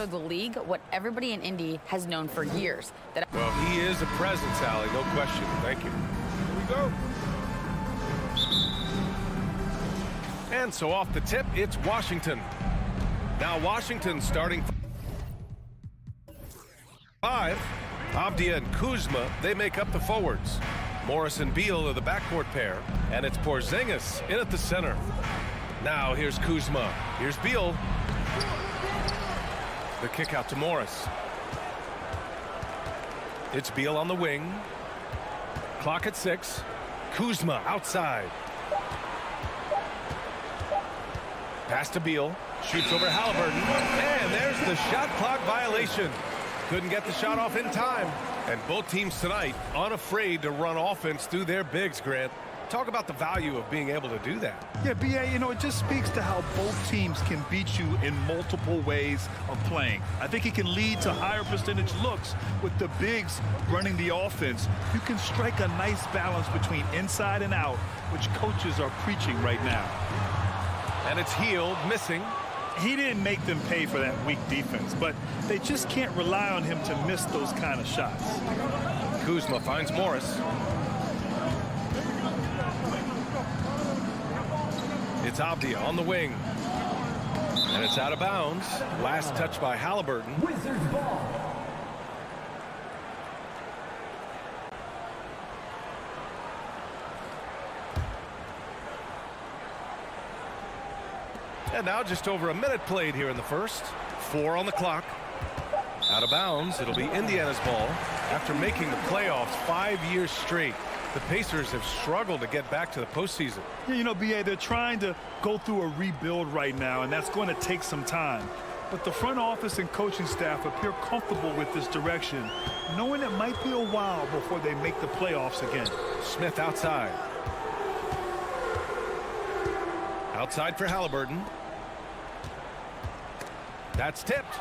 showed the league what everybody in Indy has known for years. Well, he is a presence, Allie, no question. Thank you. Here we go. And so off the tip, it's Washington. Now Washington starting 5. Avdia and Kuzma, they make up the forwards. Morris and Beal are the backcourt pair, and it's Porzingis in at the center. Now here's Kuzma. Here's Beal. The kick out to Morris. It's Beal on the wing. Clock at 6. Kuzma outside. Pass to Beal. Shoots over Halliburton. And there's the shot clock violation. Couldn't get the shot off in time. And both teams tonight unafraid to run offense through their bigs, Grant. Talk about the value of being able to do that. Yeah, B.A., you know, it just speaks to how both teams can beat you in multiple ways of playing. I think it can lead to higher percentage looks with the bigs running the offense. You can strike a nice balance between inside and out, which coaches are preaching right now. And it's Hield missing. He didn't make them pay for that weak defense, but they just can't rely on him to miss those kind of shots. Kuzma finds Morris. It's Avdia on the wing. And it's out of bounds. Last touch by Halliburton. Wizards ball. And now just over a minute played here in the first. 4 on the clock. Out of bounds. It'll be Indiana's ball. After making the playoffs 5 years straight, the Pacers have struggled to get back to the postseason. Yeah, you know, B.A., they're trying to go through a rebuild right now, and that's going to take some time. But the front office and coaching staff appear comfortable with this direction, knowing it might be a while before they make the playoffs again. Smith outside. Outside for Halliburton. That's tipped.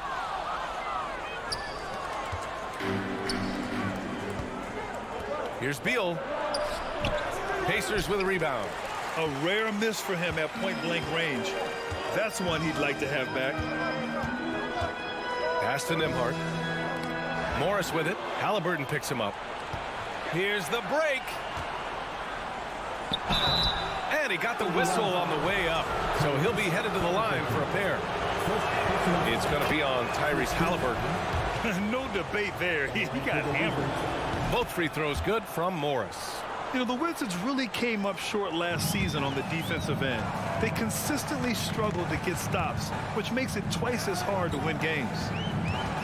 Here's Beal. Pacers with a rebound. A rare miss for him at point-blank range. That's one he'd like to have back. Pass to Nembhard. Morris with it. Halliburton picks him up. Here's the break. And he got the whistle on the way up. So he'll be headed to the line for a pair. It's going to be on Tyrese Halliburton. No debate there. He got hammered. Both free throws good from Morris. You know, the Wizards really came up short last season on the defensive end. They consistently struggled to get stops, which makes it twice as hard to win games.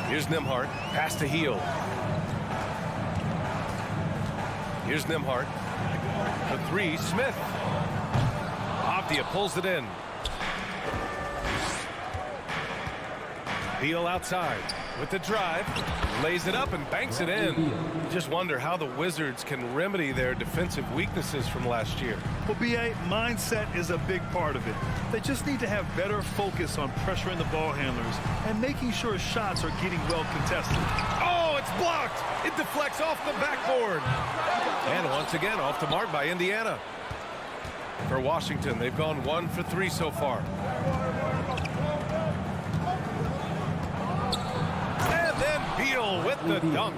Here's Nembhard. Pass to Hield. Here's Nembhard. The 3, Smith. Avdia pulls it in. Beal outside with the drive. Lays it up and banks it in. You just wonder how the Wizards can remedy their defensive weaknesses from last year. Well, B.A., mindset is a big part of it. They just need to have better focus on pressuring the ball handlers and making sure shots are getting well contested. Oh, it's blocked. It deflects off the backboard. And once again, off the mark by Indiana. For Washington, they've gone 1 for 3 so far. And then Beal with the dunk.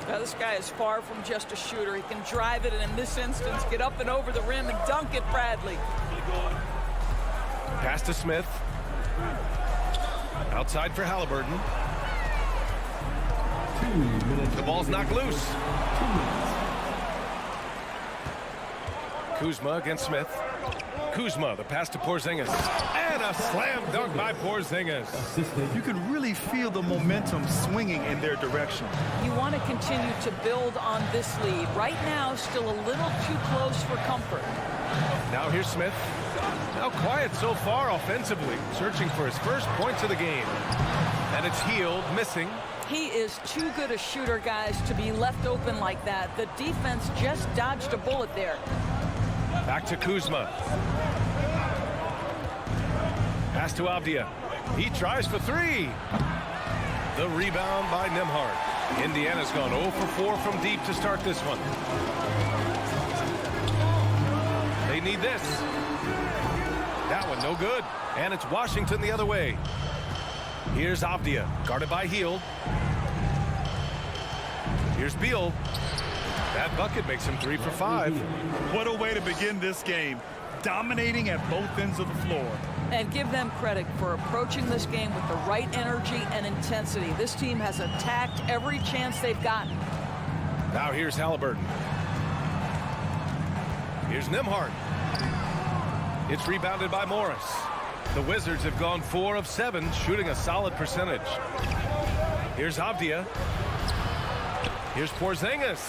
Now, this guy is far from just a shooter. He can drive it and in this instance get up and over the rim and dunk it, Bradley. Pass to Smith. Outside for Halliburton. 2 minutes. The ball's knocked loose. 2 minutes. Kuzma against Smith. Kuzma, the pass to Porzingis. And a slam dunk by Porzingis. You can really feel the momentum swinging in their direction. You want to continue to build on this lead. Right now, still a little too close for comfort. Now here's Smith. Now quiet so far offensively, searching for his first points of the game. And it's Hield missing. He is too good a shooter, guys, to be left open like that. The defense just dodged a bullet there. Back to Kuzma. Pass to Avdia. He tries for 3. The rebound by Nembhard. Indiana's gone 0 for 4 from deep to start this one. They need this. That one no good. And it's Washington the other way. Here's Avdia, guarded by Hield. Here's Beal. That bucket makes him 3 for 5. What a way to begin this game. Dominating at both ends of the floor. And give them credit for approaching this game with the right energy and intensity. This team has attacked every chance they've gotten. Now here's Halliburton. Here's Nembhard. It's rebounded by Morris. The Wizards have gone 4 of 7, shooting a solid percentage. Here's Avdia. Here's Porzingis.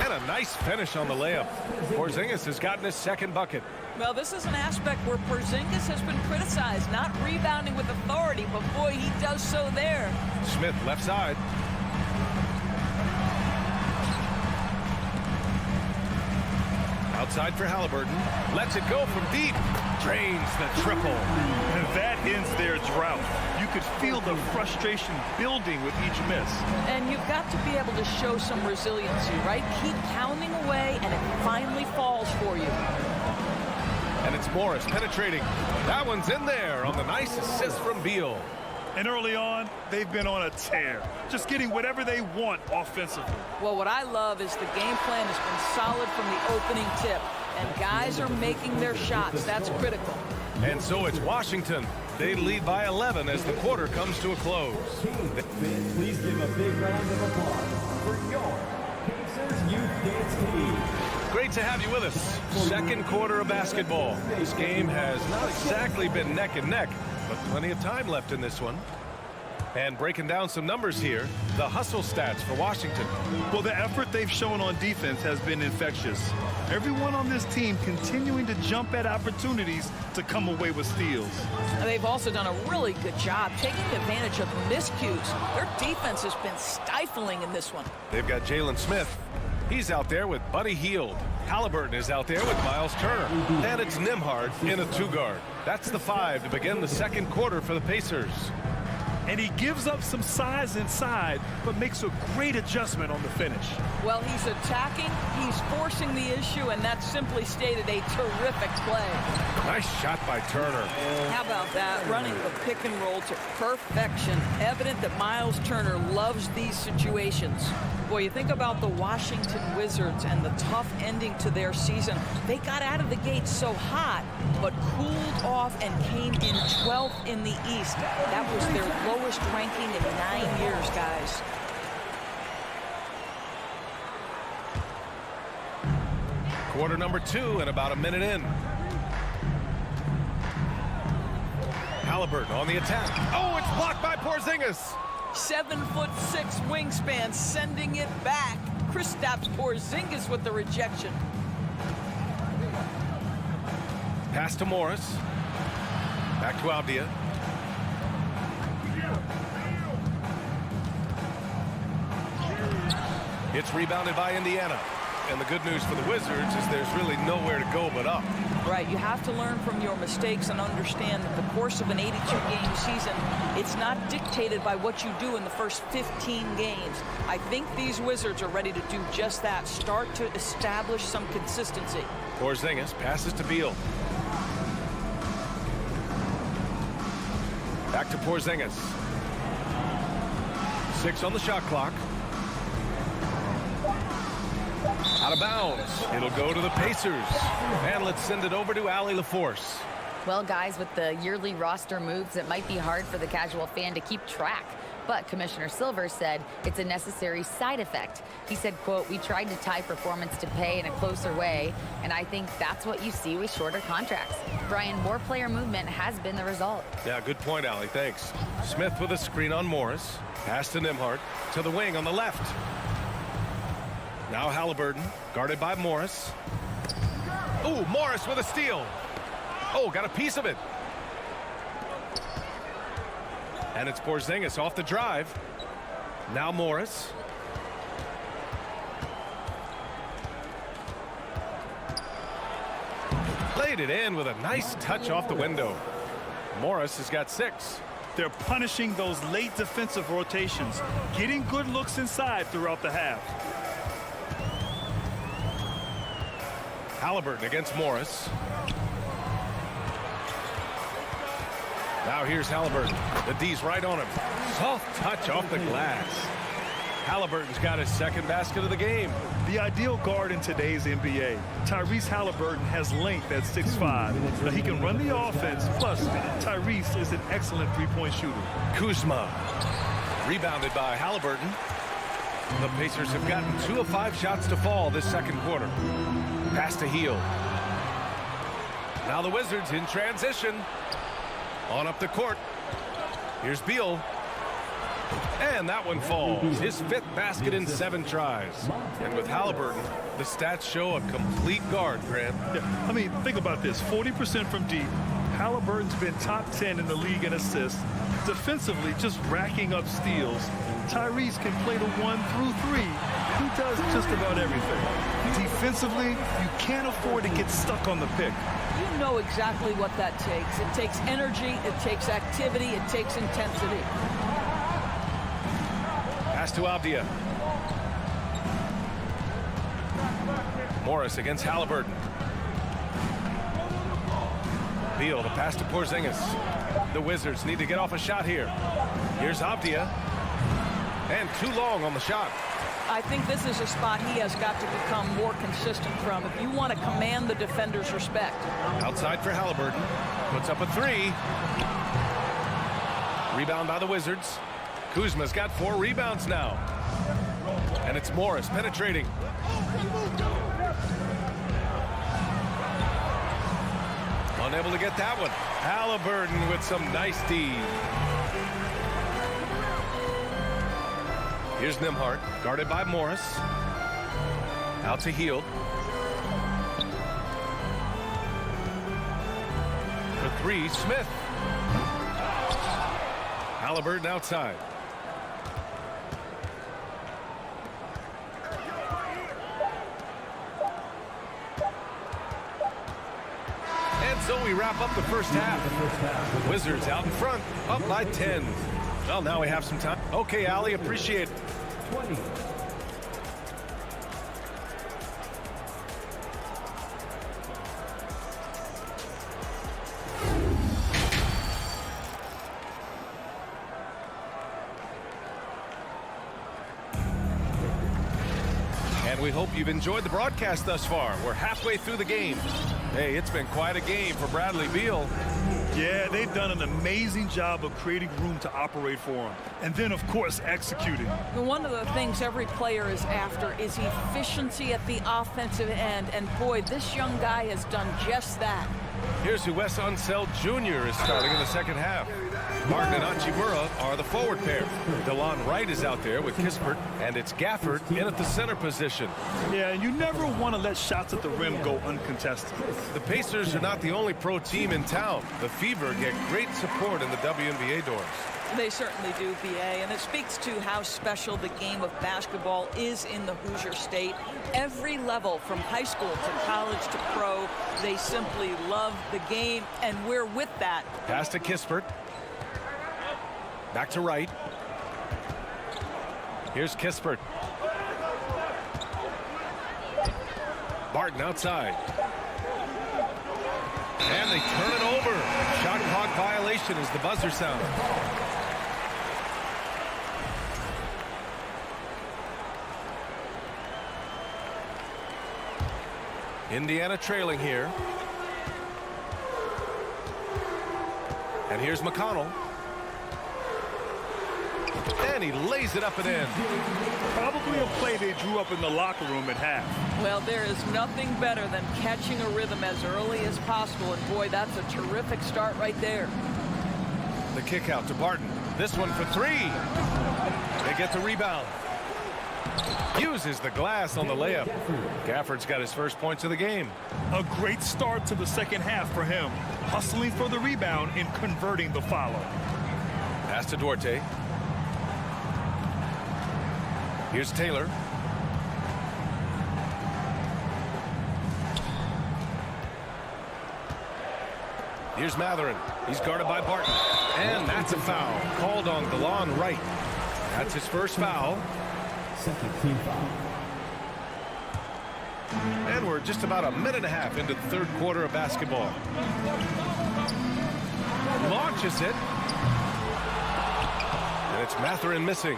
And a nice finish on the layup. Porzingis has gotten his second bucket. Well, this is an aspect where Porzingis has been criticized, not rebounding with authority, but boy, he does so there. Smith left side. Outside for Halliburton. Lets it go from deep. Drains the triple. And that ends their drought. You could feel the frustration building with each miss. And you've got to be able to show some resiliency, right? Keep pounding away, and it finally falls for you. And it's Morris penetrating. That one's in there on the nice assist from Beal. And early on, they've been on a tear. Just getting whatever they want offensively. Well, what I love is the game plan has been solid from the opening tip. And guys are making their shots. That's critical. And so it's Washington. They lead by 11 as the quarter comes to a close. Please give a big round of applause for your Pacers Youth Dance Team. Great to have you with us. Second quarter of basketball. This game has not exactly been neck and neck, but plenty of time left in this one. And breaking down some numbers here, the hustle stats for Washington. Well, the effort they've shown on defense has been infectious. Everyone on this team continuing to jump at opportunities to come away with steals. And they've also done a really good job taking advantage of miscues. Their defense has been stifling in this one. They've got Jalen Smith. He's out there with Buddy Hield. Halliburton is out there with Miles Turner. And it's Nembhard in a 2-guard. That's the 5 to begin the second quarter for the Pacers. And he gives up some size inside, but makes a great adjustment on the finish. Well, he's attacking, he's forcing the issue, and that's simply stated a terrific play. Nice shot by Turner. How about that? Running the pick and roll to perfection. Evident that Miles Turner loves these situations. Boy, you think about the Washington Wizards and the tough ending to their season. They got out of the gate so hot, but cooled off and came in 12th in the East. That was their lowest ranking in 9 years, guys. Quarter number 2 and about a minute in. Halliburton on the attack. Oh, it's blocked by Porzingis. 7'6" wingspan, sending it back. Kristaps Porzingis with the rejection. Pass to Morris. Back to Avdia. It's rebounded by Indiana. And the good news for the Wizards is there's really nowhere to go but up. Right, you have to learn from your mistakes and understand that the course of an 82-game season, it's not dictated by what you do in the first 15 games. I think these Wizards are ready to do just that, start to establish some consistency. Porzingis passes to Beal. Back to Porzingis. 6 on the shot clock. Out of bounds. It'll go to the Pacers. And let's send it over to Allie LaForce. Well, guys, with the yearly roster moves, it might be hard for the casual fan to keep track. But Commissioner Silver said it's a necessary side effect. He said, quote, "We tried to tie performance to pay in a closer way, and I think that's what you see with shorter contracts." Brian, more player movement has been the result. Yeah, good point, Allie. Thanks. Smith with a screen on Morris. Pass to Nembhard. To the wing on the left. Now Halliburton, guarded by Morris. Ooh, Morris with a steal. Oh, got a piece of it. And it's Porzingis off the drive. Now Morris. Played it in with a nice touch off the window. Morris has got 6. They're punishing those late defensive rotations, getting good looks inside throughout the half. Halliburton against Morris. Now here's Halliburton. The D's right on him. Soft touch off the glass. Halliburton's got his second basket of the game. The ideal guard in today's NBA. Tyrese Halliburton has length at 6'5". Now he can run the offense. Plus, Tyrese is an excellent three-point shooter. Kuzma. Rebounded by Halliburton. The Pacers have gotten 2 of 5 shots to fall this second quarter. Pass to Hield. Now the Wizards in transition. On up the court. Here's Beal. And that one falls. His 5th basket in 7 tries. And with Halliburton, the stats show a complete guard, Grant. Yeah, I mean, think about this. 40% from deep. Halliburton's been top 10 in the league in assists. Defensively, just racking up steals. Tyrese can play the 1 through 3. He does just about everything. Defensively, you can't afford to get stuck on the pick. You know exactly what that takes. It takes energy, it takes activity, it takes intensity. Pass to Avdia. Morris against Halliburton. Beal, the pass to Porzingis. The Wizards need to get off a shot here. Here's Avdia. And too long on the shot. I think this is a spot he has got to become more consistent from if you want to command the defender's respect. Outside for Halliburton. Puts up a 3. Rebound by the Wizards. Kuzma's got 4 rebounds now. And it's Morris penetrating. Unable to get that one. Halliburton with some nice D. Here's Nembhard, guarded by Morris. Out to Hield. For 3, Smith. Halliburton outside. And so we wrap up the first half. Wizards out in front, up by 10. Well, now we have some time. Okay, Ali, appreciate it. 20. And we hope you've enjoyed the broadcast thus far. We're halfway through the game. Hey, it's been quite a game for Bradley Beal. Yeah, they've done an amazing job of creating room to operate for him. And then, of course, executing. One of the things every player is after is efficiency at the offensive end. And boy, this young guy has done just that. Here's who Wes Unseld Jr. is starting in the second half. Martin and Hachimura are the forward pair. DeLon Wright is out there with Kispert, and it's Gafford in at the center position. Yeah, and you never want to let shots at the rim go uncontested. The Pacers are not the only pro team in town. The Fever get great support in the WNBA doors. They certainly do, BA, and it speaks to how special the game of basketball is in the Hoosier State. Every level, from high school to college to pro, they simply love the game, and we're with that. Pass to Kispert. Back to Wright. Here's Kispert. Barton outside. And they turn it over. Shot clock violation as the buzzer sounds. Indiana trailing here. And here's McConnell. And he lays it up and in. Probably a play they drew up in the locker room at half. Well, there is nothing better than catching a rhythm as early as possible. And boy, that's a terrific start right there. The kick out to Barton. This one for 3. They get the rebound. Uses the glass on the layup. Gafford's got his first points of the game. A great start to the second half for him. Hustling for the rebound and converting the follow. Pass to Duarte. Here's Taylor. Here's Matherin. He's guarded by Barton. And that's a foul. Called on DeLon Wright. That's his first foul. Second team foul. And we're just about a minute and a half into the third quarter of basketball. launches it. And it's Mathurin missing.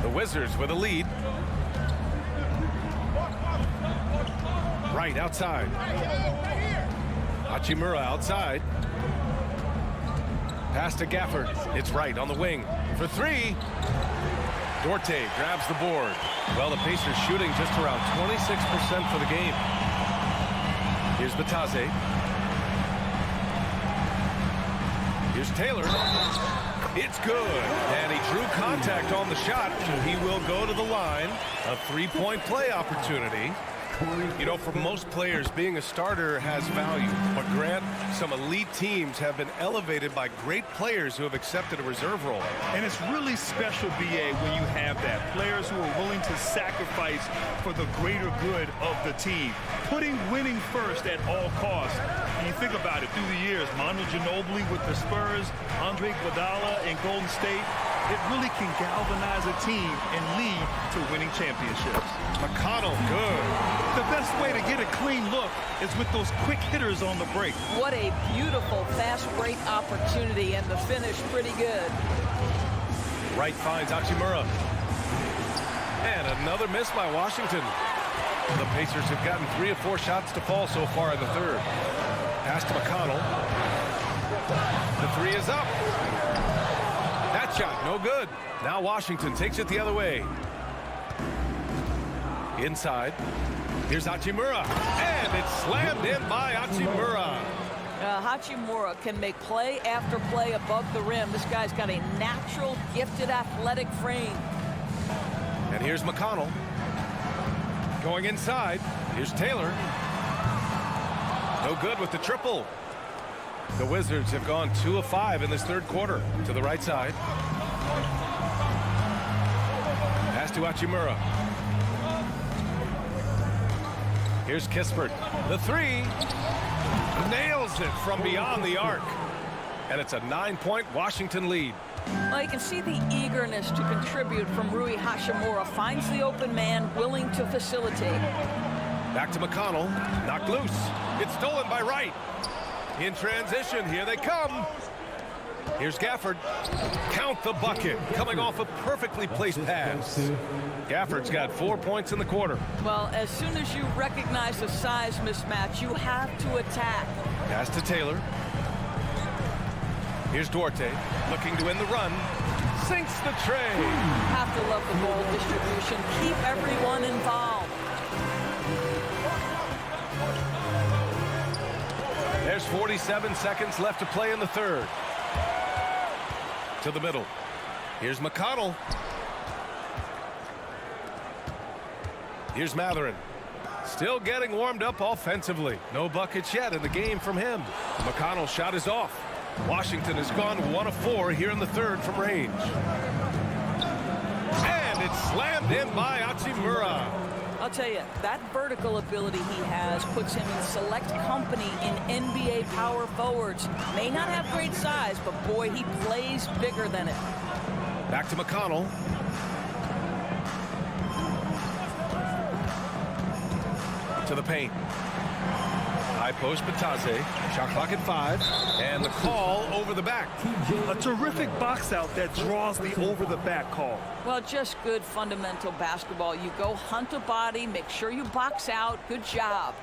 The Wizards with a lead. Right outside. Hachimura outside. Pass to Gafford. It's right on the wing for three. Duarte grabs the board. Well, the Pacers shooting just around 26% for the game. Here's Batase. Here's Taylor. It's good. And he drew contact on the shot. He will go to the line. A three-point play opportunity. You know, for most players, being a starter has value. But Grant, some elite teams have been elevated by great players who have accepted a reserve role. And it's really special, BA, when you have that. Players who are willing to sacrifice for the greater good of the team. Putting winning first at all costs. And you think about it, through the years, Manu Ginobili with the Spurs, Andre Iguodala in Golden State, it really can galvanize a team and lead to winning championships. McConnell, good. The best way to get a clean look is with those quick hitters on the break. What a beautiful fast break opportunity, and the finish pretty good. Wright finds Hachimura. And another miss by Washington. The Pacers have gotten 3 of 4 shots to fall so far in the third. Pass to McConnell. The three is up. That shot, no good. Now Washington takes it the other way. Inside. Here's Hachimura. And it's slammed in by Hachimura. Hachimura can make play after play above the rim. This guy's got a natural, gifted, athletic frame. And here's McConnell. Going inside. Here's Taylor. No good with the triple. The Wizards have gone 2 of 5 in this third quarter. To the right side. Pass to Hachimura. Here's Kispert. The three. Nails it from beyond the arc. And it's a 9-point Washington lead. Well, you can see the eagerness to contribute from Rui Hachimura. Finds the open man, willing to facilitate. Back to McConnell. Knocked loose. It's stolen by Wright. In transition, here they come. Here's Gafford. Count the bucket. Coming off a perfectly placed pass. Gafford's got 4 points in the quarter. Well, as soon as you recognize the size mismatch, you have to attack. Pass to Taylor. Here's Duarte, looking to win the run. Sinks the tray. Have to love the ball distribution. Keep everyone involved. There's 47 seconds left to play in the third. To the middle. Here's McConnell. Here's Mathurin. Still getting warmed up offensively. No buckets yet in the game from him. McConnell's shot is off. Washington has gone 1 of 4 here in the third from range. And it's slammed in by Hachimura. I'll tell you, that vertical ability he has puts him in select company in NBA power forwards. May not have great size, but boy, he plays bigger than it. Back to McConnell. To the paint. High post Batase. Shot clock at 5. And the call over the back. A terrific box out that draws the over the back call. Well, just good fundamental basketball. You go hunt a body, make sure you box out. Good job.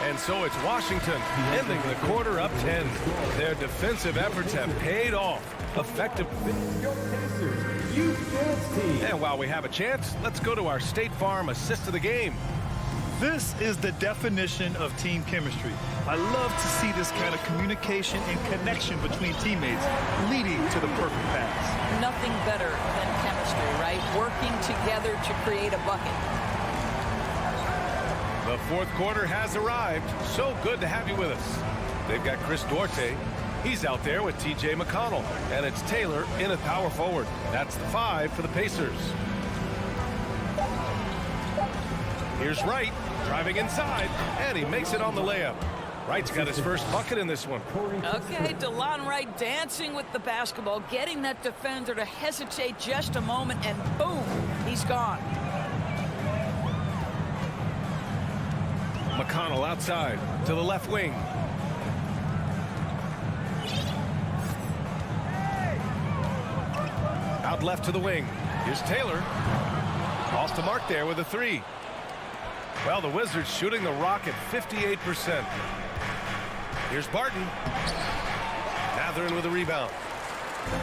And so it's Washington ending the quarter up 10. Their defensive efforts have paid off effectively. And while we have a chance, let's go to our State Farm assist of the game. This is the definition of team chemistry. I love to see this kind of communication and connection between teammates leading to the perfect pass. Nothing better than chemistry, right? Working together to create a bucket. The fourth quarter has arrived. So good to have you with us. They've got Chris Duarte. He's out there with T.J. McConnell. And it's Taylor in at power forward. That's the 5 for the Pacers. Here's Wright, driving inside, and he makes it on the layup. Wright's got his first bucket in this one. Okay, DeLon Wright dancing with the basketball, getting that defender to hesitate just a moment, and boom, he's gone. McConnell outside to the left wing. Out left to the wing. Here's Taylor. Off the mark there with a 3. Well, the Wizards shooting the rock at 58%. Here's Barton. Mathurin with a rebound.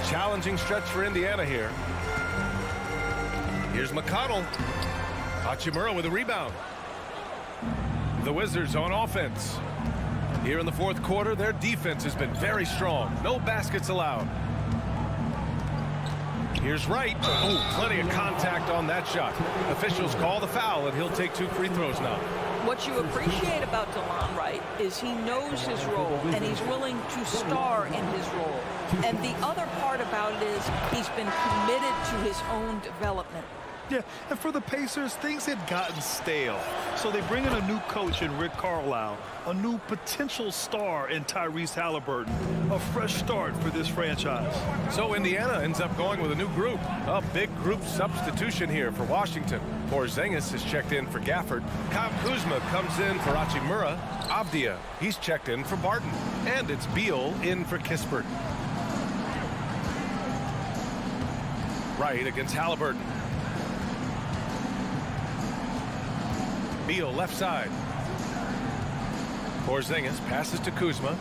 Challenging stretch for Indiana here. Here's McConnell. Hachimura with a rebound. The Wizards on offense. Here in the fourth quarter, their defense has been very strong. No baskets allowed. Here's Wright. Oh, plenty of contact on that shot. Officials call the foul, and he'll take 2 free throws now. What you appreciate about DeLon Wright is he knows his role, and he's willing to star in his role. And the other part about it is he's been committed to his own development. Yeah, and for the Pacers, things had gotten stale. So they bring in a new coach in Rick Carlisle, a new potential star in Tyrese Halliburton, a fresh start for this franchise. So Indiana ends up going with a new group. A big group substitution here for Washington. Porzingis is checked in for Gafford. Kyle Kuzma comes in for Hachimura. Avdia, he's checked in for Barton. And it's Beal in for Kispert. Wright against Halliburton. Beal left side. Porzingis passes to Kuzma.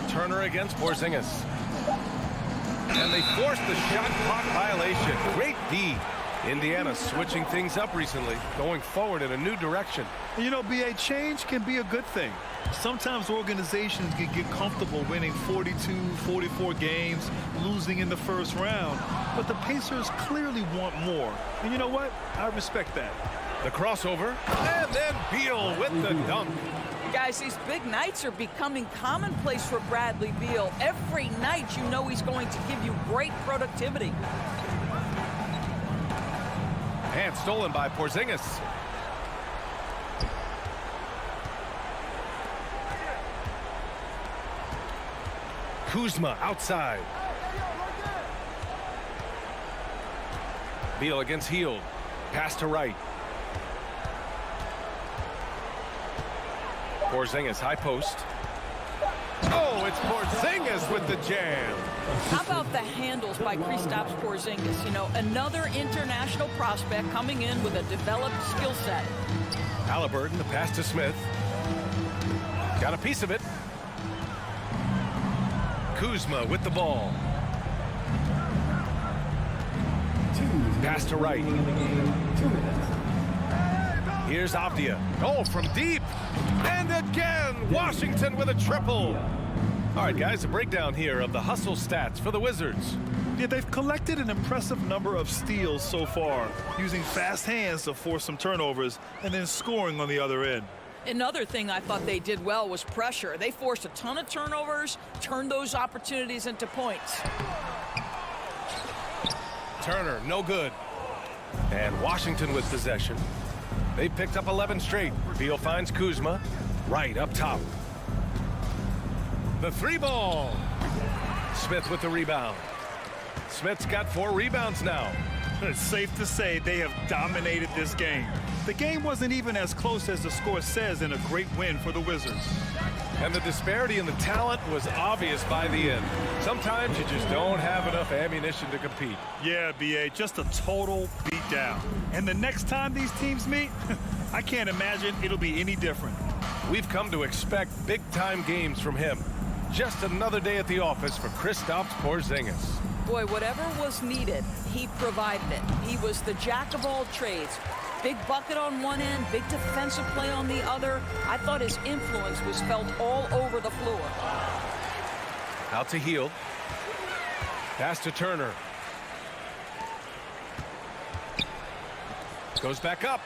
Turner against Porzingis. And they forced the shot clock violation. Great D. Indiana switching things up recently, going forward in a new direction. You know, BA, change can be a good thing. Sometimes organizations can get comfortable winning 42, 44 games, losing in the first round. But the Pacers clearly want more. And you know what? I respect that. The crossover, and then Beal with the dunk. Guys, these big nights are becoming commonplace for Bradley Beal. Every night you know he's going to give you great productivity. And stolen by Porzingis. Kuzma outside. Beal against Hield. Pass to Wright. Porzingis high post. Oh, it's Porzingis with the jam. How about the handles by Kristaps Porzingis? You know, another international prospect coming in with a developed skill set. Halliburton, the pass to Smith. Got a piece of it. Kuzma with the ball. Pass to Wright. Here's Avdia. Oh, from deep. And again, Washington with a triple. All right, guys, a breakdown here of the hustle stats for the Wizards. Yeah, they've collected an impressive number of steals so far, using fast hands to force some turnovers and then scoring on the other end. Another thing I thought they did well was pressure. They forced a ton of turnovers, turned those opportunities into points. Turner, no good. And Washington with possession. They picked up 11 straight. Beal finds Kuzma. Right up top. The 3 ball. Smith with the rebound. Smith's got 4 rebounds now. It's safe to say they have dominated this game. The game wasn't even as close as the score says in a great win for the Wizards. And the disparity in the talent was obvious by the end. Sometimes you just don't have enough ammunition to compete. Yeah, BA, just a total beatdown. And the next time these teams meet, I can't imagine it'll be any different. We've come to expect big-time games from him. Just another day at the office for Kristaps Porzingis. Boy, whatever was needed, he provided it. He was the jack of all trades. Big bucket on one end, big defensive play on the other. I thought his influence was felt all over the floor. Out to Hield. Pass to Turner. Goes back up.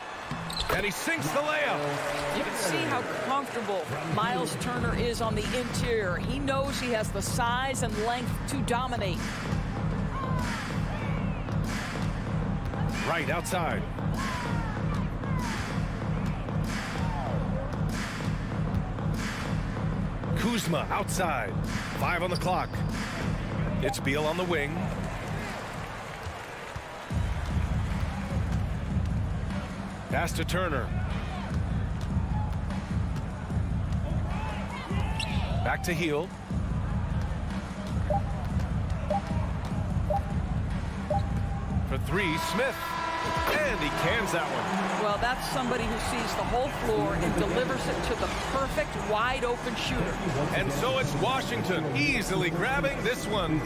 And he sinks the layup. You can see how comfortable Miles Turner is on the interior. He knows he has the size and length to dominate. Right outside. Kuzma outside. 5 on the clock. It's Beal on the wing. Pass to Turner. Back to Heel. For three, Smith. And he cans that one. Well, that's somebody who sees the whole floor and delivers it to the perfect wide open shooter. And so it's Washington easily grabbing this one.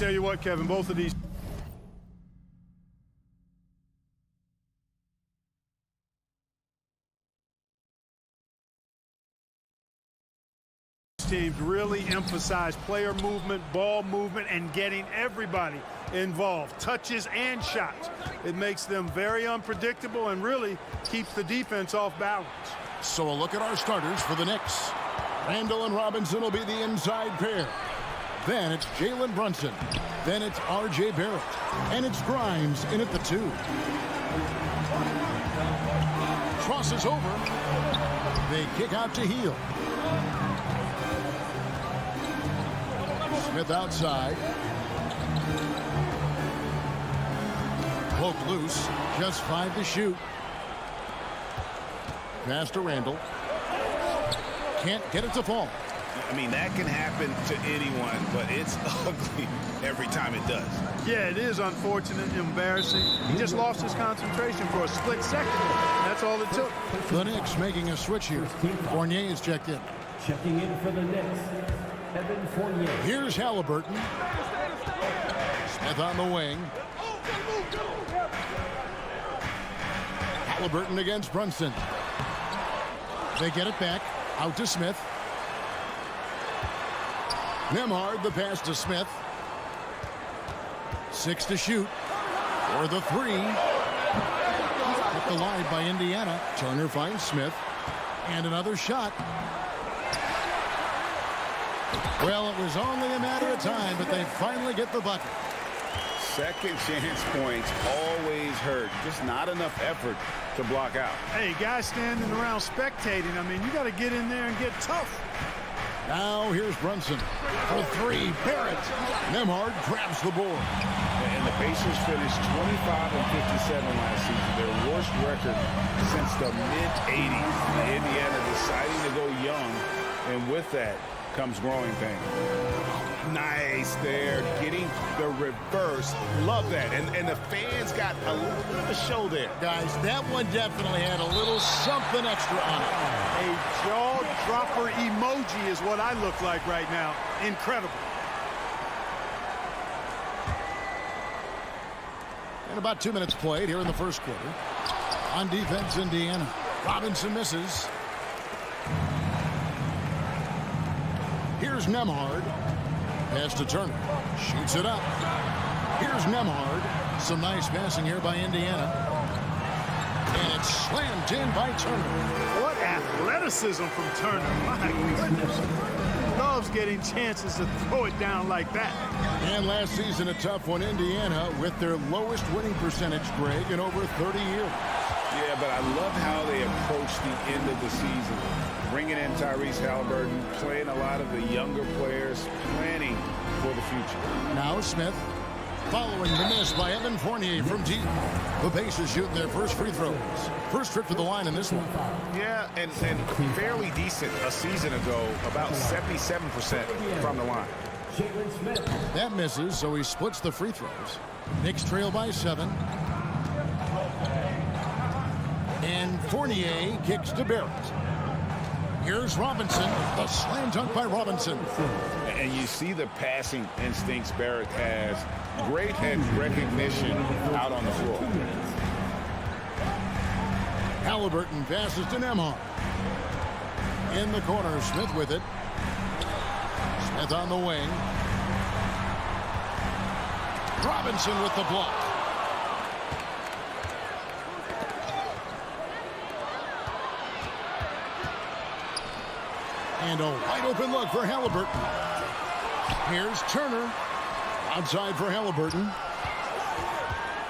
tell you what, Kevin, both of these teams really emphasize player movement, ball movement, and getting everybody involved, touches and shots. It makes them very unpredictable and really keeps the defense off balance. So a look at our starters for the Knicks. Randall and Robinson will be the inside pair. Then it's Jalen Brunson. Then it's R.J. Barrett. And it's Grimes in at the 2. Crosses over. They kick out to Heel. Smith outside. Poke loose. Just 5 to shoot. Pass to Randall. Can't get it to fall. I mean, that can happen to anyone, but it's ugly every time it does. Yeah, it is unfortunate and embarrassing. He just lost his concentration for a split second. That's all it took. The Knicks making a switch here. Fournier is checked in. Checking in for the Knicks, Evan Fournier. Here's Halliburton. Smith on the wing. Halliburton against Brunson. They get it back. Out to Smith. Nembhard, the pass to Smith. 6 to shoot. For the 3. Kept alive by Indiana. Turner finds Smith. And another shot. Well, it was only a matter of time, but they finally get the bucket. Second chance points always hurt. Just not enough effort to block out. Hey, guys standing around spectating, I mean, you got to get in there and get tough. Now here's Brunson for 3. Barrett. Nembhard grabs the board. And the Pacers finished 25 and 57 last season, their worst record since the mid-'80s. Indiana deciding to go young, and with that comes growing pains. Nice there, getting the reverse. Love that. And the fans got a little bit of a show there. Guys, that one definitely had a little something extra on it. A jaw-dropper emoji is what I look like right now. Incredible. And about 2 minutes played here in the first quarter. On defense, Indiana. Robinson misses. Here's Nembhard. Pass to Turner. Shoots it up. Here's Nembhard. Some nice passing here by Indiana. And it's slammed in by Turner. What athleticism from Turner. My goodness. He loves getting chances to throw it down like that. And last season, a tough one. Indiana with their lowest winning percentage, Greg, in over 30 years. Yeah, but I love how they approach the end of the season. Bringing in Tyrese Halliburton, playing a lot of the younger players, planning for the future. Now Smith, following the miss by Evan Fournier from deep. The Pacers shooting their first free throws. First trip to the line in this one. Yeah, and fairly decent a season ago, about 77% from the line. That misses, so he splits the free throws. Knicks trail by 7. And Fournier kicks to Barrett. Here's Robinson. The slam dunk by Robinson. And you see the passing instincts Barrett has. Great head recognition out on the floor. Halliburton passes to Nembhard. In the corner, Smith with it. Smith on the wing. Robinson with the block. And a wide open look for Halliburton. Here's Turner. Outside for Halliburton.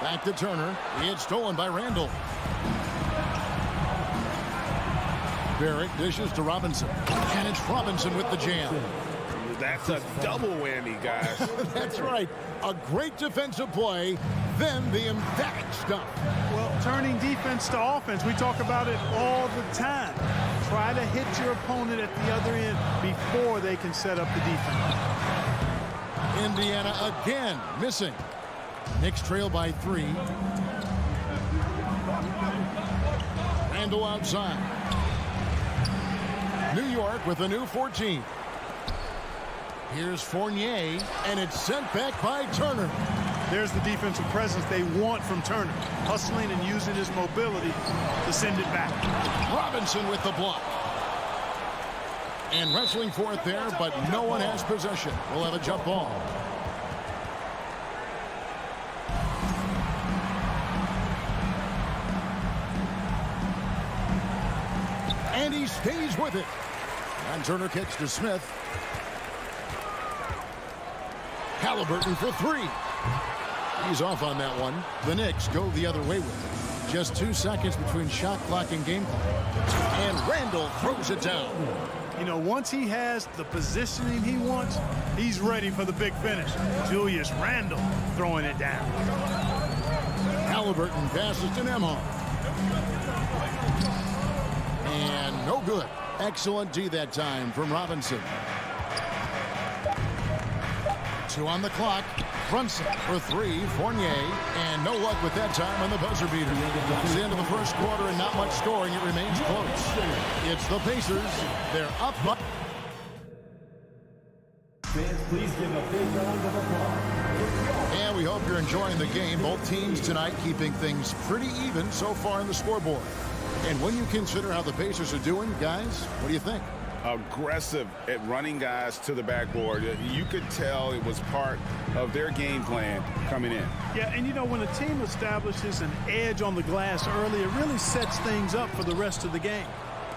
Back to Turner. It's stolen by Randall. Barrett dishes to Robinson. And it's Robinson with the jam. That's a double whammy, guys. That's right. A great defensive play, then the emphatic stuff. Well, turning defense to offense, we talk about it all the time. Try to hit your opponent at the other end before they can set up the defense. Indiana again missing. Knicks trail by 3. Randall outside. New York with a new 14. Here's Fournier, and it's sent back by Turner. There's the defensive presence they want from Turner. Hustling and using his mobility to send it back. Robinson with the block. And wrestling for it there, but no one has possession. We'll have a jump ball. And he stays with it. And Turner kicks to Smith. Halliburton for three. He's off on that one. The Knicks go the other way with it. Just 2 seconds between shot clock and game clock. And Randall throws it down. You know, once he has the positioning he wants, he's ready for the big finish. Julius Randle throwing it down. Halliburton passes to Nembhard. And no good. Excellent D that time from Robinson. 2 on the clock. Brunson for three. Fournier. And no luck with that time on the buzzer beater. It's the end of the first quarter and not much scoring. It remains close. It's the Pacers. They're up. Fans, please give a big round of applause. And we hope you're enjoying the game. Both teams tonight keeping things pretty even so far in the scoreboard. And when you consider how the Pacers are doing, guys, what do you think? Aggressive at running guys to the backboard. You could tell it was part of their game plan coming in. Yeah, and you know, when a team establishes an edge on the glass early, it really sets things up for the rest of the game.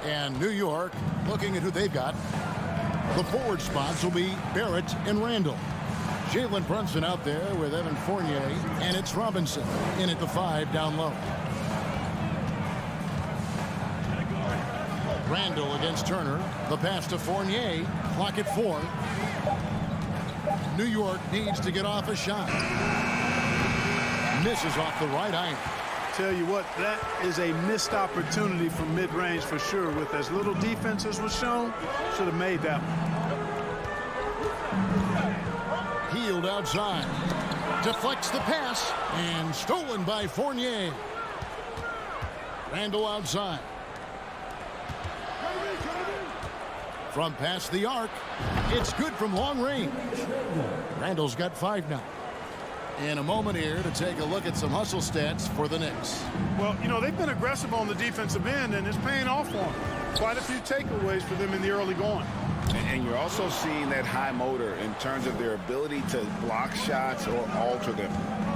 And New York, looking at who they've got, the forward spots will be Barrett and Randall. Jalen Brunson out there with Evan Fournier, and it's Robinson in at the 5 down low. Randall against Turner. The pass to Fournier. Clock at 4. New York needs to get off a shot. Misses off the right iron. Tell you what, that is a missed opportunity from mid-range for sure. With as little defense as was shown, should have made that one. Healed outside. Deflects the pass. And stolen by Fournier. Randall outside. From past the arc, it's good from long range. Randall's got 5 now. In a moment here to take a look at some hustle stats for the Knicks. Well, you know, they've been aggressive on the defensive end, and it's paying off for them. Quite a few takeaways for them in the early going. And you're also seeing that high motor in terms of their ability to block shots or alter them,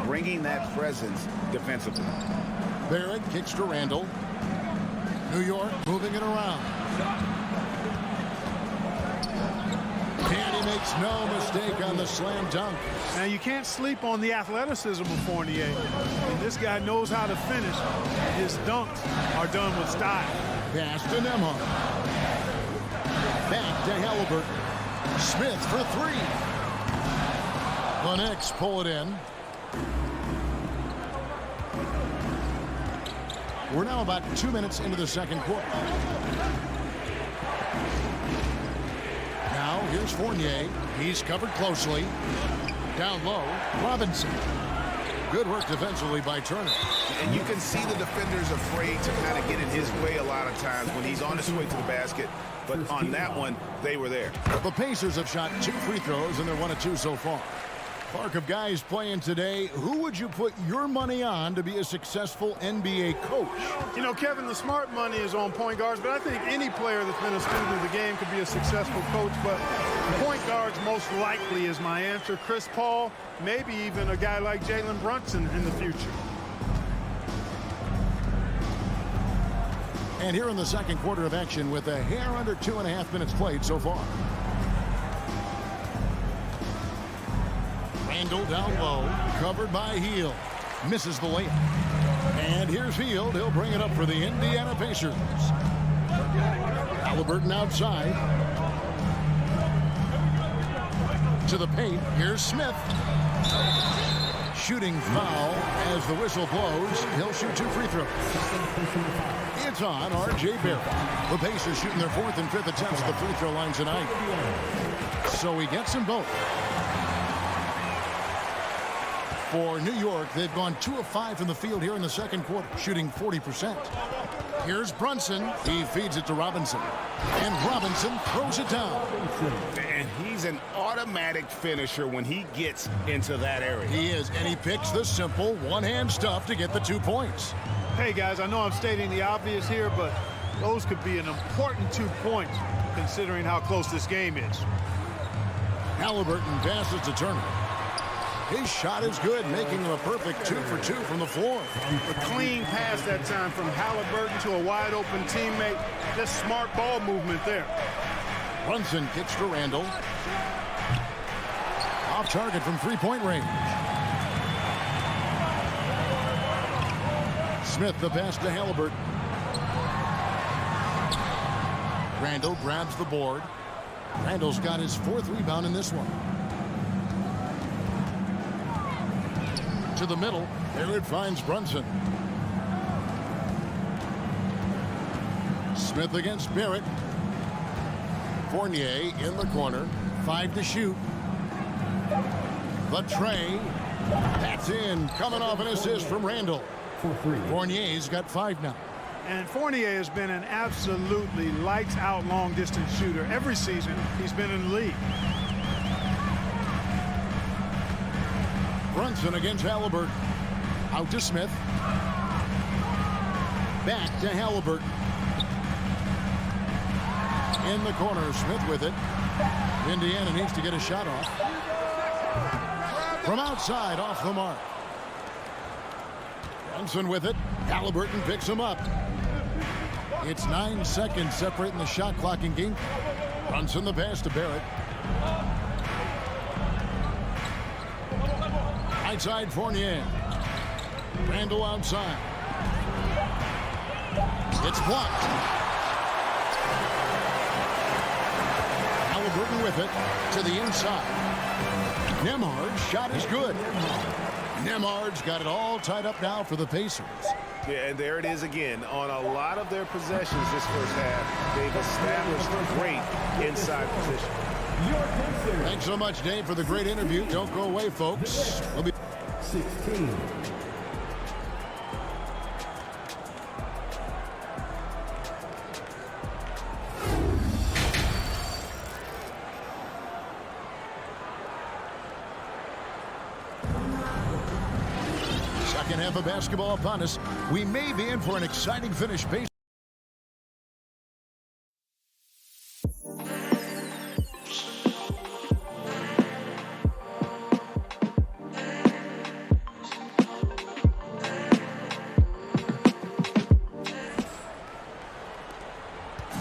bringing that presence defensively. Barrett kicks to Randall. New York moving it around. And he makes no mistake on the slam dunk. Now, you can't sleep on the athleticism of Fournier. And this guy knows how to finish. His dunks are done with style. Pass to Nembhard. Back to Halliburton. Smith for 3. The Knicks pull it in. We're now about 2 minutes into the second quarter. Now, here's Fournier. He's covered closely. Down low, Robinson. Good work defensively by Turner. And you can see the defenders afraid to kind of get in his way a lot of times when he's on his way to the basket. But on that one, they were there. The Pacers have shot 2 free throws, and they're 1 of 2 so far. Clark, of guys playing today, who would you put your money on to be a successful NBA coach? You know, Kevin, the smart money is on point guards, but I think any player that's been a student of the game could be a successful coach. But point guards most likely is my answer. Chris Paul, maybe even a guy like Jalen Brunson in the future. And here in the second quarter of action with a hair under 2.5 minutes played so far. Randall down low, covered by Hield. Misses the layup. And here's Hield. He'll bring it up for the Indiana Pacers. Halliburton outside. To the paint. Here's Smith. Shooting foul as the whistle blows. He'll shoot 2 free throws. It's on R.J. Barrett. The Pacers shooting their 4th and 5th attempts at the free throw line tonight. So he gets them both. For New York, they've gone 2 of 5 from the field here in the second quarter, shooting 40%. Here's Brunson. He feeds it to Robinson. And Robinson throws it down. And he's an automatic finisher when he gets into that area. He is, and he picks the simple one-hand stuff to get the 2 points. Hey, guys, I know I'm stating the obvious here, but those could be an important 2 points. considering how close this game is. Halliburton passes to Turner. His shot is good, making him a perfect 2 for 2 from the floor. A clean pass that time from Halliburton to a wide-open teammate. Just smart ball movement there. Brunson kicks to Randall. Off target from three-point range. Smith the pass to Halliburton. Randall grabs the board. Randall's got his 4th rebound in this one. To the middle. There it finds Brunson. Smith against Barrett. Fournier in the corner. 5 to shoot. The tray. That's in. Coming off an assist from Randall. Fournier's got 5 now. And Fournier has been an absolutely lights-out long-distance shooter. Every season he's been in the league. Brunson against Halliburton. Out to Smith. Back to Halliburton. In the corner, Smith with it. Indiana needs to get a shot off. From outside, off the mark. Brunson with it. Halliburton picks him up. It's 9 seconds separating the shot clock in game. Brunson the pass to Barrett. Outside Fournier. Randall outside. It's blocked. Halliburton with it to the inside. Nembhard's shot is good. Nembhard's got it all tied up now for the Pacers. Yeah, and there it is again. On a lot of their possessions this first half, they've established great inside position. Thanks so much, Dave, for the great interview. Don't go away, folks. We'll be 16. Second half of basketball upon us. We may be in for an exciting finish.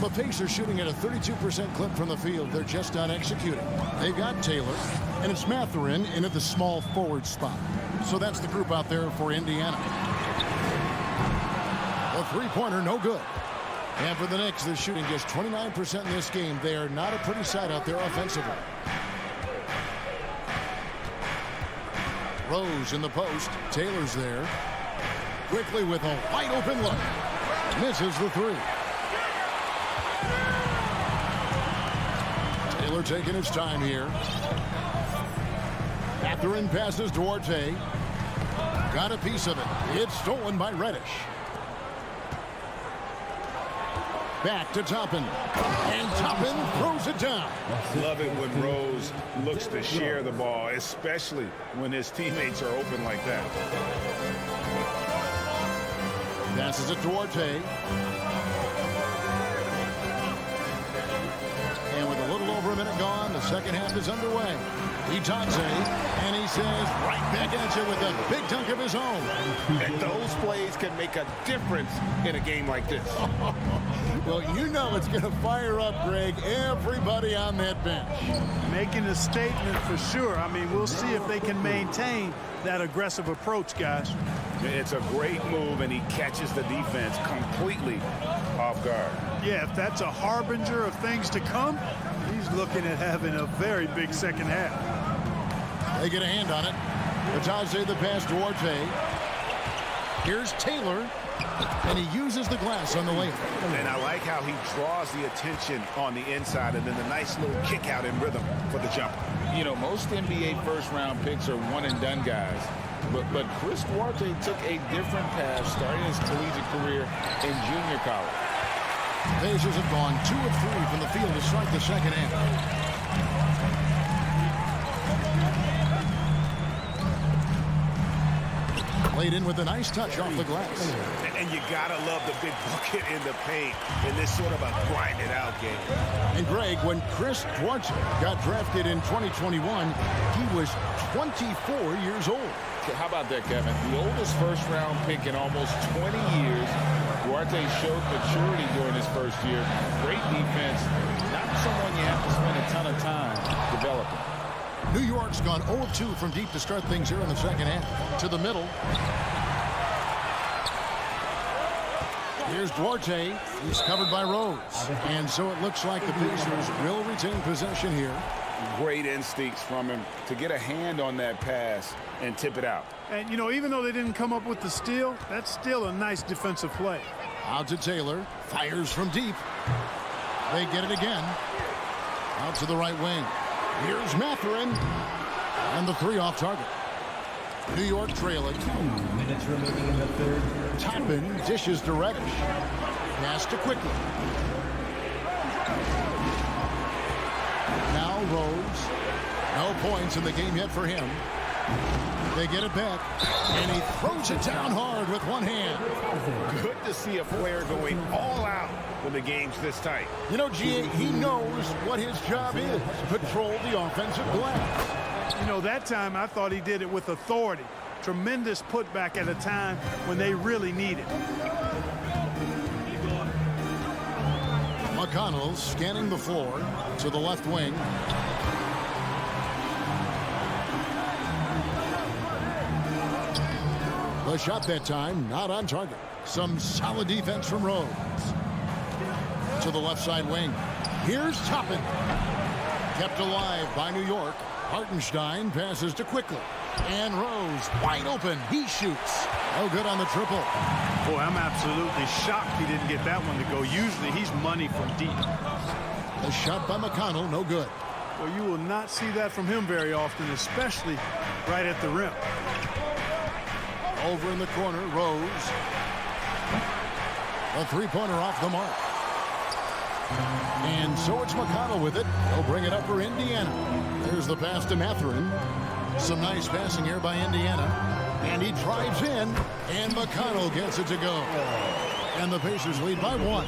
The Pacers shooting at a 32% clip from the field. They're just not executing. They've got Taylor, and it's Mathurin in at the small forward spot. So that's the group out there for Indiana. A three-pointer, no good. And for the Knicks, they're shooting just 29% in this game. They are not a pretty sight out there offensively. Rose in the post. Taylor's there. Quickly with a wide-open look. Misses the three. Taylor taking his time here. Mathurin passes Duarte. Got a piece of it. It's stolen by Reddish. Back to Toppin. And Toppin throws it down. Love it when Rose looks to share the ball, especially when his teammates are open like that. Passes it to Duarte. And with a little over a minute gone, the second half is underway. Itanze, and he says right back at you with a big dunk of his own. And those plays can make a difference in a game like this. Well, you know it's going to fire up, Greg, everybody on that bench. Making a statement for sure. I mean, we'll see if they can maintain that aggressive approach, guys. It's a great move, and he catches the defense completely off guard. Yeah, if that's a harbinger of things to come, he's looking at having a very big second half. They get a hand on it. Itanze the pass to Duarte. Here's Taylor. And he uses the glass on the layup. And I like how he draws the attention on the inside and then the nice little kick out in rhythm for the jumper. You know, most NBA first-round picks are one-and-done guys. But Chris Duarte took a different path starting his collegiate career in junior college. Pacers have gone 2 of 3 from the field to start the second half. Laid in with a nice touch off the glass. And you gotta love the big bucket in the paint in this sort of a grinded out game. And Greg, when Chris Duarte got drafted in 2021, he was 24 years old. How about that, Kevin? The oldest first-round pick in almost 20 years. Duarte showed maturity during his first year. Great defense. Not someone you have to spend a ton of time developing. New York's gone 0-2 from deep to start things here in the second half. To the middle. Here's Duarte. He's covered by Rose. And so it looks like the Pacers will retain possession here. Great instincts from him to get a hand on that pass and tip it out. And, you know, even though they didn't come up with the steal, that's still a nice defensive play. Out to Taylor. Fires from deep. They get it again. Out to the right wing. Here's Mathurin. And the three off target. New York trailing. 2 minutes remaining in the third. Toppin dishes to Reddish. Pass to Quickly. Now Rose. No points in the game yet for him. They get it back. And he throws it down hard with one hand. Good to see a player going all out when the game's this tight. You know, G.A., he knows what his job is. Patrol the offensive glass. You know, that time I thought he did it with authority. Tremendous putback at a time when they really need it. McConnell scanning the floor to the left wing. The shot that time, not on target. Some solid defense from Rose. To the left side wing. Here's Toppin. Kept alive by New York. Hartenstein passes to Quickly. And Rose wide open. He shoots. No good on the triple. Boy, I'm absolutely shocked he didn't get that one to go. Usually he's money from deep. The shot by McConnell, no good. Well, you will not see that from him very often, especially right at the rim. Over in the corner, Rose. A three-pointer off the mark. And so it's McConnell with it. He'll bring it up for Indiana. There's the pass to Mathurin. Some nice passing here by Indiana. And he drives in, and McConnell gets it to go. And the Pacers lead by one.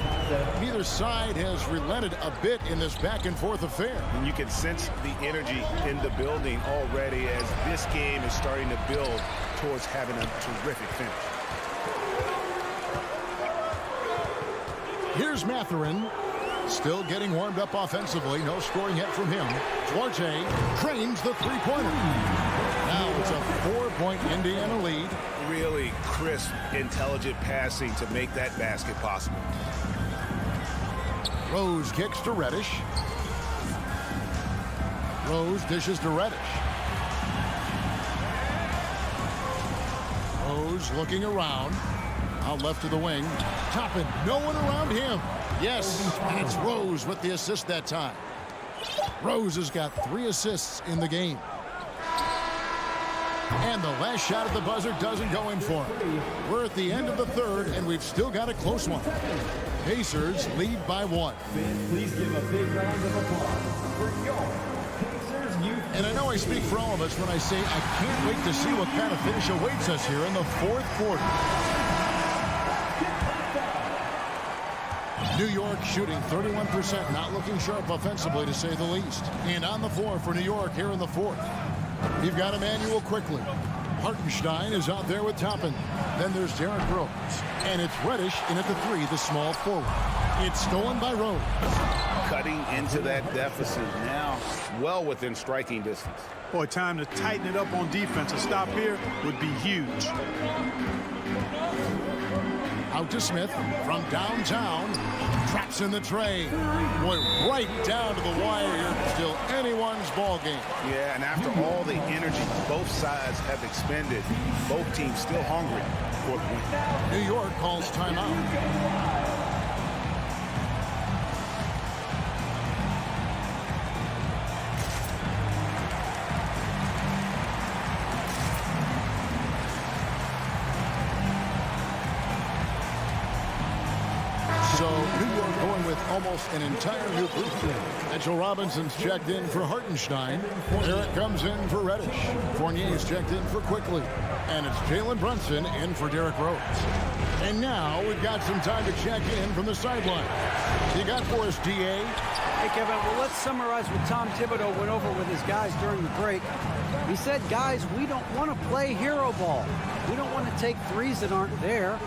Neither side has relented a bit in this back-and-forth affair. And you can sense the energy in the building already as this game is starting to build towards having a terrific finish. Here's Mathurin. Still getting warmed up offensively. No scoring yet from him. Duarte trains the three-pointer. Now it's a 4-point Indiana lead. Really crisp, intelligent passing to make that basket possible. Rose kicks to Reddish. Rose dishes to Reddish. Rose looking around. Out left to the wing. Toppin, no one around him. Yes, and it's Rose with the assist that time. Rose has got 3 assists in the game. And the last shot at the buzzer doesn't go in for him. We're at the end of the third, and we've still got a close one. Pacers lead by 1. Please give a big round of applause for your Pacers youth. And I know I speak for all of us when I say I can't wait to see what kind of finish awaits us here in the fourth quarter. New York shooting 31%, not looking sharp offensively to say the least. And on the floor for New York here in the fourth. You've got Emmanuel Quickly. Hartenstein is out there with Toppin. Then there's Derrick Rose. And it's Reddish in at the 3, the small forward. It's stolen by Rose. Cutting into that deficit now, well within striking distance. Boy, time to tighten it up on defense. A stop here would be huge. Out to Smith from downtown. Traps in the tray. Boy, right down to the wire here. Still anyone's ball game. Yeah, and after all the energy both sides have expended, both teams still hungry for the win. New York calls timeout. So New York York going with almost an entire new group. Mitchell Robinson's checked in for Hartenstein. Eric comes in for Reddish. Fournier's checked in for Quickly. And it's Jalen Brunson in for Derrick Rose. And now we've got some time to check in from the sideline. You got for us, DA? Hey, Kevin, well, let's summarize what Tom Thibodeau went over with his guys during the break. He said, guys, we don't want to play hero ball. We don't want to take threes that aren't there.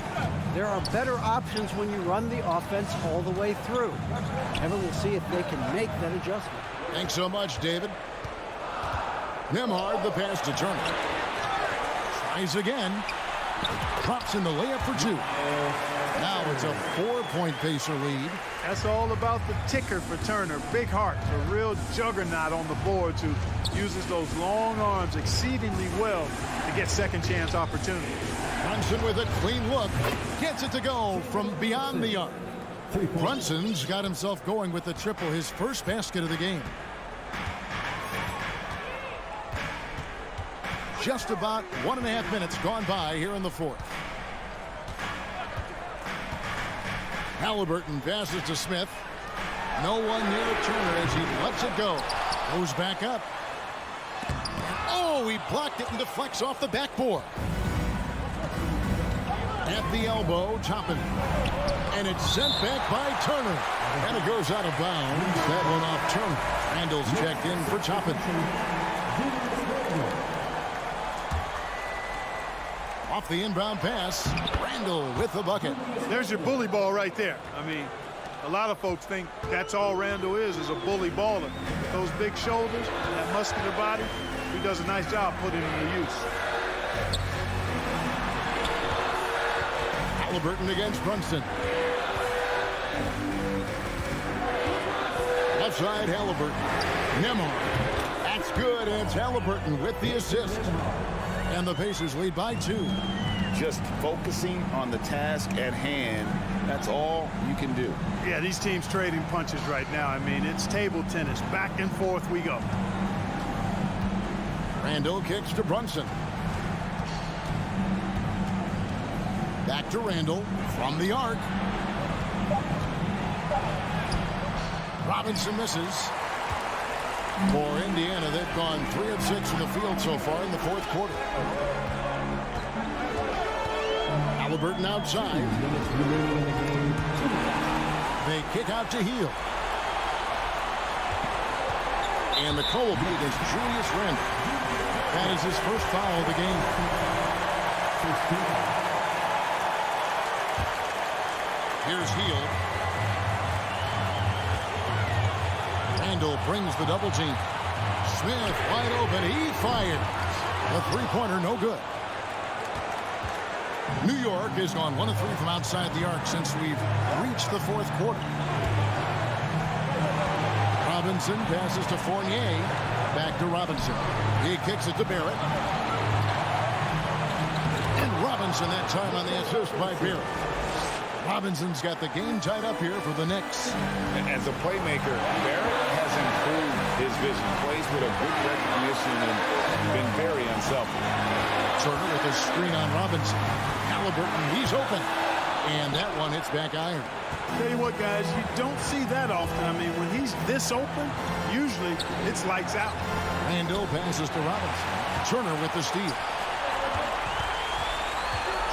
There are better options when you run the offense all the way through. Kevin, we'll see if they can make that adjustment. Thanks so much, David. Nembhard, the pass to Turner. Tries again. Drops in the layup for two. Now it's a 4-point Pacer lead. That's all about the ticker for Turner. Big heart, a real juggernaut on the boards who uses those long arms exceedingly well to get second chance opportunities. Brunson with a clean look. Gets it to go from beyond the arc. Brunson's got himself going with the triple, his first basket of the game. Just about 1.5 minutes gone by here in the fourth. Halliburton passes to Smith. No one near Turner as he lets it go. Goes back up. Oh, he blocked it and deflects off the backboard. At the elbow, Toppin. And it's sent back by Turner. And it goes out of bounds. That one off Turner. Randall's checked in for Toppin. Off the inbound pass, Randall with the bucket. There's your bully ball right there. I mean, a lot of folks think that's all Randall is a bully baller. With those big shoulders, that muscular body, he does a nice job putting it to use. Halliburton against Brunson. Left side, Halliburton. Nembhard. That's good, and it's Halliburton with the assist. And the Pacers lead by 2. Just focusing on the task at hand. That's all you can do. Yeah, these teams trading punches right now. I mean, it's table tennis. Back and forth we go. Randall kicks to Brunson. Back to Randall from the arc. Robinson misses. For Indiana, they've gone 3 of 6 from the field so far in the fourth quarter. Halliburton outside. They kick out to Hield. And the call will be against Julius Randle. That is his first foul of the game. Here's Hield. Randall brings the double team. Smith wide open. He fires. The three-pointer no good. New York has gone 1 of 3 from outside the arc since we've reached the fourth quarter. Robinson passes to Fournier. Back to Robinson. He kicks it to Barrett. And Robinson that time on the assist by Barrett. Robinson's got the game tied up here for the Knicks. As a playmaker, Barrett has improved his vision. Plays with a good recognition and been very unselfish. Turner with a screen on Robinson. Halliburton, he's open. And that one hits back iron. Tell you what, guys, you don't see that often. I mean, when he's this open, usually it's lights out. Randall passes to Robinson. Turner with the steal.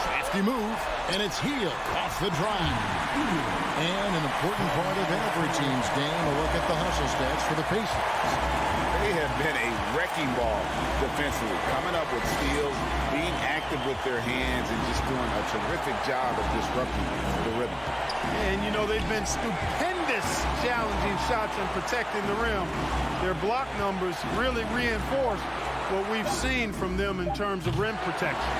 Safety move, and it's Hield off the drive. And an important part of every team's game, a look at the hustle stats for the Pacers. They have been a wrecking ball defensively, coming up with steals, being active with their hands, and just doing a terrific job of disrupting the rhythm. And, you know, they've been stupendous challenging shots and protecting the rim. Their block numbers really reinforce what we've seen from them in terms of rim protection.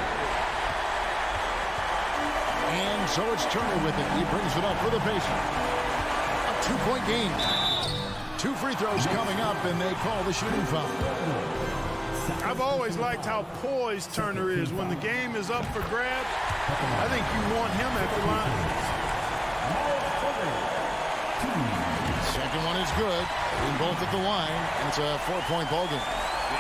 And so it's Turner with it. He brings it up for the Pacers. A 2-point game. 2 free throws coming up, and they call the shooting foul. I've always liked how poised Turner is. When the game is up for grabs, I think you want him at the line. Second one is good. In both at the line, and it's a 4-point ball game.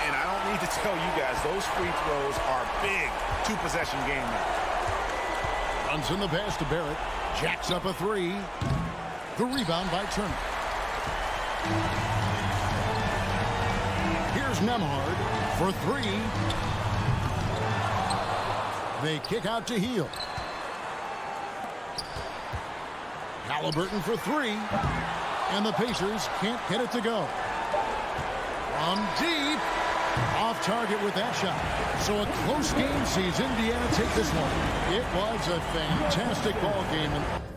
And I don't need to tell you guys, those free throws are big 2-possession game now. Runs in the pass to Barrett. Jacks up a 3. The rebound by Turner. Here's Nembhard for three. They kick out to Heel. Halliburton for three. And the Pacers can't get it to go. From deep. Off target with that shot. So a close game sees Indiana take this one. It was a fantastic ball game.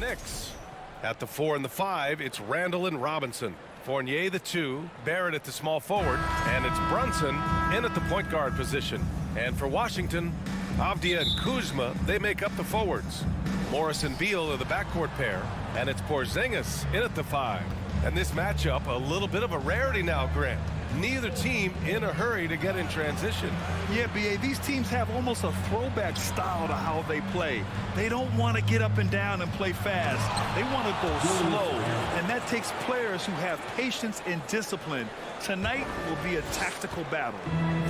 Knicks. At the 4 and the 5, it's Randall and Robinson. Fournier the 2, Barrett at the small forward, and it's Brunson in at the point guard position. And for Washington, Avdia and Kuzma, they make up the forwards. Morris and Beal are the backcourt pair, and it's Porzingis in at the 5. And this matchup, a little bit of a rarity now, Grant. Neither team in a hurry to get in transition. Yeah, B.A., these teams have almost a throwback style to how they play. They don't want to get up and down and play fast. They want to go slow, and that takes players who have patience and discipline. Tonight will be a tactical battle.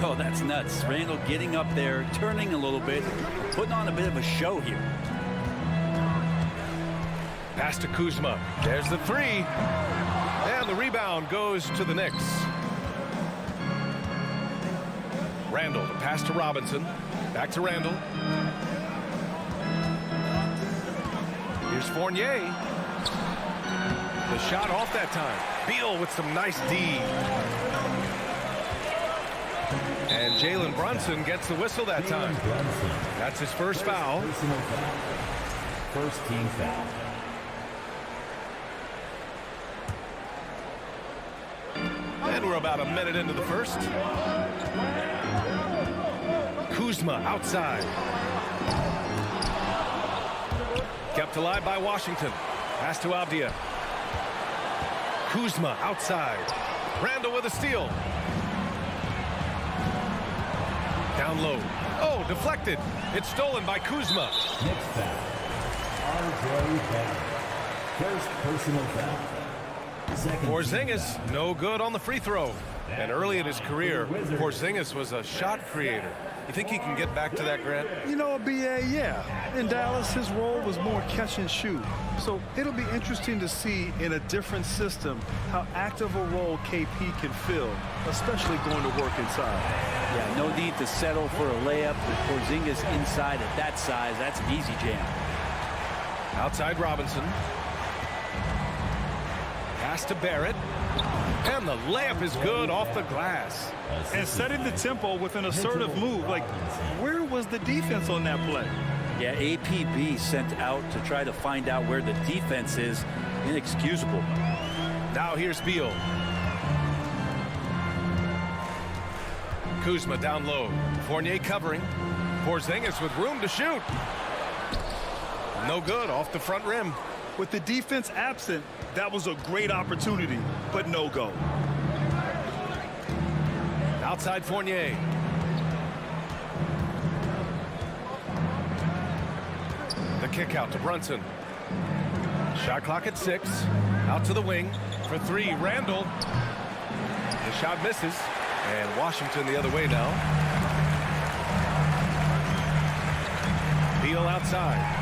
Oh, that's nuts. Randall getting up there, turning a little bit, putting on a bit of a show here. Pass to Kuzma. There's the 3. And the rebound goes to the Knicks. Randall, the pass to Robinson. Back to Randall. Here's Fournier. The shot off that time. Beal with some nice D. And Jalen Brunson gets the whistle that time. That's his first foul. First team foul. And we're about a minute into the first. Kuzma outside. Kept alive by Washington. Pass to Avdia. Kuzma outside. Randall with a steal. Down low. Oh, deflected. It's stolen by Kuzma. Next foul. R.J. Barrett. First personal foul. Porzingis no good on the free throw. And early in his career, Porzingis was a shot creator. You think he can get back to that, Grant? You know, B.A., yeah. In Dallas, his role was more catch and shoot. So it'll be interesting to see in a different system how active a role KP can fill, especially going to work inside. Yeah, no need to settle for a layup with Porzingis inside at that size. That's an easy jam. Outside Robinson. Pass to Barrett. And the layup is good off the glass. And setting the tempo with an assertive move. Like, where was the defense on that play? Yeah, APB sent out to try to find out where the defense is. Inexcusable. Now here's Beal. Kuzma down low. Fournier covering. Porzingis with room to shoot. No good off the front rim. With the defense absent, that was a great opportunity, but no go. Outside Fournier. The kick out to Brunson. Shot clock at 6. Out to the wing for 3. Randall. The shot misses. And Washington the other way now. Beal outside.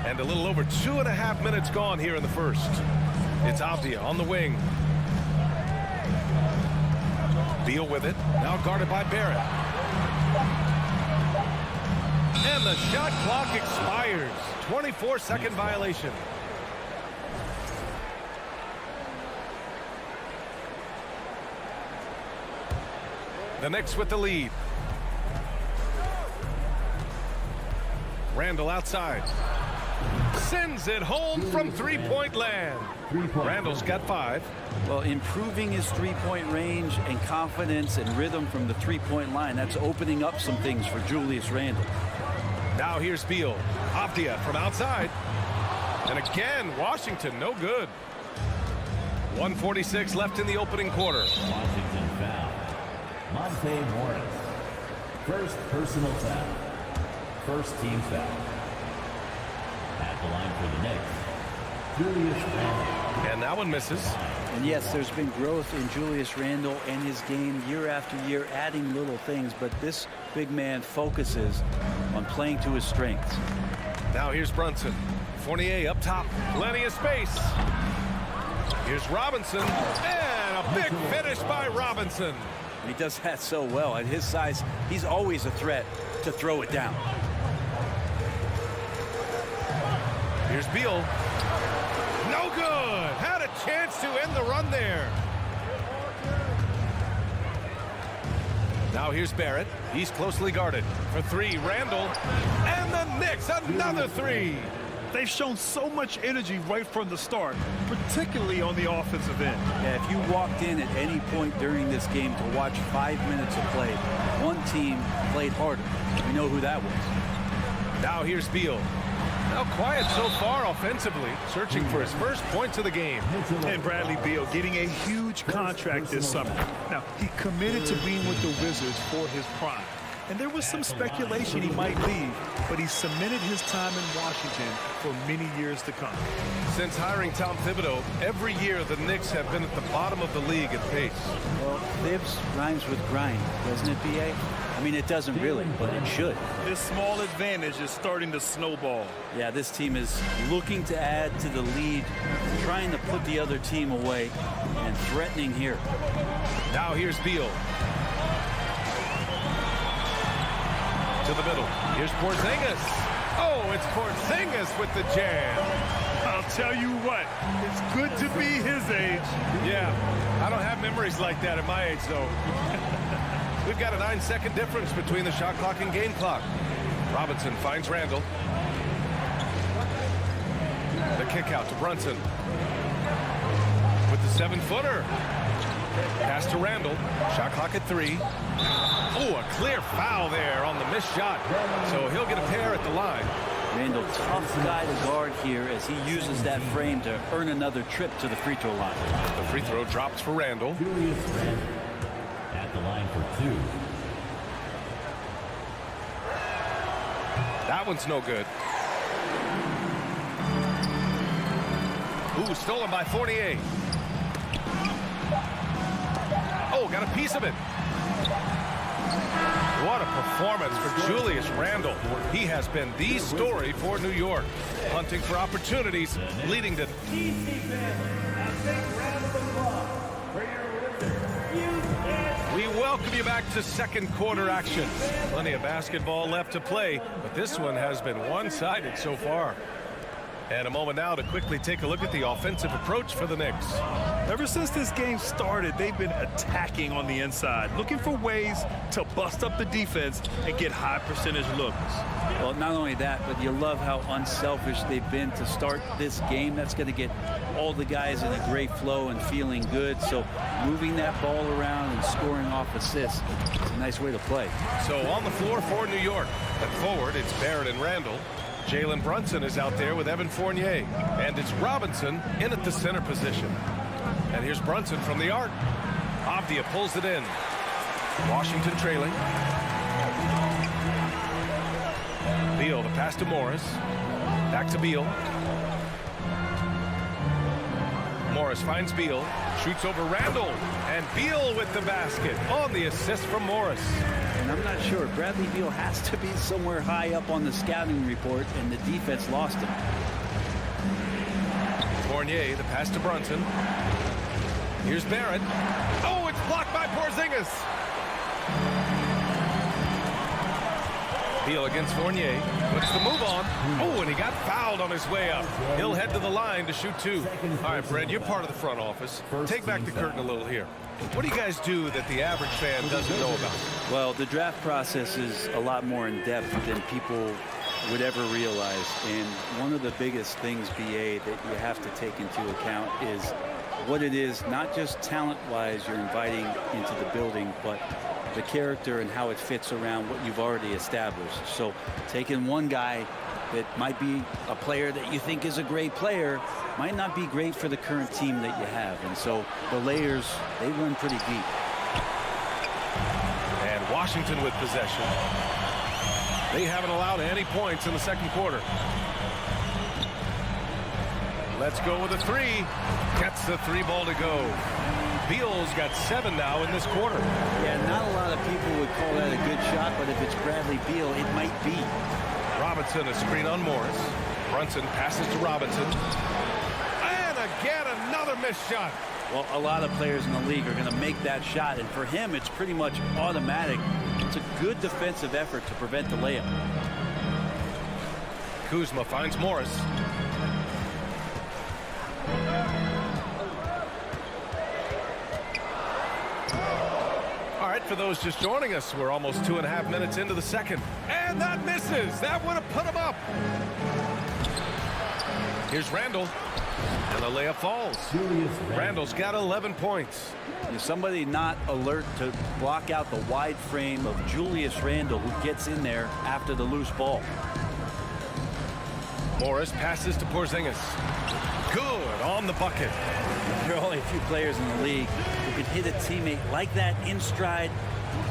And a little over 2.5 minutes gone here in the first. It's Avdia on the wing. Beal with it. Now guarded by Barrett. And the shot clock expires. 24-second violation. The Knicks with the lead. Randall outside. Sends it home from three-point land. Randall's got 5. Well, improving his three-point range and confidence and rhythm from the three-point line, that's opening up some things for Julius Randall. Now here's Beal. Avdia from outside. And again, Washington, no good. 1:46 left in the opening quarter. Washington foul. Monte Morris. First personal foul. First team foul. At the line for the Knicks, Julius Randle. And that one misses. And yes, there's been growth in Julius Randle and his game year after year, adding little things, but this big man focuses on playing to his strengths. Now here's Brunson. Fournier up top. Plenty of space. Here's Robinson. And a big finish by Robinson. And he does that so well. At his size, he's always a threat to throw it down. Here's Beal. No good. Had a chance to end the run there. Now here's Barrett. He's closely guarded. For 3, Randall. And the Knicks, another 3. They've shown so much energy right from the start, particularly on the offensive end. Yeah, if you walked in at any point during this game to watch 5 minutes of play, one team played harder. We know who that was. Now here's Beal. Now quiet so far offensively, searching for his first points of the game. And Bradley Beal getting a huge contract this summer. Now, he committed to being with the Wizards for his prime. And there was some speculation he might leave, but he cemented his time in Washington for many years to come. Since hiring Tom Thibodeau, every year the Knicks have been at the bottom of the league in pace. Well, Thibs rhymes with grind, doesn't it, B.A.? I mean, it doesn't really, but it should. This small advantage is starting to snowball. Yeah, this team is looking to add to the lead, trying to put the other team away, and threatening here. Now here's Beal. To the middle. Here's Porzingis. Oh, it's Porzingis with the jam. I'll tell you what, it's good to be his age. Yeah, I don't have memories like that at my age, though. We've got a 9-second difference between the shot clock and game clock. Robinson finds Randall. The kick out to Brunson. With the 7-footer. Pass to Randall. Shot clock at 3. Oh, a clear foul there on the missed shot. So he'll get a pair at the line. Randall, tough guy to guard here as he uses that frame to earn another trip to the free throw line. The free throw drops for Randall. Julius Randle at the line for 2. That one's no good. Ooh, stolen by Fournier. Oh, got a piece of it. What a performance for Julius Randle. He has been the story for New York. Hunting for opportunities, leading to... We welcome you back to second quarter action. Plenty of basketball left to play, but this one has been one-sided so far. And a moment now to quickly take a look at the offensive approach for the Knicks. Ever since this game started, they've been attacking on the inside, looking for ways to bust up the defense and get high percentage looks. Well, not only that, but you love how unselfish they've been to start this game. That's going to get all the guys in a great flow and feeling good. So moving that ball around and scoring off assists is a nice way to play. So on the floor for New York. At forward, it's Barrett and Randall. Jalen Brunson is out there with Evan Fournier. And it's Robinson in at the center position. And here's Brunson from the arc. Avdia pulls it in. Washington trailing. Beal, the pass to Morris. Back to Beal. Morris finds Beal. Shoots over Randall. And Beal with the basket on the assist from Morris. And I'm not sure. Bradley Beal has to be somewhere high up on the scouting report, and the defense lost him. Fournier, the pass to Brunson. Here's Barrett. Oh, it's blocked by Porzingis. Beal against Fournier. Puts the move on. Oh, and he got fouled on his way up. He'll head to the line to shoot 2. All right, Brad, you're part of the front office. Take back the curtain a little here. What do you guys do that the average fan doesn't know about? Well, the draft process is a lot more in depth than people would ever realize. And one of the biggest things, BA, that you have to take into account is what it is, not just talent-wise you're inviting into the building, but the character and how it fits around what you've already established. So taking one guy that might be a player that you think is a great player might not be great for the current team that you have. And so the layers, they run pretty deep. And Washington with possession. They haven't allowed any points in the second quarter. Let's go with a 3. Gets the 3 ball to go. Beal's got 7 now in this quarter. Yeah, not a lot of people would call that a good shot, but if it's Bradley Beal, it might be. Robinson, a screen on Morris. Brunson passes to Robinson. And again, another missed shot. Well, a lot of players in the league are going to make that shot, and for him, it's pretty much automatic. It's a good defensive effort to prevent the layup. Kuzma finds Morris. All right, for those just joining us, we're almost 2.5 minutes into the second. And that misses. That would have put him up. Here's Randall. And the layup falls. Randall's got 11 points. Somebody not alert to block out the wide frame of Julius Randle, who gets in there after the loose ball. Morris passes to Porzingis. Good on the bucket. There are only a few players in the league who can hit a teammate like that in stride.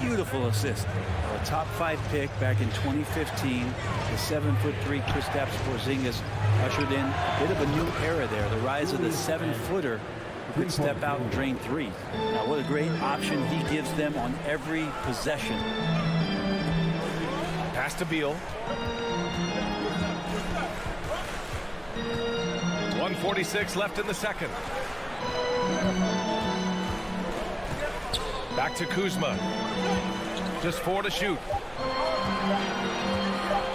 Beautiful assist. A top 5 pick back in 2015. The 7'3" Kristaps Porzingis ushered in a bit of a new era there. The rise of the 7-footer who could step out and drain threes. Now, what a great option he gives them on every possession. Pass to Beal. 1:46 left in the second. Back to Kuzma. Just 4 to shoot.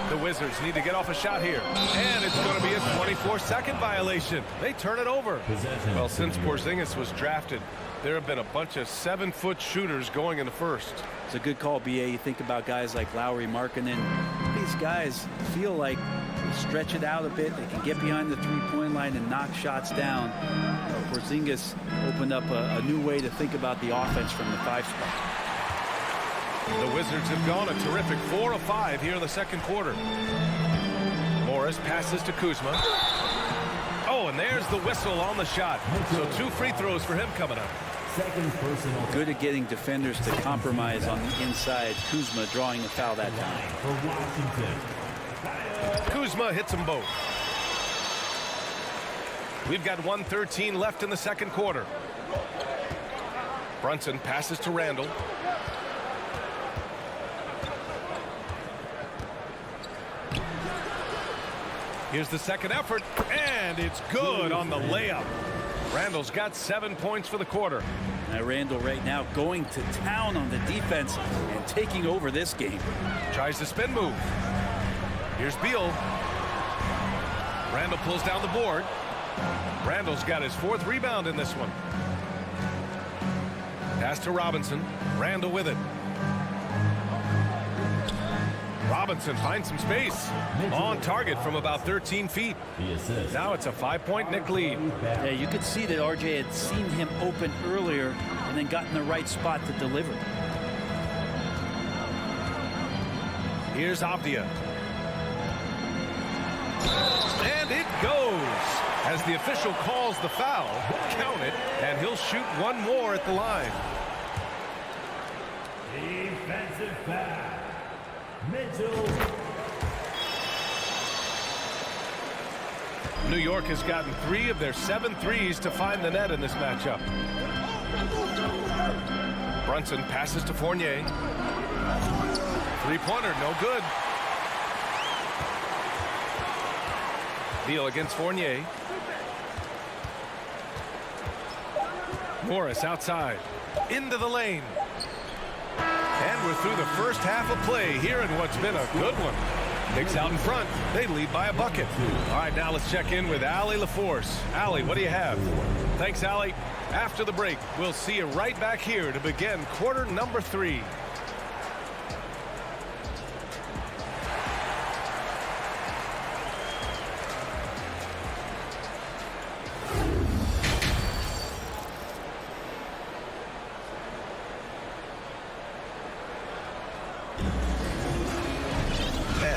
The Wizards need to get off a shot here. And it's going to be a 24-second violation. They turn it over. Well, since Porzingis was drafted, there have been a bunch of 7-foot shooters going in the first. It's a good call, BA. You think about guys like Lowry, Markkanen. These guys feel like they stretch it out a bit. They can get behind the three-point line and knock shots down. Porzingis opened up a new way to think about the offense from the 5 spot. The Wizards have gone a terrific 4 of 5 here in the second quarter. Morris passes to Kuzma. Oh, and there's the whistle on the shot. So 2 free throws for him coming up. Second personal. Good at getting defenders to compromise on the inside. Kuzma drawing a foul that time. For Washington. Kuzma hits them both. We've got 1:13 left in the second quarter. Brunson passes to Randall. Here's the second effort, and it's good on the layup. Randall's got 7 points for the quarter. Now Randall right now going to town on the defense and taking over this game. Tries the spin move. Here's Beal. Randall pulls down the board. Randall's got his 4th rebound in this one. Pass to Robinson. Randall with it. Robinson finds some space. On target from about 13 feet. Now it's a 5-point Knick lead. Yeah, you could see that RJ had seen him open earlier and then got in the right spot to deliver. Here's Avdia. And it goes. As the official calls the foul, count it, and he'll shoot one more at the line. Defensive foul. Mitchell. New York has gotten 3 of their 7 threes to find the net in this matchup. Brunson passes to Fournier. 3-pointer, no good. Beal against Fournier. Morris outside. Into the lane. And we're through the first half of play here in what's been a good one. Knicks out in front. They lead by a bucket. All right, now let's check in with Allie LaForce. Allie, what do you have? Thanks, Allie. After the break, we'll see you right back here to begin quarter number 3.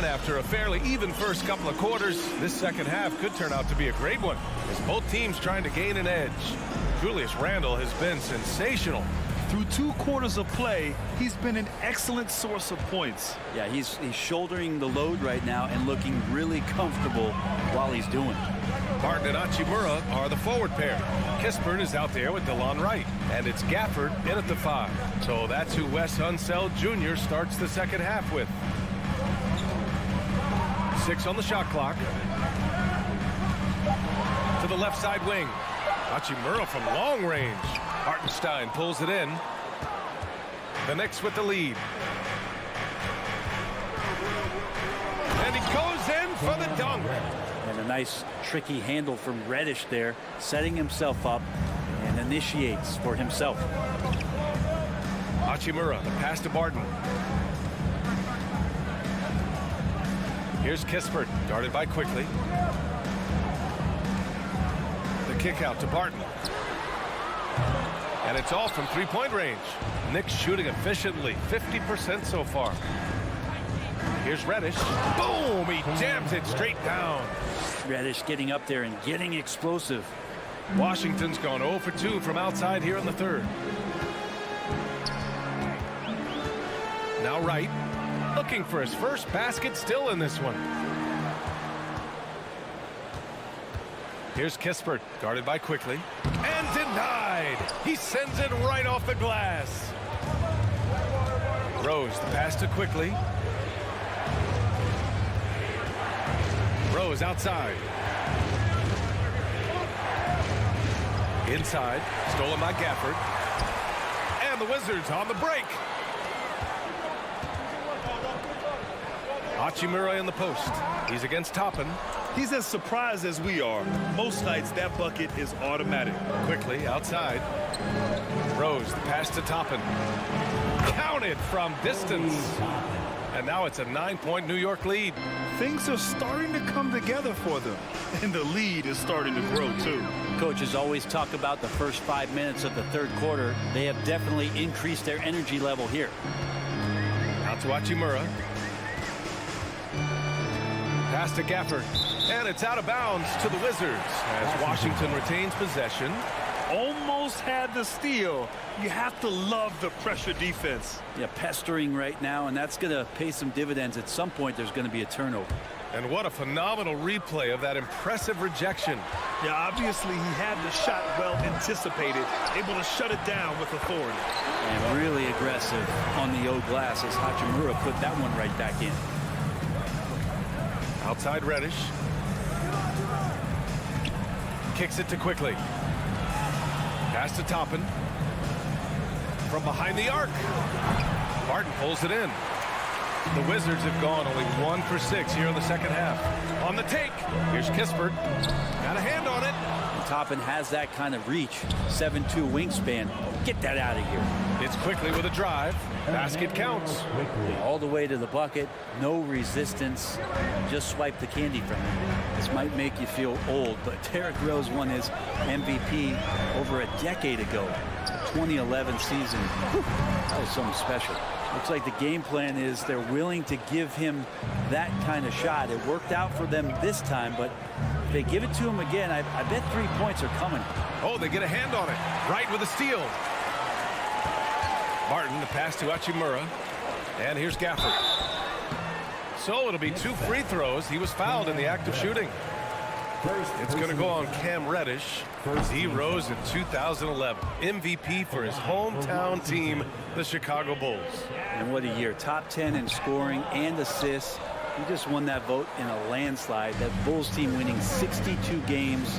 After a fairly even first couple of quarters, this second half could turn out to be a great one as both teams trying to gain an edge. Julius Randle has been sensational. Through 2 quarters of play, he's been an excellent source of points. Yeah, he's shouldering the load right now and looking really comfortable while he's doing it. Barton and Hachimura are the forward pair. Kispert is out there with DeLon Wright, and it's Gafford in at the 5. So that's who Wes Unseld Jr. starts the second half with. 6 on the shot clock. To the left side wing. Hachimura from long range. Hartenstein pulls it in. The Knicks with the lead. And he goes in for the dunk. And a nice tricky handle from Reddish there, setting himself up and initiates for himself. Hachimura, the pass to Barton. Here's Kispert, guarded by Quickly. kick out to Barton. And it's off from three-point range. Knicks shooting efficiently, 50% so far. Here's Reddish. Boom! He jams it straight down. Reddish getting up there and getting explosive. Washington's gone 0 for 2 from outside here in the third. Now Wright, looking for his first basket, still in this one. Here's Kispert, guarded by Quickly, and denied. He sends it right off the glass. Rose, the pass to Quickly. Rose outside. Inside, stolen by Gafford. And the Wizards on the break. Hachimura in the post. He's against Toppin. He's as surprised as we are. Most nights, that bucket is automatic. Quickly outside. Rose, the pass to Toppin. Counted from distance. And now it's a 9-point New York lead. Things are starting to come together for them. And the lead is starting to grow, too. Coaches always talk about the first 5 minutes of the third quarter. They have definitely increased their energy level here. Out to Hachimura. Pass to Gafford. And it's out of bounds to the Wizards as Washington retains possession. Almost had the steal. You have to love the pressure defense. Yeah, pestering right now, and that's going to pay some dividends. At some point, there's going to be a turnover. And what a phenomenal replay of that impressive rejection. Yeah, obviously he had the shot well anticipated, able to shut it down with authority. And really aggressive on the old glass as Hachimura put that one right back in. Outside Reddish. Kicks it to Quickly. Pass to Toppin. From behind the arc. Barton pulls it in. The Wizards have gone only 1 for 6 here in the second half. On the take. Here's Kispert. Got a hand on it. Toppin has that kind of reach. 7'2" wingspan. Get that out of here. It's Quickly with a drive. Basket counts. All the way to the bucket. No resistance. Just swipe the candy from him. This might make you feel old, but Derrick Rose won his MVP over a decade ago. The 2011 season. Whew, that was something special. Looks like the game plan is they're willing to give him that kind of shot. It worked out for them this time, but if they give it to him again, I bet 3 points are coming. Oh, they get a hand on it. Right with a steal. Barton, the pass to Hachimura. And here's Gafford. So it'll be 2 free throws. He was fouled in the act of shooting. It's going to go on Cam Reddish. He rose in 2011. MVP for his hometown team, the Chicago Bulls. And what a year. Top 10 in scoring and assists. He just won that vote in a landslide. That Bulls team winning 62 games,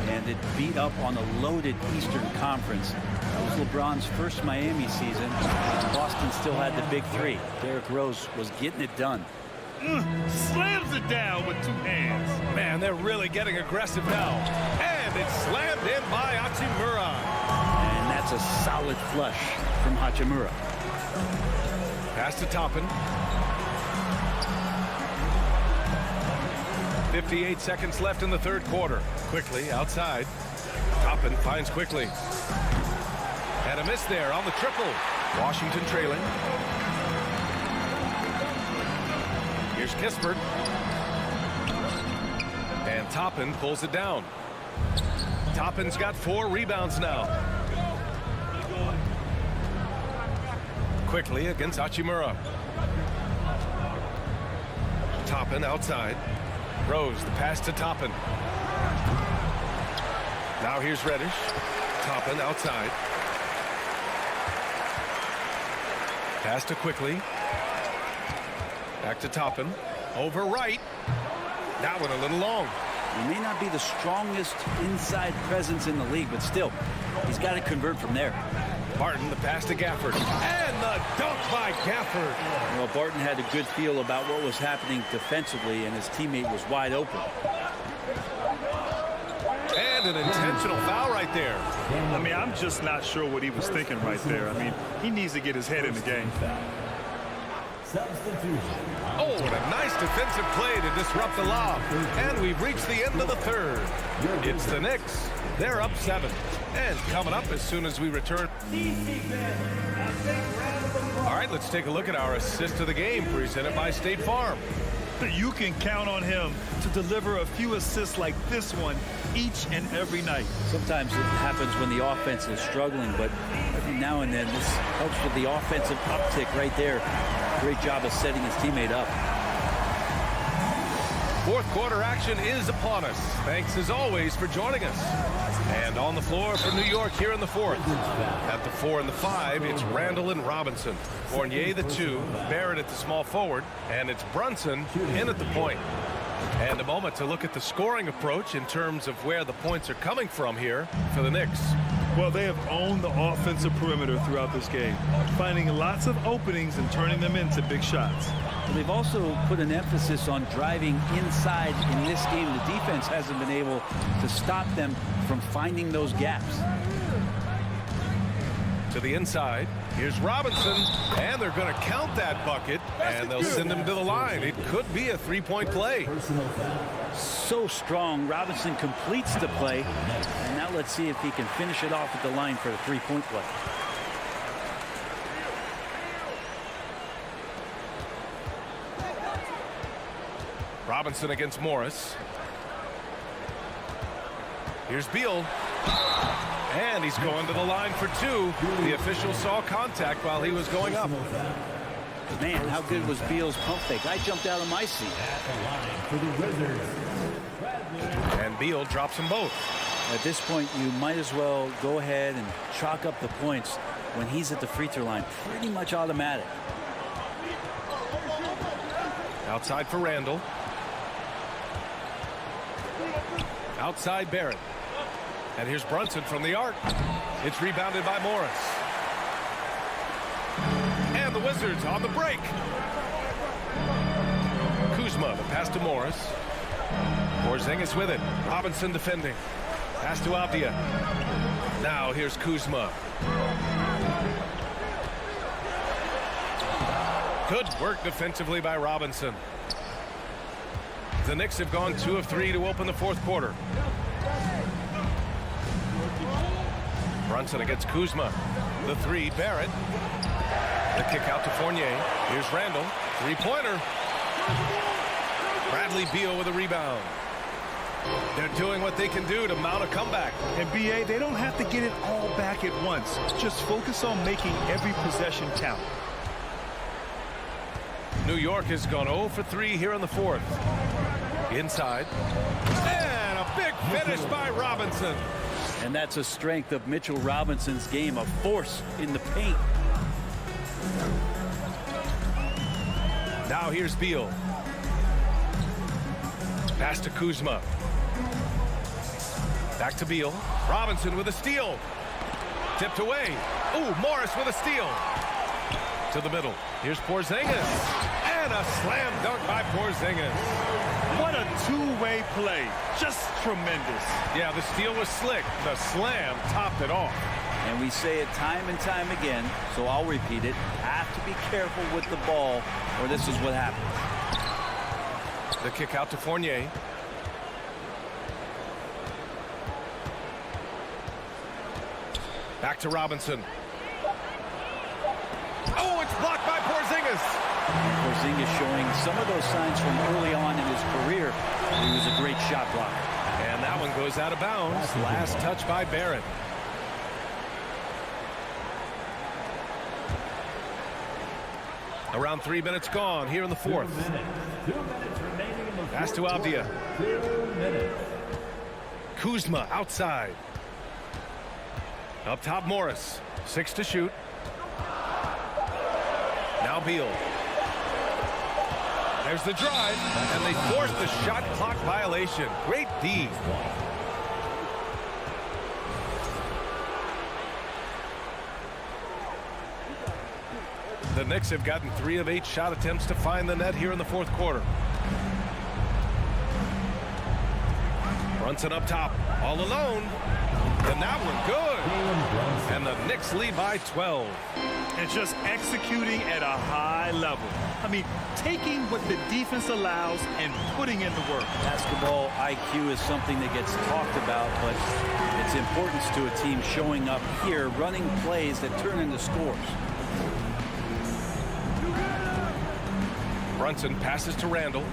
and it beat up on a loaded Eastern Conference. That was LeBron's first Miami season. Boston still had the big three. Derrick Rose was getting it done. Slams it down with 2 hands. Man, they're really getting aggressive now. And it's slammed in by Hachimura. And that's a solid flush from Hachimura. Pass to Toppin. 58 seconds left in the third quarter. Quickly outside. Toppin finds Quickly. And a miss there on the triple. Washington trailing. Here's Kispert. And Toppin pulls it down. Toppin's got 4 rebounds now. Quickly against Hachimura. Toppin outside. Rose, the pass to Toppin. Now here's Reddish. Toppin outside. Pass to Quickly. Back to Toppin. Over right. That one a little long. He may not be the strongest inside presence in the league, but still, he's got to convert from there. Barton, the pass to Gafford. And the dunk by Gafford. Well, Barton had a good feel about what was happening defensively, and his teammate was wide open. And an intentional foul right there. I mean, I'm just not sure what he was thinking right there. I mean, he needs to get his head in the game. Substitution. Oh, and a nice defensive play to disrupt the lob. And we've reached the end of the third. It's the Knicks. They're up 7. And coming up as soon as we return. All right, let's take a look at our assist of the game presented by State Farm. You can count on him to deliver a few assists like this one each and every night. Sometimes it happens when the offense is struggling, but every now and then this helps with the offensive uptick right there. Great job of setting his teammate up. Fourth quarter action is upon us. Thanks as always for joining us. And on the floor for New York here in the fourth. At the 4 and the 5, it's Randall and Robinson. Fournier the 2, Barrett at the small forward, and it's Brunson in at the point. And a moment to look at the scoring approach in terms of where the points are coming from here for the Knicks. Well, they have owned the offensive perimeter throughout this game, finding lots of openings and turning them into big shots. They've also put an emphasis on driving inside in this game. The defense hasn't been able to stop them from finding those gaps. To the inside, here's Robinson, and they're going to count that bucket, and they'll send him to the line. It could be a three-point play. So strong. Robinson completes the play, and now let's see if he can finish it off at the line for a three-point play. Robinson against Morris. Here's Beal. And he's going to the line for 2. The official saw contact while he was going up. Man, how good was Beal's pump fake? I jumped out of my seat. And Beal drops them both. At this point, you might as well go ahead and chalk up the points when he's at the free throw line. Pretty much automatic. Outside for Randall. Outside Barrett. And here's Brunson from the arc. It's rebounded by Morris. And the Wizards on the break. Kuzma, the pass to Morris. Porzingis with it. Robinson defending. Pass to Avdia. Now here's Kuzma. Good work defensively by Robinson. The Knicks have gone 2 of 3 to open the fourth quarter. Brunson against Kuzma. The 3, Barrett. The kick out to Fournier. Here's Randall. Three-pointer. Bradley Beal with a rebound. They're doing what they can do to mount a comeback. And BA, they don't have to get it all back at once. Just focus on making every possession count. New York has gone 0 for 3 here in the fourth. Inside. And a big finish by Robinson. And that's a strength of Mitchell Robinson's game, a force in the paint. Now here's Beal. Pass to Kuzma. Back to Beal. Robinson with a steal. Tipped away. Ooh, Morris with a steal. To the middle. Here's Porzingis. And a slam dunk by Porzingis. What a two-way play. Just tremendous. Yeah, the steal was slick. The slam topped it off. And we say it time and time again, so I'll repeat it. Have to be careful with the ball, or this is what happens. The kick out to Fournier. Back to Robinson. Oh, it's blocked by Porzingis. Porzingis showing some of those signs from early on in his career. He was a great shot blocker. And that one goes out of bounds. Last touch by Barrett. Around 3 minutes gone here in the fourth. 2 minutes remaining in the Pass to Avdia. 2 minutes. Kuzma outside. Up top Morris. 6 to shoot. Now Beal. There's the drive, and they force the shot clock violation. Great D. The Knicks have gotten 3 of 8 shot attempts to find the net here in the fourth quarter. Brunson up top, all alone. And that one good. And the Knicks lead by 12. and just executing at a high level. I mean, taking what the defense allows and putting in the work. Basketball IQ is something that gets talked about, but its importance to a team showing up here, running plays that turn into scores. Brunson passes to Randall.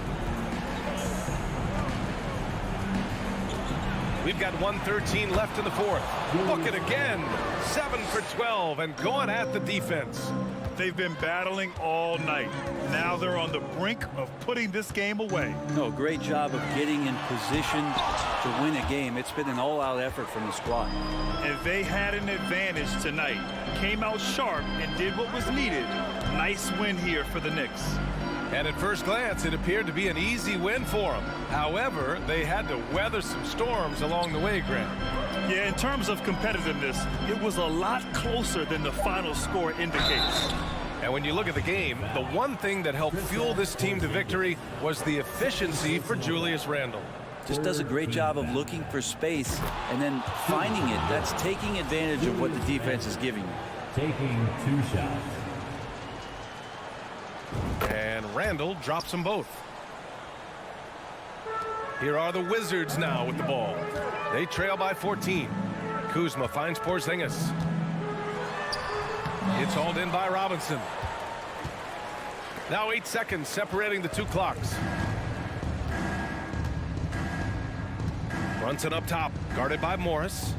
We've got 1:13 left in the fourth. Book it again. 7 for 12 and going at the defense. They've been battling all night. Now they're on the brink of putting this game away. No, great job of getting in position to win a game. It's been an all-out effort from the squad. And they had an advantage tonight. Came out sharp and did what was needed. Nice win here for the Knicks. And at first glance, it appeared to be an easy win for them. However, they had to weather some storms along the way, Grant. Yeah, in terms of competitiveness, it was a lot closer than the final score indicates. And when you look at the game, the one thing that helped fuel this team to victory was the efficiency for Julius Randle. Just does a great job of looking for space and then finding it. That's taking advantage of what the defense is giving you. Taking 2 shots. And Randall drops them both. Here are the Wizards now with the ball. They trail by 14. Kuzma finds Porzingis. It's hauled in by Robinson. Now 8 seconds separating the two clocks. Brunson up top, guarded by Morris.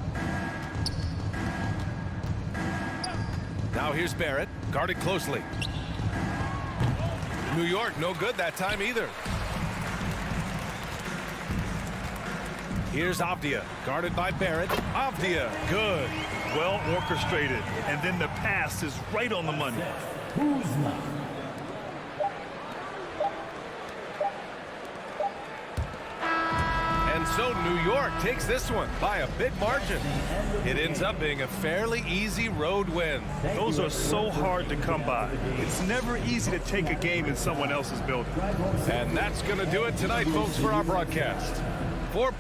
Now here's Barrett, guarded closely. New York, no good that time either. Here's Avdia, guarded by Barrett. Avdia, good. Well orchestrated. And then the pass is right on the money. Kuzma. And so New York takes this one by a big margin. It ends up being a fairly easy road win. Those are so hard to come by. It's never easy to take a game in someone else's building. And that's going to do it tonight, folks, for our broadcast. For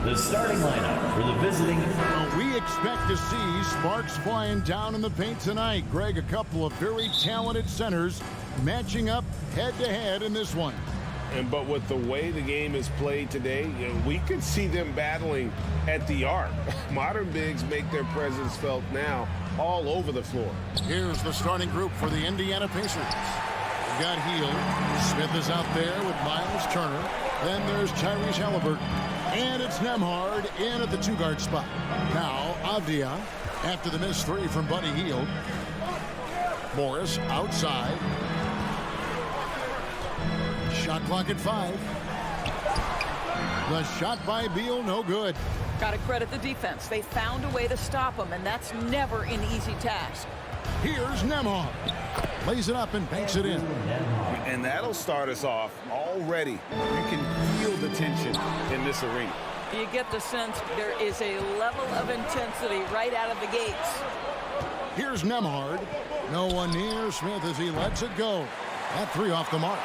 The starting lineup for the visiting. We expect to see sparks flying down in the paint tonight. Greg, a couple of very talented centers matching up head-to-head in this one. But with the way the game is played today, we could see them battling at the arc. Modern bigs make their presence felt now all over the floor. Here's the starting group for the Indiana Pacers. We've got Hield. Smith is out there with Miles Turner. Then there's Tyrese Halliburton. And it's Nembhard in at the two-guard spot. Now Avdia after the missed three from Buddy Hield. Morris outside. Shot clock at 5. The shot by Beal, no good. Got to credit the defense. They found a way to stop him, and that's never an easy task. Here's Nembhard. Lays it up and banks it in. And that'll start us off already. You can feel the tension in this arena. You get the sense there is a level of intensity right out of the gates. Here's Nembhard. No one near Smith as he lets it go. That three off the mark.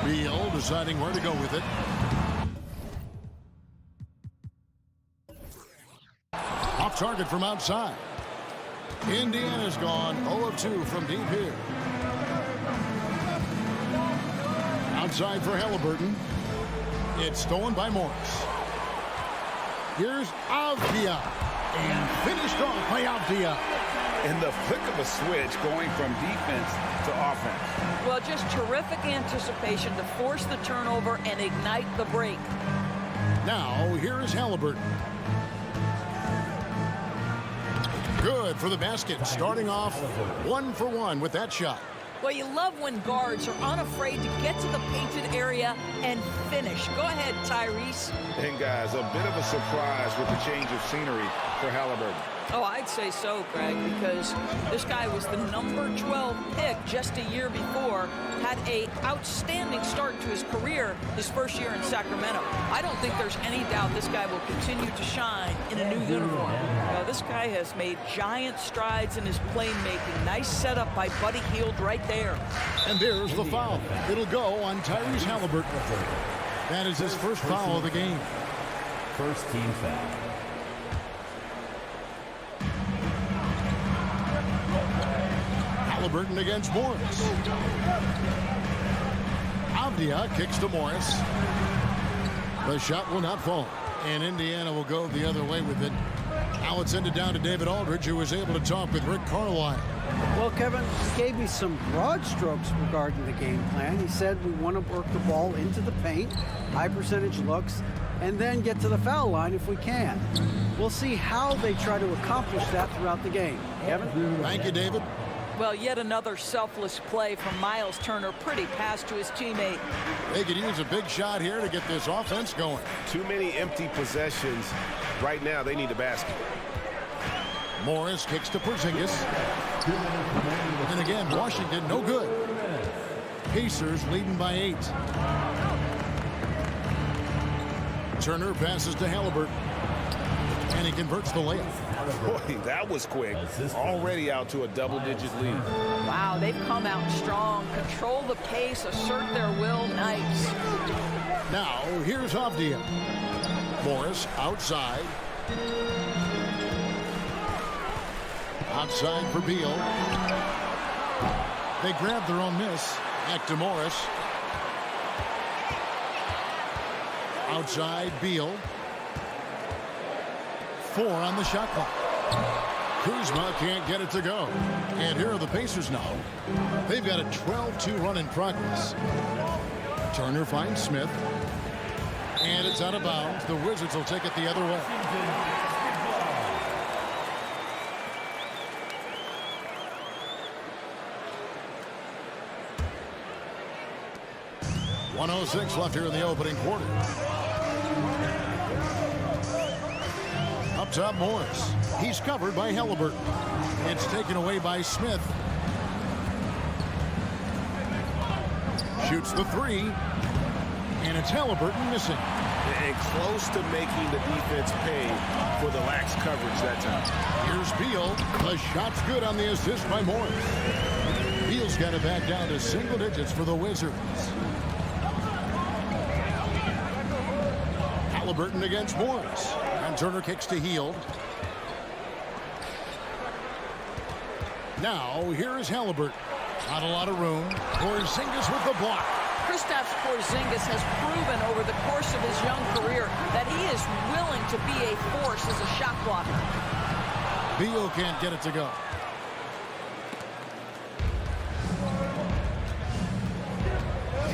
Beal deciding where to go with it. Off target from outside. Indiana's gone 0 of 2 from deep here. Outside for Halliburton. It's stolen by Morris. Here's Avdia. And finished off by Avdia. In the flick of a switch going from defense to offense. Well, just terrific anticipation to force the turnover and ignite the break. Now, here is Halliburton. Good for the basket, starting off 1 for 1 with that shot. Well, you love when guards are unafraid to get to the painted area and finish. Go ahead, Tyrese. And guys, a bit of a surprise with the change of scenery for Halliburton. Oh, I'd say so, Greg, because this guy was the number 12 pick just a year before, had an outstanding start to his career his first year in Sacramento. I don't think there's any doubt this guy will continue to shine in a new uniform. Now, this guy has made giant strides in his playmaking. Nice setup by Buddy Hield right there. And there's the foul. It'll go on Tyrese Halliburton. That is his first foul of the game. First team foul. Halliburton against Morris. Avdia kicks to Morris. The shot will not fall. And Indiana will go the other way with it. Now it's ended down to David Aldridge, who was able to talk with Rick Carlisle. Well, Kevin, he gave me some broad strokes regarding the game plan. He said we want to work the ball into the paint, high percentage looks, and then get to the foul line if we can. We'll see how they try to accomplish that throughout the game. Kevin? Thank you, David. Well, yet another selfless play from Miles Turner. Pretty pass to his teammate. They could use a big shot here to get this offense going. Too many empty possessions. Right now, they need a basket. Morris kicks to Porzingis. And again, Washington, no good. Pacers leading by 8. Turner passes to Halliburton. And he converts the layup. Boy, that was quick. Already out to a double-digit lead. Wow, they've come out strong. Control the pace, assert their will. Nice. Now, here's Avdia. Morris outside. Outside for Beal. They grab their own miss. Back to Morris. Outside Beal. 4 on the shot clock. Kuzma can't get it to go. And here are the Pacers now. They've got a 12-2 run in progress. Turner finds Smith. And it's out of bounds. The Wizards will take it the other way. .106 left here in the opening quarter. Up top, Morris. He's covered by Halliburton. It's taken away by Smith. Shoots the 3. And it's Halliburton missing. and close to making the defense pay for the lax coverage that time. Here's Beal. The shot's good on the assist by Morris. Beal's got it back down to single digits for the Wizards. Halliburton against Morris. And Turner kicks to Hield. Now, here is Halliburton. Not a lot of room. Porzingis with the block. Kristaps Porzingis has proven over the course of his young career that he is willing to be a force as a shot blocker. Beal can't get it to go.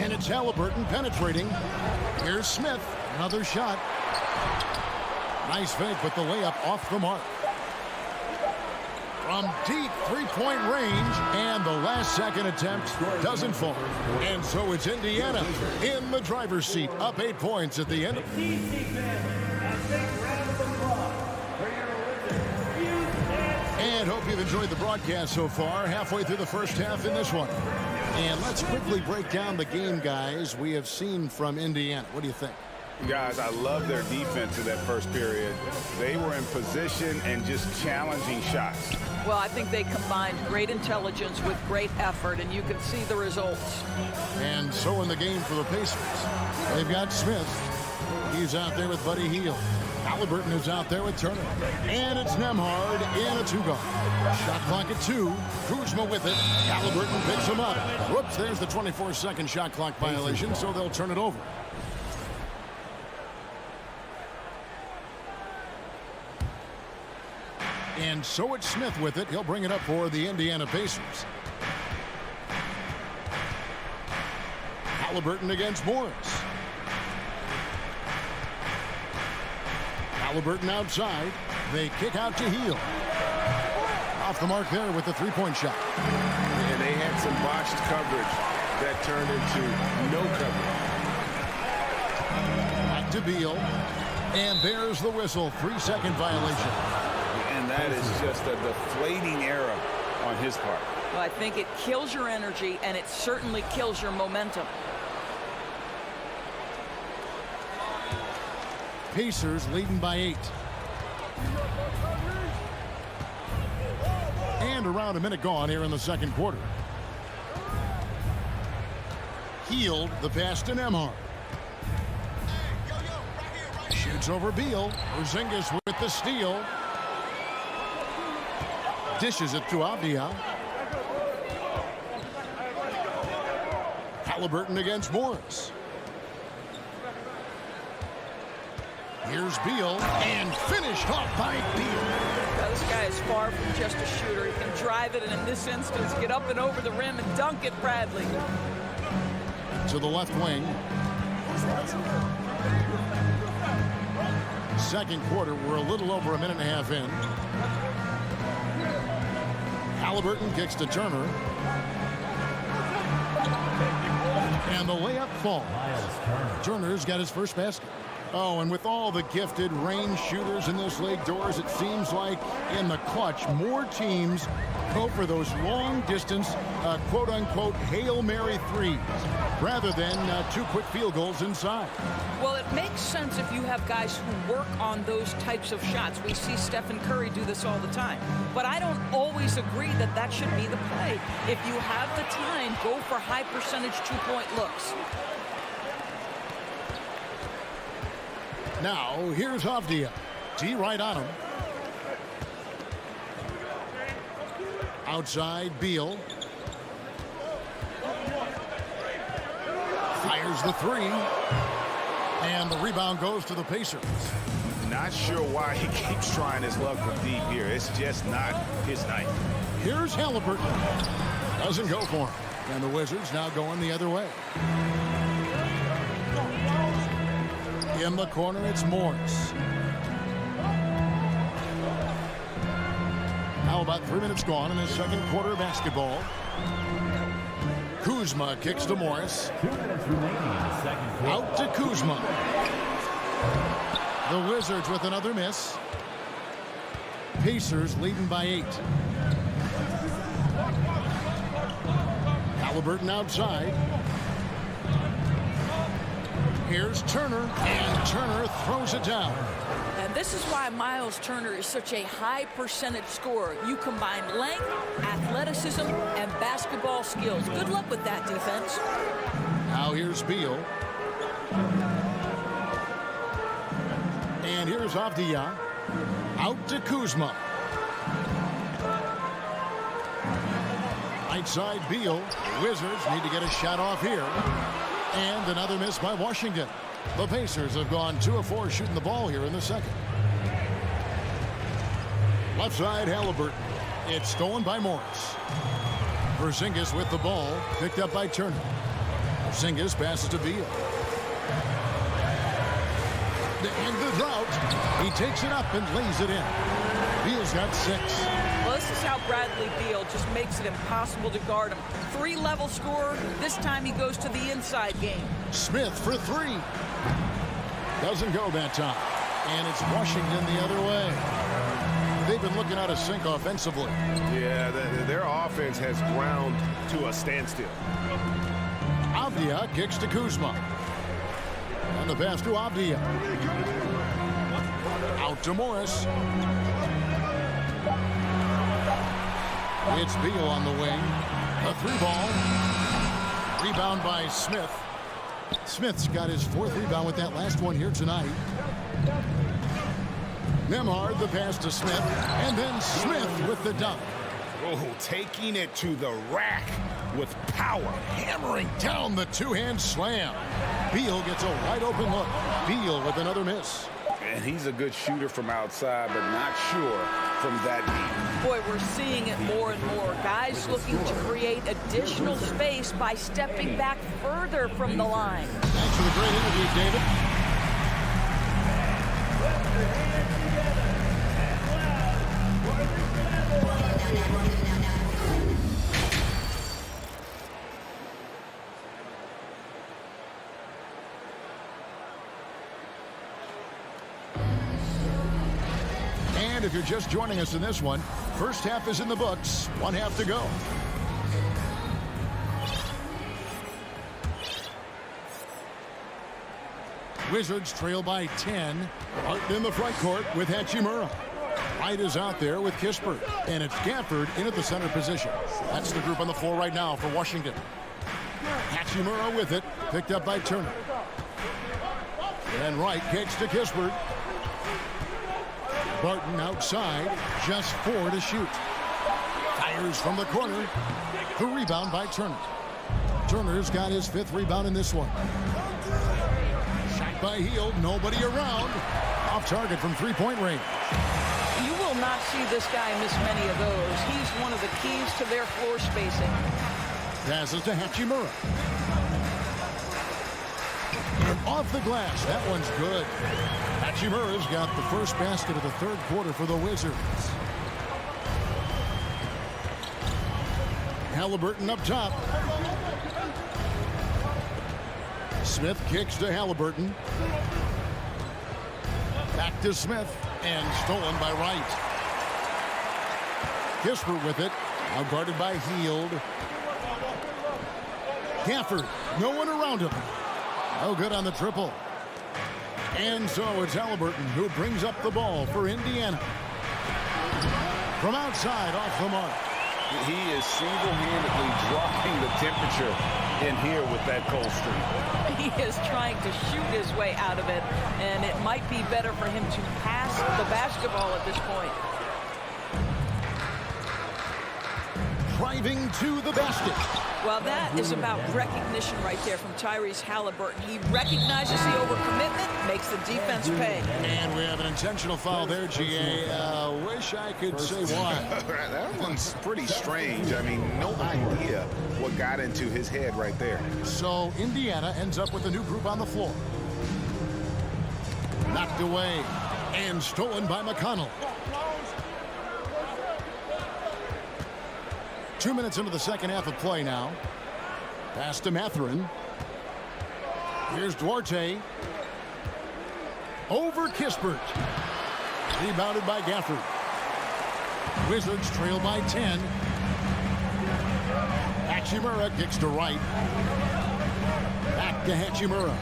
And it's Halliburton penetrating. Here's Smith. Another shot. Nice fake, but the layup off the mark. From deep three-point range, and the last-second attempt doesn't fall. And so it's Indiana in the driver's seat, up 8 points at the end. And hope you've enjoyed the broadcast so far, halfway through the first half in this one. And let's quickly break down the game, guys, we have seen from Indiana. What do you think? Guys, I love their defense in that first period. They were in position and just challenging shots. Well, I think they combined great intelligence with great effort, and you can see the results. And so in the game for the Pacers, they've got Smith. He's out there with Buddy Hield. Halliburton is out there with Turner. And it's Nembhard in a 2-guard. Shot clock at 2. Kuzma with it. Halliburton picks him up. Whoops, there's the 24-second shot clock violation, so they'll turn it over. And so it's Smith with it. He'll bring it up for the Indiana Pacers. Halliburton against Morris. Halliburton outside. They kick out to Hield. Off the mark there with the three-point shot. And they had some botched coverage that turned into no coverage. Back to Beal. And there's the whistle. 3-second violation. And that is just a deflating error on his part. Well, I think it kills your energy, and it certainly kills your momentum. Pacers leading by 8. And around a minute gone here in the second quarter. Hield, the pass to Nembhard. Shoots over Beal. Porzingis with the steal. Dishes it to Avdia. Halliburton against Morris. Here's Beal, and finished off by Beal. Now, this guy is far from just a shooter. He can drive it, and in this instance, get up and over the rim and dunk it, Bradley. To the left wing. Second quarter, we're a little over a minute and a half in. Halliburton kicks to Turner. And the layup falls. Turner's got his first basket. Oh, and with all the gifted range shooters in this league, Doors, it seems like in the clutch, more teams go for those long-distance, quote-unquote, Hail Mary threes, rather than 2 quick field goals inside. Well, it makes sense if you have guys who work on those types of shots. We see Stephen Curry do this all the time. But I don't always agree that that should be the play. If you have the time, go for high-percentage 2-point looks. Now, here's Avdia. D right on him. Outside, Beal. Fires the 3. And the rebound goes to the Pacers. Not sure why he keeps trying his luck from deep here. It's just not his night. Here's Halliburton. Doesn't go for him. And the Wizards now going the other way. In the corner, it's Morris. Now about 3 minutes gone in the second quarter of basketball. Kuzma kicks to Morris. 2 minutes remaining in the second quarter. Out to Kuzma. The Wizards with another miss. Pacers leading by 8. Halliburton outside. Here's Turner, and Turner throws it down. And this is why Miles Turner is such a high percentage scorer. You combine length, athleticism, and basketball skills. Good luck with that, defense. Now here's Beal. And here's Avdia. Out to Kuzma. Right side Beal. Wizards need to get a shot off here. And another miss by Washington. The Pacers have gone 2 of 4 shooting the ball here in the second. Left side Halliburton. It's stolen by Morris. Porzingis with the ball. Picked up by Turner. Porzingis passes to Beal. And the drought. He takes it up and lays it in. Beal's got 6. Well, this is how Bradley Beal just makes it impossible to guard him. 3-level scorer. This time he goes to the inside game. Smith for 3. Doesn't go that time. And it's Washington the other way. They've been looking out of sync offensively. Yeah, their offense has ground to a standstill. Avdia kicks to Kuzma. And the pass to Avdia. Out to Morris. It's Beal on the wing. A 3-ball. Rebound by Smith. Smith's got his 4th rebound with that last one here tonight. Nembhard the pass to Smith. And then Smith with the dunk. Oh, taking it to the rack with power. Hammering down the 2-hand slam. Beal gets a wide open look. Beal with another miss. And he's a good shooter from outside, but not sure from that deep. Boy, we're seeing it more and more. Guys looking to create additional space by stepping back further from the line. Thanks for the great interview, David. And if you're just joining us in this one, first half is in the books, 1 half to go. Wizards trail by 10. Martin in the front court with Hachimura. White is out there with Kispert. And it's Gafford in at the center position. That's the group on the floor right now for Washington. Hachimura with it. Picked up by Turner. And Wright kicks to Kispert. Barton outside, just 4 to shoot. Fires from the corner. The rebound by Turner. Turner's got his 5th rebound in this one. Shot by Hield, nobody around. Off target from 3-point range. You will not see this guy miss many of those. He's one of the keys to their floor spacing. Passes to Hachimura. And off the glass, that one's good. Hachimura's got the first basket of the 3rd quarter for the Wizards. Halliburton up top. Smith kicks to Halliburton. Back to Smith, and stolen by Wright. Kispert with it, now guarded by Hield. Gafford, no one around him. No good on the triple. And so it's Halliburton who brings up the ball for Indiana. From outside, off the mark. He is single-handedly dropping the temperature in here with that cold streak. He is trying to shoot his way out of it, and it might be better for him to pass the basketball at this point. Driving to the basket. Well, that is about recognition right there from Tyrese Halliburton. He recognizes the overcommitment, makes the defense pay. And we have an intentional foul there, GA. Wish I could say why. That one's pretty strange. I mean, no idea what got into his head right there. So Indiana ends up with a new group on the floor. Knocked away and stolen by McConnell. 2 minutes into the second half of play now. Pass to Mathurin. Here's Duarte. Over Kispert. Rebounded by Gafford. Wizards trail by 10. Hachimura kicks to Wright. Back to Hachimura.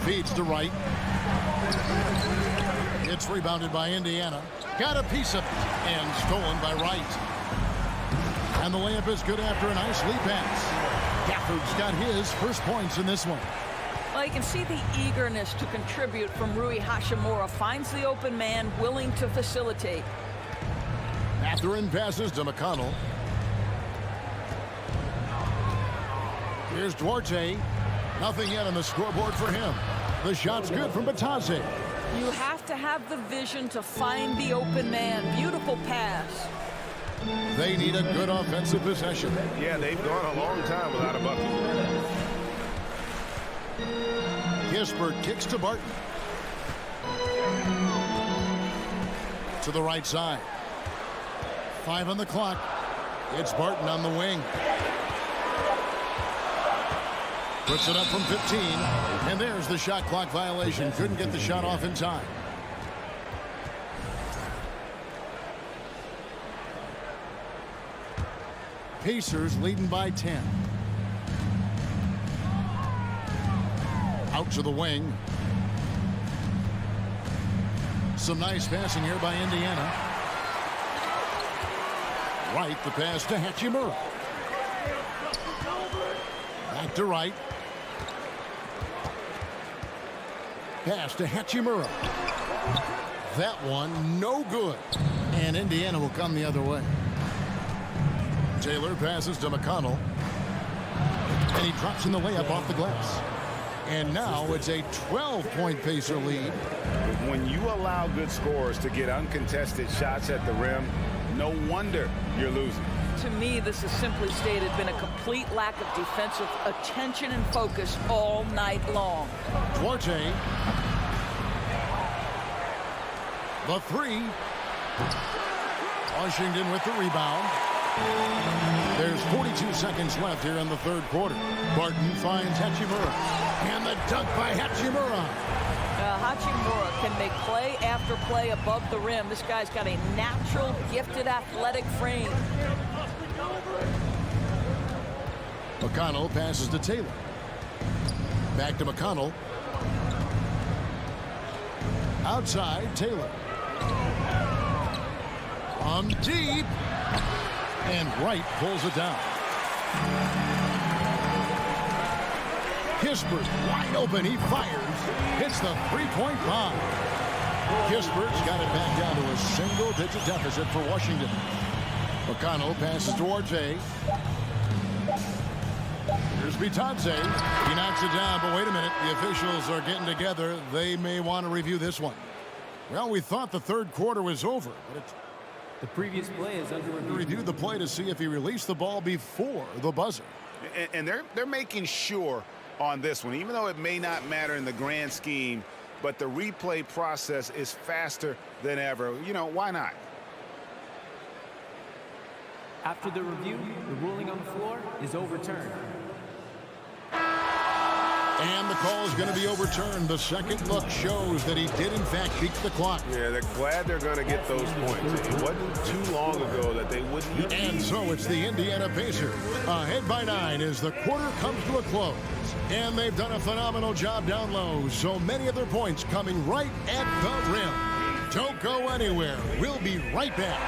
Feeds to Wright. It's rebounded by Indiana. Got a piece of it and stolen by Wright. And the layup is good after a nice lead pass. Gafford's got his first points in this one. Well, you can see the eagerness to contribute from Rui Hachimura. Finds the open man, willing to facilitate. Mathurin passes to McConnell. Here's Duarte. Nothing yet on the scoreboard for him. The shot's good from Batadze. You have to have the vision to find the open man. Beautiful pass. They need a good offensive possession. Yeah, they've gone a long time without a bucket. Kispert kicks to Barton. To the right side. 5 on the clock. It's Barton on the wing. Puts it up from 15. And there's the shot clock violation. Couldn't get the shot off in time. Pacers leading by 10. Out to the wing. Some nice passing here by Indiana. Wright, the pass to Hachimura. Back to Wright. Pass to Hachimura. That one, no good. And Indiana will come the other way. Taylor passes to McConnell. And he drops in the layup off the glass. And now it's a 12-point Pacer lead. When you allow good scorers to get uncontested shots at the rim, no wonder you're losing. To me, this is simply stated been a complete lack of defensive attention and focus all night long. Duarte. The three. Washington with the rebound. There's 42 seconds left here in the third quarter. Barton finds Hachimura. And the dunk by Hachimura. Hachimura can make play after play above the rim. This guy's got a natural, gifted, athletic frame. McConnell passes to Taylor. Back to McConnell. Outside, Taylor. From deep. And Wright pulls it down. Kispert wide open. He fires. Hits the three-point bomb. Kispert's got it back down to a single-digit deficit for Washington. McConnell passes to Duarte. Here's Batadze. He knocks it down, but wait a minute. The officials are getting together. They may want to review this one. Well, we thought the third quarter was over, but it's The previous play is under review. Review the play to see if he released the ball before the buzzer. And they're making sure on this one, even though it may not matter in the grand scheme, but the replay process is faster than ever. You know, why not? After the review, the ruling on the floor is overturned. And the call is going to be overturned. The second look shows that he did, in fact, beat the clock. Yeah, they're glad they're going to get those points. It wasn't too long ago that they wouldn't. And so it's the Indiana Pacers ahead by 9 as the quarter comes to a close. And they've done a phenomenal job down low. So many of their points coming right at the rim. Don't go anywhere. We'll be right back.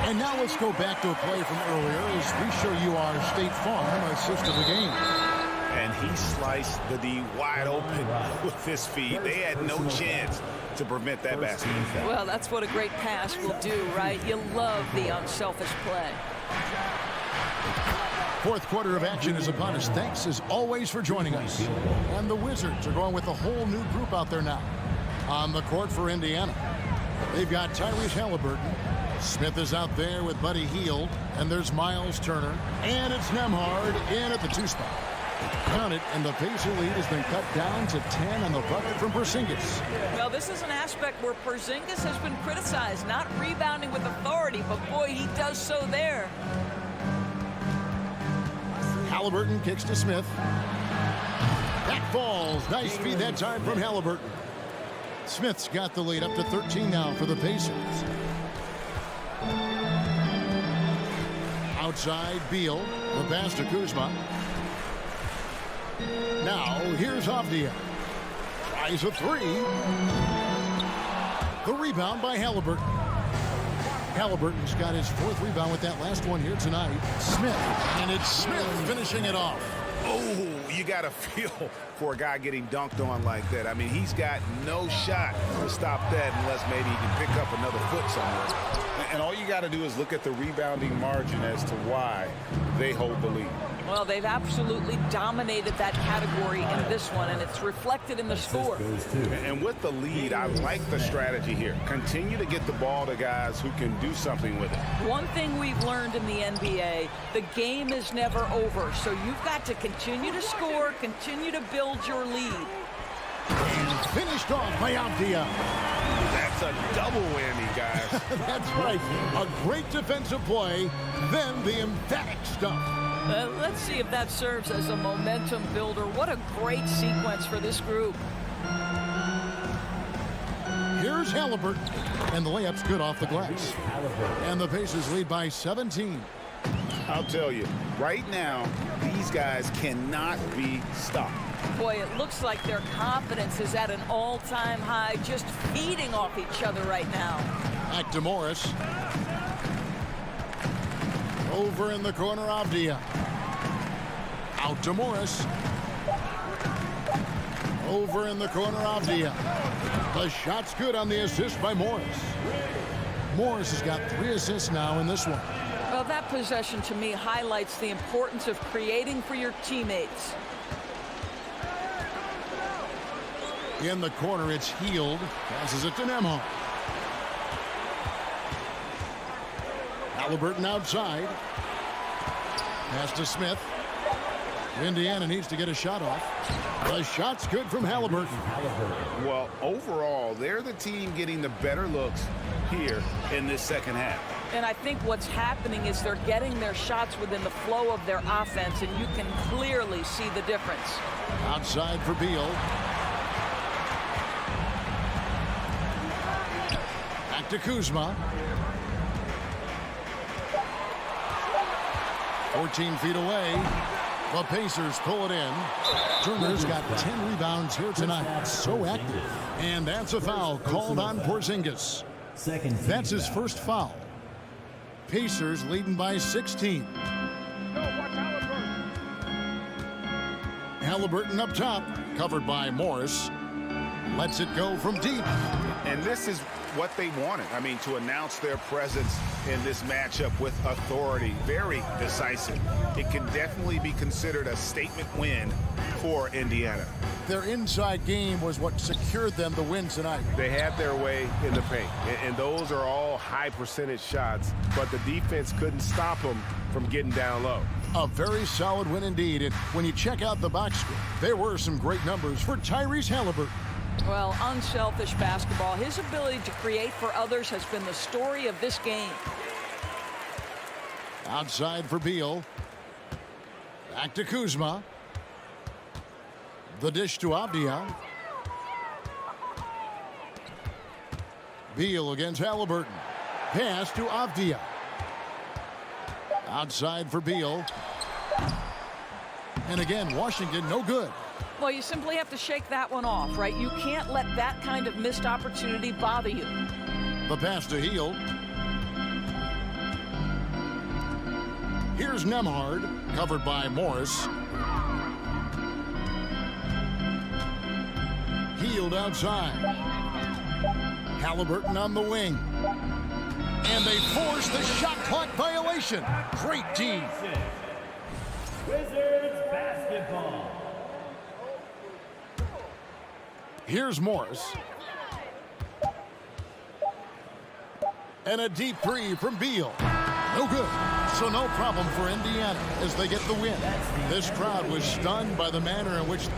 And now let's go back to a play from earlier as we show you our State Farm assist of the game. And he sliced the D wide open with his feet. They had no chance to prevent that basket. Well, that's what a great pass will do, right? You love the unselfish play. Fourth quarter of action is upon us. Thanks, as always, for joining us. And the Wizards are going with a whole new group out there now. On the court for Indiana, they've got Tyrese Halliburton. Smith is out there with Buddy Hield. And there's Miles Turner. And it's Nembhard in at the 2 spot. Count it, and the Pacer lead has been cut down to 10 on the bucket from Porzingis. Well, this is an aspect where Porzingis has been criticized, not rebounding with authority, but boy, he does so there. Halliburton kicks to Smith. That falls. Nice feed that time from Halliburton. Smith's got the lead up to 13 now for the Pacers. Outside, Beal. The pass to Kuzma. Now, here's Avdia. Tries a three. The rebound by Halliburton. Halliburton's got his 4th rebound with that last one here tonight. Smith, and it's Smith finishing it off. Oh, you got to feel for a guy getting dunked on like that. I mean, he's got no shot to stop that unless maybe he can pick up another foot somewhere. And all you got to do is look at the rebounding margin as to why they hold the lead. Well, they've absolutely dominated that category in this one, and it's reflected in the score. And with the lead, I like the strategy here. Continue to get the ball to guys who can do something with it. One thing we've learned in the NBA, the game is never over, so you've got to continue to score, continue to build your lead. And finished off by Avdia. That's a double whammy, guys. That's right. A great defensive play, then the emphatic stuff. Let's see if that serves as a momentum builder. What a great sequence for this group. Here's Halliburton, and the layup's good off the glass. And the Pacers lead by 17. I'll tell you, right now, these guys cannot be stopped. Boy, it looks like their confidence is at an all-time high, just feeding off each other right now. Back to Morris. Over in the corner, Avdia. Out to Morris. Over in the corner, Avdia. The shot's good on the assist by Morris. Morris has got 3 assists now in this one. Well, that possession to me highlights the importance of creating for your teammates. In the corner, it's Healed. Passes it to Nembhard. Halliburton outside. Pass to Smith. Indiana needs to get a shot off. The shot's good from Halliburton. Well, overall, they're the team getting the better looks here in this second half. And I think what's happening is they're getting their shots within the flow of their offense, and you can clearly see the difference. Outside for Beal. Back to Kuzma. 14 feet away. The Pacers pull it in. Turner's got 10 rebounds here tonight. So active. And that's a foul called on Porzingis. That's his first foul. Pacers leading by 16. Halliburton up top, covered by Morris. Lets it go from deep. And this is what they wanted. I mean, to announce their presence in this matchup with authority. Very decisive. It can definitely be considered a statement win for Indiana. Their inside game was what secured them the win tonight. They had their way in the paint, and those are all high percentage shots, but the defense couldn't stop them from getting down low. A very solid win indeed. And when you check out the box score, there were some great numbers for Tyrese Halliburton. Well, unselfish basketball. His ability to create for others has been the story of this game. Outside for Beal. Back to Kuzma. The dish to Avdia. Beal against Halliburton. Pass to Avdia. Outside for Beal. And again, Washington no good. Well, you simply have to shake that one off, right? You can't let that kind of missed opportunity bother you. The pass to Heald. Here's Nembhard, covered by Morris. Heald outside. Halliburton on the wing. And they force the shot clock violation. Great team. Wizards basketball. Here's Morris. And a deep three from Beal. No good. So no problem for Indiana as they get the win. This crowd was stunned by the manner in which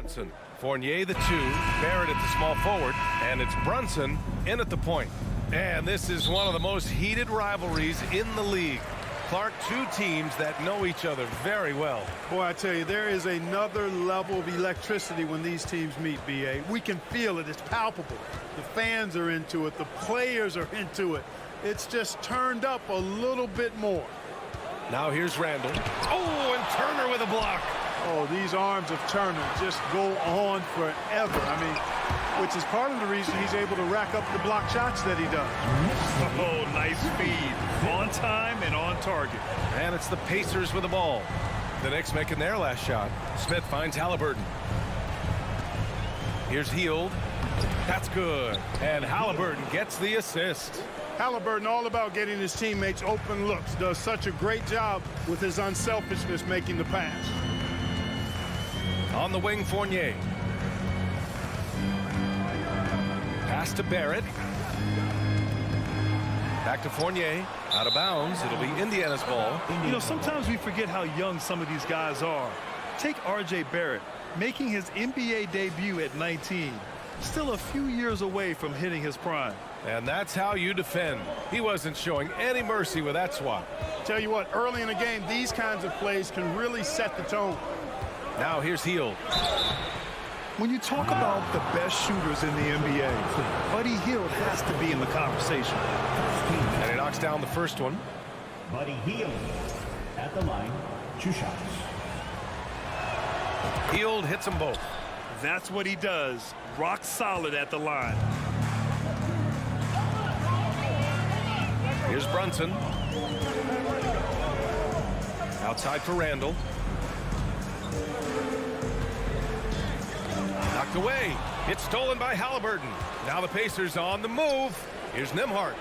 Robinson, Fournier the 2, Barrett at the small forward, and it's Brunson in at the point. And this is one of the most heated rivalries in the league. Clark, two teams that know each other very well. Boy, I tell you, there is another level of electricity when these teams meet, B.A. We can feel it. It's palpable. The fans are into it. The players are into it. It's just turned up a little bit more. Now here's Randall. Oh, and Turner with a block. Oh, these arms of Turner just go on forever. I mean, which is part of the reason he's able to rack up the block shots that he does. Oh, nice speed. On time and on target. And it's the Pacers with the ball. The Knicks making their last shot. Smith finds Halliburton. Here's Hield. That's good. And Halliburton gets the assist. Halliburton all about getting his teammates open looks. Does such a great job with his unselfishness making the pass. On the wing, Fournier. Pass to Barrett. Back to Fournier. Out of bounds. It'll be Indiana's ball. You know, sometimes we forget how young some of these guys are. Take R.J. Barrett, making his NBA debut at 19. Still a few years away from hitting his prime. And that's how you defend. He wasn't showing any mercy with that swat. Tell you what, early in the game, these kinds of plays can really set the tone. Now here's Hield. When you talk about the best shooters in the NBA, Buddy Hield has to be in the conversation. And he knocks down the first one. Buddy Hield at the line, 2 shots. Hield hits them both. That's what he does. Rock solid at the line. Here's Brunson. Outside for Randall. Knocked knocked away. It's stolen by Halliburton. Now the Pacers on the move. Here's Nembhard.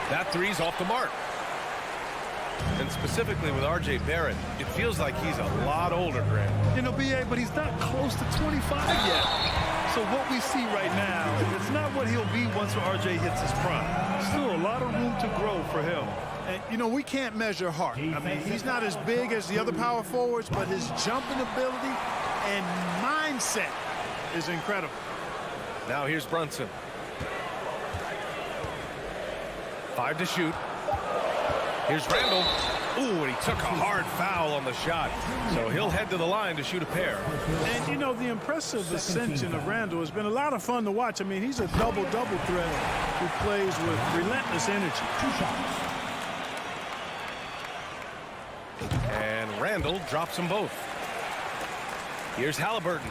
That three's off the mark. And specifically with R.J. Barrett, it feels like he's a lot older, Grant. You know, B.A., but he's not close to 25 yet. So what we see right now, it's not what he'll be once R.J. hits his prime. Still a lot of room to grow for him. And, you know, we can't measure heart. I mean, he's not as big as the other power forwards, but his jumping ability and mindset is incredible. Now here's Brunson. 5 to shoot. Here's Randall. Ooh, and he took a hard foul on the shot. So he'll head to the line to shoot a pair. And, you know, the impressive ascension of Randall has been a lot of fun to watch. I mean, he's a double-double threat who plays with relentless energy. 2 shots. And Randall drops them both. Here's Halliburton.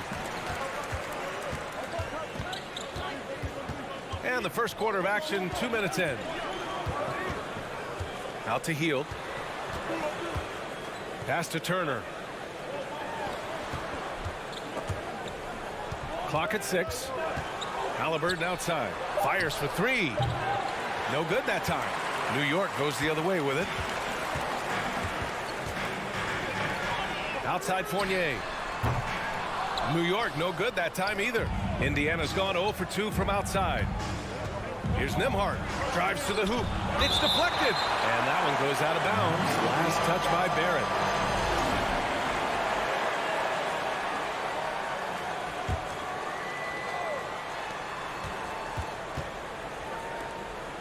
And the first quarter of action, 2 minutes in. Out to Hield. Pass to Turner. Clock at 6. Halliburton outside. Fires for 3. No good that time. New York goes the other way with it. Outside Fournier. New York no good that time either. Indiana's gone 0 for 2 from outside. Here's Nembhard. Drives to the hoop. It's deflected. And that one goes out of bounds. Last touch by Barrett.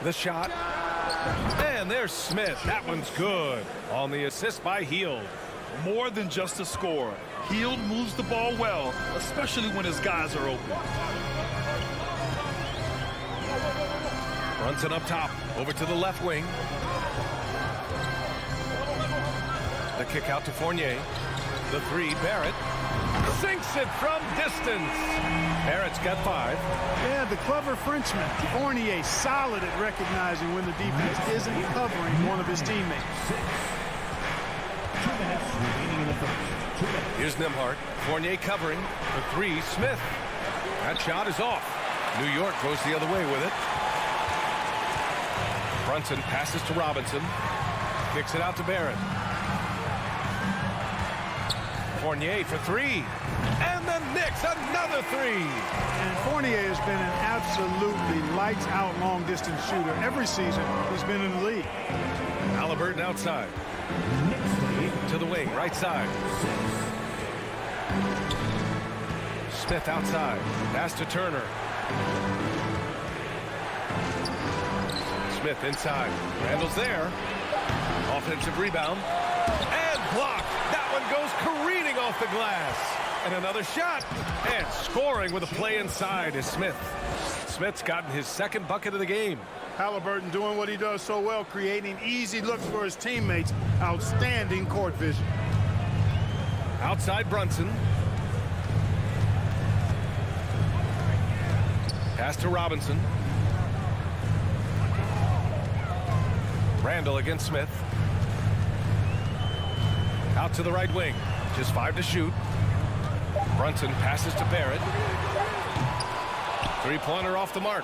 The shot. And there's Smith. That one's good. On the assist by Hield. More than just a scorer. Hield moves the ball well, especially when his guys are open. Brunson up top, over to the left wing. The kick out to Fournier. The 3, Barrett. Sinks it from distance. Barrett's got 5. Yeah, the clever Frenchman. Fournier solid at recognizing when the defense isn't covering one of his teammates. 2 minutes remaining in the first. 2 minutes. Here's Nembhard. Fournier covering. The 3, Smith. That shot is off. New York goes the other way with it. Brunson passes to Robinson. Kicks it out to Barrett. Fournier for 3. And the Knicks, another 3. And Fournier has been an absolutely lights-out long-distance shooter every season he's been in the league. Halliburton outside. To the wing, right side. Smith outside. Pass to Turner. Smith inside. Randall's there. Offensive rebound. And blocked. That one goes careening off the glass. And another shot. And scoring with a play inside is Smith. Smith's gotten his second bucket of the game. Halliburton doing what he does so well, creating easy looks for his teammates. Outstanding court vision. Outside Brunson. Pass to Robinson. Randall against Smith. Out to the right wing. Just 5 to shoot. Brunson passes to Barrett. 3-pointer off the mark.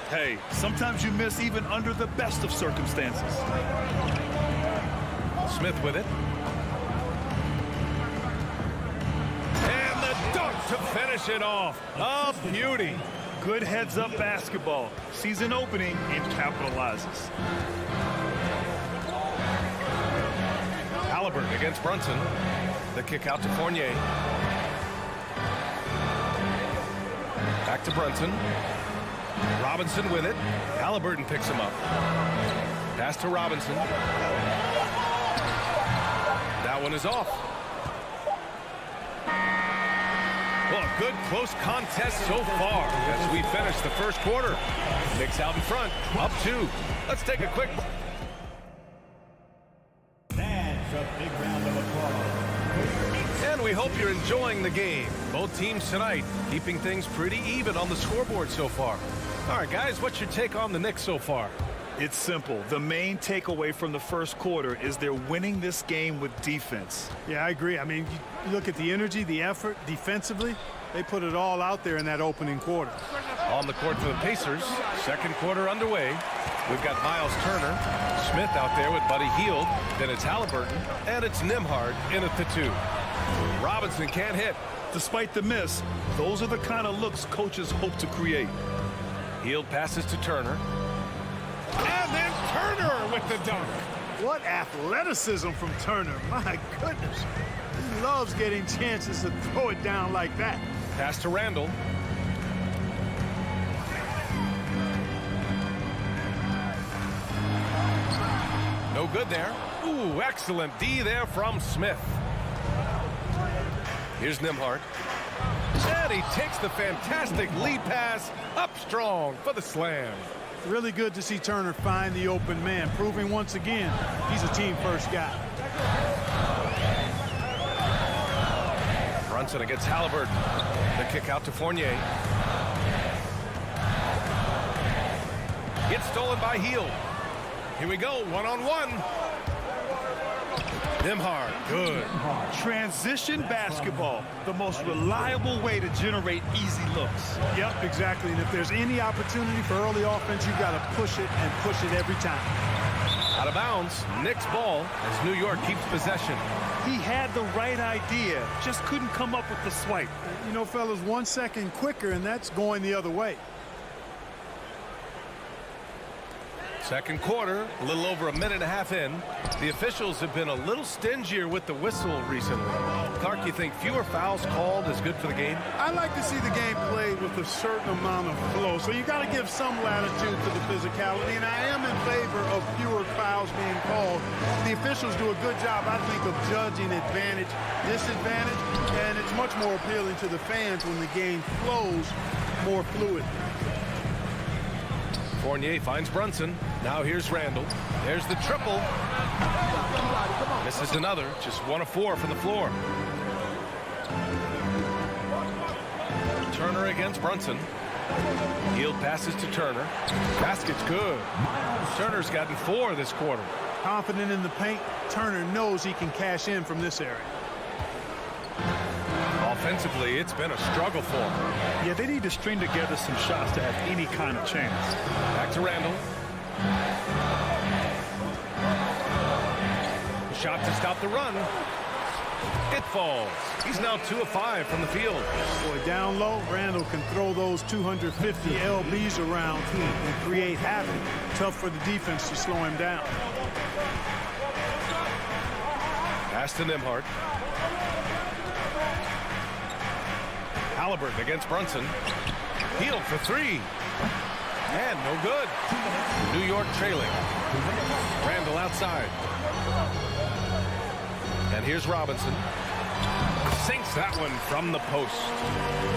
Hey, sometimes you miss even under the best of circumstances. Smith with it. And the dunk to finish it off. A beauty. Good heads-up basketball. Sees an opening and capitalizes. Halliburton against Brunson. The kick out to Fournier. Back to Brunson. Robinson with it. Halliburton picks him up. Pass to Robinson. That one is off. Well, a good close contest so far as we finish the first quarter. Knicks out in front, up 2. Let's take a quick. That's a big round of applause. And we hope you're enjoying the game. Both teams tonight keeping things pretty even on the scoreboard so far. All right, guys, what's your take on the Knicks so far? It's simple. The main takeaway from the first quarter is they're winning this game with defense. Yeah, I agree. I mean, you look at the energy, the effort defensively, They put it all out there in that opening quarter. On the court for the Pacers. Second quarter underway. We've got Miles Turner, Smith out there with Buddy Hield. Then it's Halliburton, and it's Nembhard in at the 2. Robinson can't hit. Despite the miss, those are the kind of looks coaches hope to create. Hield passes to Turner. And then Turner with the dunk. What athleticism from Turner. My goodness. He loves getting chances to throw it down like that. Pass to Randall. No good there. Ooh, excellent D there from Smith. Here's Nembhard. And he takes the fantastic lead pass up strong for the slam. Really good to see Turner find the open man, proving once again he's a team-first guy. Brunson against Halliburton. The kick out to Fournier. Gets stolen by Hield. Here we go, one-on-one. Nembhard, good. Transition basketball, the most reliable way to generate easy looks. Yep, exactly. And if there's any opportunity for early offense, you've got to push it and push it every time. Out of bounds, Knicks ball as New York keeps possession. He had the right idea, just couldn't come up with the swipe. You know, fellas, 1 second quicker, and that's going the other way. Second quarter, a little over a minute and a half in. The officials have been a little stingier with the whistle recently. Clark, you think fewer fouls called is good for the game? I like to see the game played with a certain amount of flow, so you got to give some latitude to the physicality, and I am in favor of fewer fouls being called. The officials do a good job, I think, of judging advantage, disadvantage, and it's much more appealing to the fans when the game flows more fluid. Fournier finds Brunson. Now here's Randall. There's the triple. Misses another. Just 1 of 4 from the floor. Turner against Brunson. Hield passes to Turner. Basket's good. Turner's gotten 4 this quarter. Confident in the paint, Turner knows he can cash in from this area. Offensively, it's been a struggle for him. Yeah, they need to string together some shots to have any kind of chance. Back to Randall. Shot to stop the run. It falls. He's now 2 of 5 from the field. Boy, down low, Randall can throw those 250 LBs around and create havoc. Tough for the defense to slow him down. Pass to Nembhard. Halliburton against Brunson. Hield for 3. And no good. New York trailing. Randall outside. And here's Robinson. Sinks that one from the post.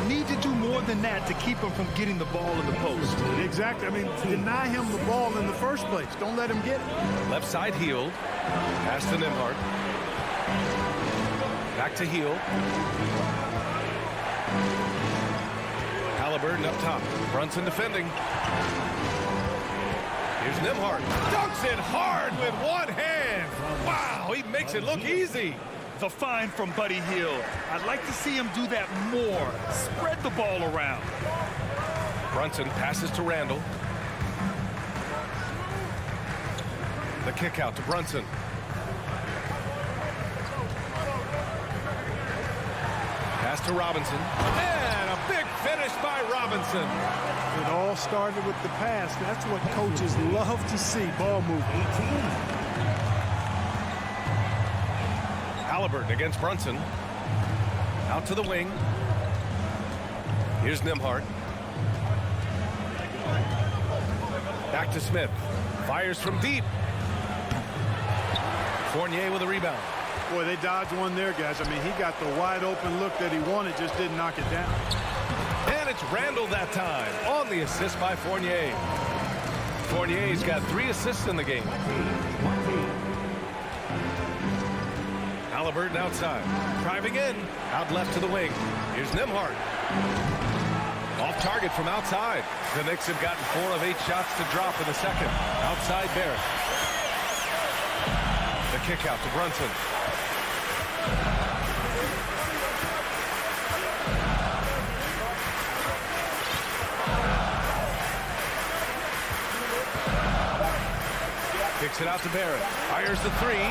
Need to do more than that to keep him from getting the ball in the post. Exactly. I mean, deny him the ball in the first place. Don't let him get it. Left side Hield. Pass to Nembhard. Back to Hield. Halliburton up top. Brunson defending. Here's Nembhard. Dunks it hard with one hand. Wow, he makes it look easy. The find from Buddy Hield. I'd like to see him do that more. Spread the ball around. Brunson passes to Randall. The kick out to Brunson. Pass to Robinson. And a big finish by Robinson. It all started with the pass. That's what coaches love to see, ball movement. Halliburton against Brunson. Out to the wing. Here's Nembhard. Back to Smith. Fires from deep. Fournier with a rebound. Boy, they dodged one there, guys. I mean, he got the wide open look that he wanted, just didn't knock it down. And it's Randall that time on the assist by Fournier. Fournier's got 3 assists in the game. Halliburton outside. Driving in. Out left to the wing. Here's Nembhard. Off target from outside. The Knicks have gotten 4 of 8 shots to drop in the second. Outside Barrett. The kick out to Brunson. Kicks it out to Barrett. Fires the three.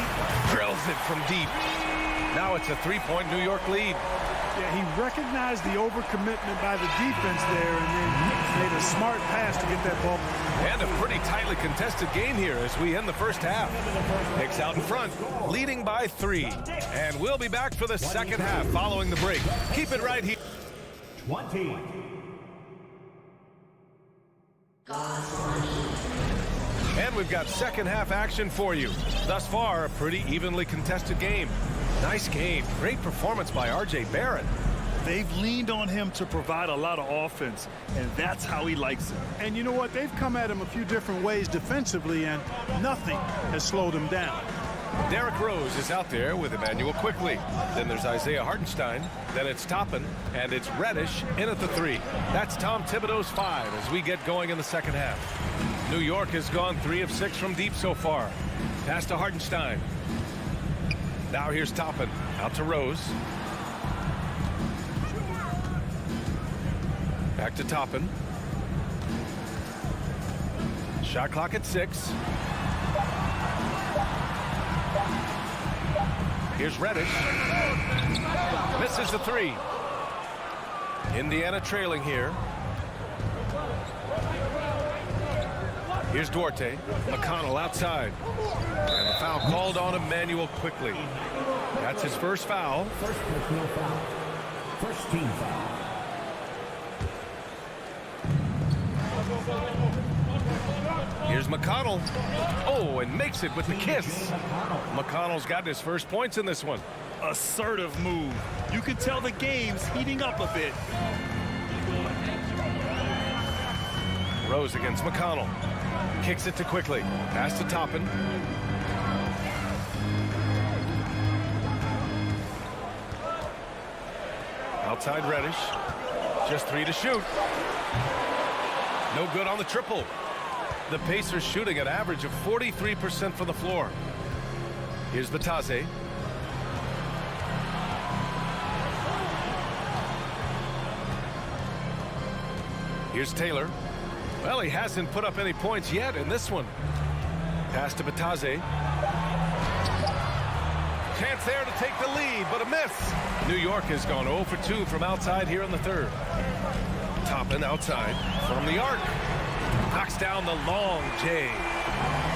Drills it from deep. Now it's a 3-point New York lead. Yeah, he recognized the overcommitment by the defense there and then made a smart pass to get that ball. And a pretty tightly contested game here as we end the first half. Knicks out in front, leading by 3. And we'll be back for the second half following the break. Keep it right here. 20. And we've got second half action for you. Thus far, a pretty evenly contested game. Nice game. Great performance by R.J. Barrett. They've leaned on him to provide a lot of offense, and that's how he likes it. And you know what? They've come at him a few different ways defensively, and nothing has slowed him down. Derrick Rose is out there with Emmanuel Quickly. Then there's Isaiah Hartenstein. Then it's Toppin, and it's Reddish in at the 3. That's Tom Thibodeau's 5 as we get going in the second half. New York has gone 3 of 6 from deep so far. Pass to Hartenstein. Now here's Toppin. Out to Rose. Back to Toppin. Shot clock at 6. Here's Reddish. Misses the 3. Indiana trailing here. Here's Duarte. McConnell outside. And a foul called on Emmanuel Quickly. That's his first foul. First personal foul. First team foul. Here's McConnell. Oh, and makes it with the kiss. McConnell's gotten his first points in this one. Assertive move. You can tell the game's heating up a bit. Rose against McConnell. Kicks it to Quickly. Pass to Toppin. Outside Reddish. Just 3 to shoot. No good on the triple. The Pacers shooting an average of 43% from the floor. Here's Batase. Here's Taylor. Well, he hasn't put up any points yet in this one. Pass to Batase. Chance there to take the lead, but a miss. New York has gone 0 for 2 from outside here in the third. Toppin outside from the arc. Knocks down the long J.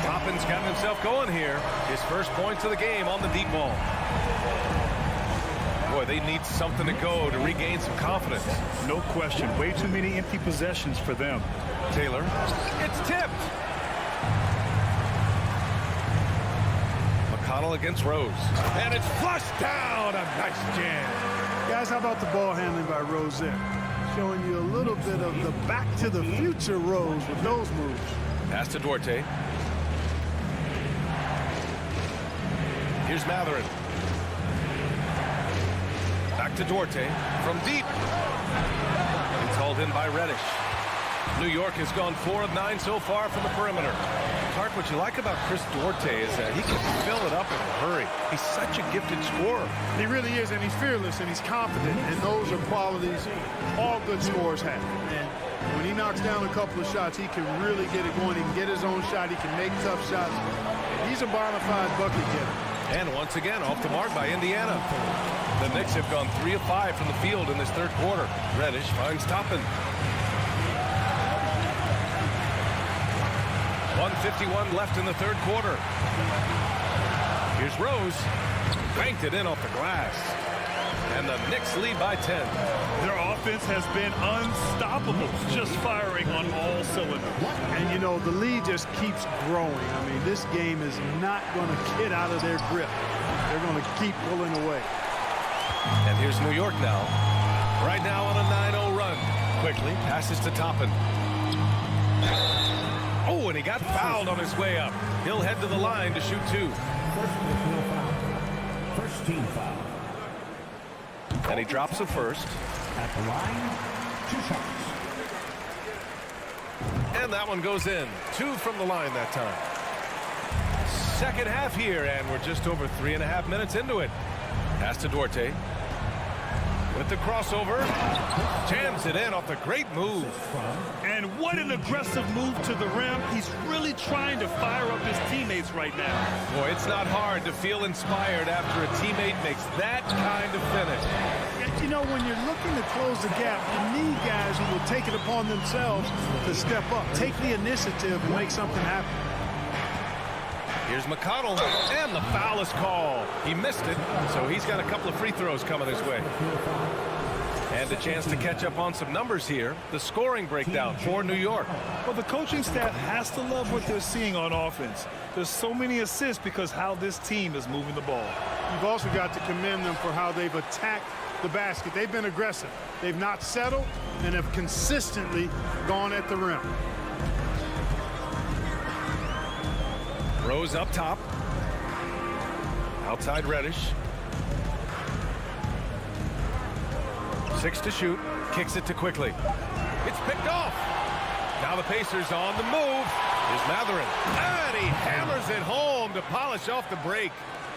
Toppin's gotten himself going here. His first points of the game on the deep ball. Boy, they need something to go to regain some confidence. No question. Way too many empty possessions for them. Taylor. It's tipped. McConnell against Rose. And it's flushed down. A nice jam. Guys, how about the ball handling by Rose there? Showing you a little bit of the back to the future Rose with those moves. Pass to Duarte. Here's Matherin. Back to Duarte from deep. It's hauled in by Reddish. New York has gone 4 of 9 so far from the perimeter. Clark, what you like about Chris Duarte is that he can fill it up in a hurry. He's such a gifted scorer. He really is, and he's fearless, and he's confident, and those are qualities all good scorers have. And when he knocks down a couple of shots, he can really get it going. He can get his own shot. He can make tough shots. He's a bona fide bucket getter. And once again, off the mark by Indiana. The Knicks have gone 3 of 5 from the field in this third quarter. Reddish finds Toppin. 1:51 left in the third quarter. Here's Rose. Banked it in off the glass. And the Knicks lead by 10. Their offense has been unstoppable, just firing on all cylinders. And, you know, the lead just keeps growing. I mean, this game is not going to get out of their grip. They're going to keep pulling away. And here's New York now. Right now on a 9-0 run. Quickly passes to Toppin. Oh, and he got fouled on his way up. He'll head to the line to shoot 2. First team foul. And he drops the first. At the line, 2 shots. And that one goes in. 2 from the line that time. Second half here, and we're just over 3.5 minutes into it. Pass to Duarte. with the crossover. Jams it in off the great move. And what an aggressive move to the rim. He's really trying to fire up his teammates right now. Boy, it's not hard to feel inspired after a teammate makes that kind of finish. You know, when you're looking to close the gap, you need guys who will take it upon themselves to step up, take the initiative, and make something happen. Here's McConnell, and the foul is called. He missed it, so he's got a couple of free throws coming his way. And a chance to catch up on some numbers here. The scoring breakdown for New York. Well, the coaching staff has to love what they're seeing on offense. There's so many assists because how this team is moving the ball. You've also got to commend them for how they've attacked the basket. They've been aggressive. They've not settled and have consistently gone at the rim. Rose up top. Outside Reddish. 6 to shoot. Kicks it to Quickly. It's picked off. Now the Pacers on the move. Here's Matherin. And he hammers it home to polish off the break.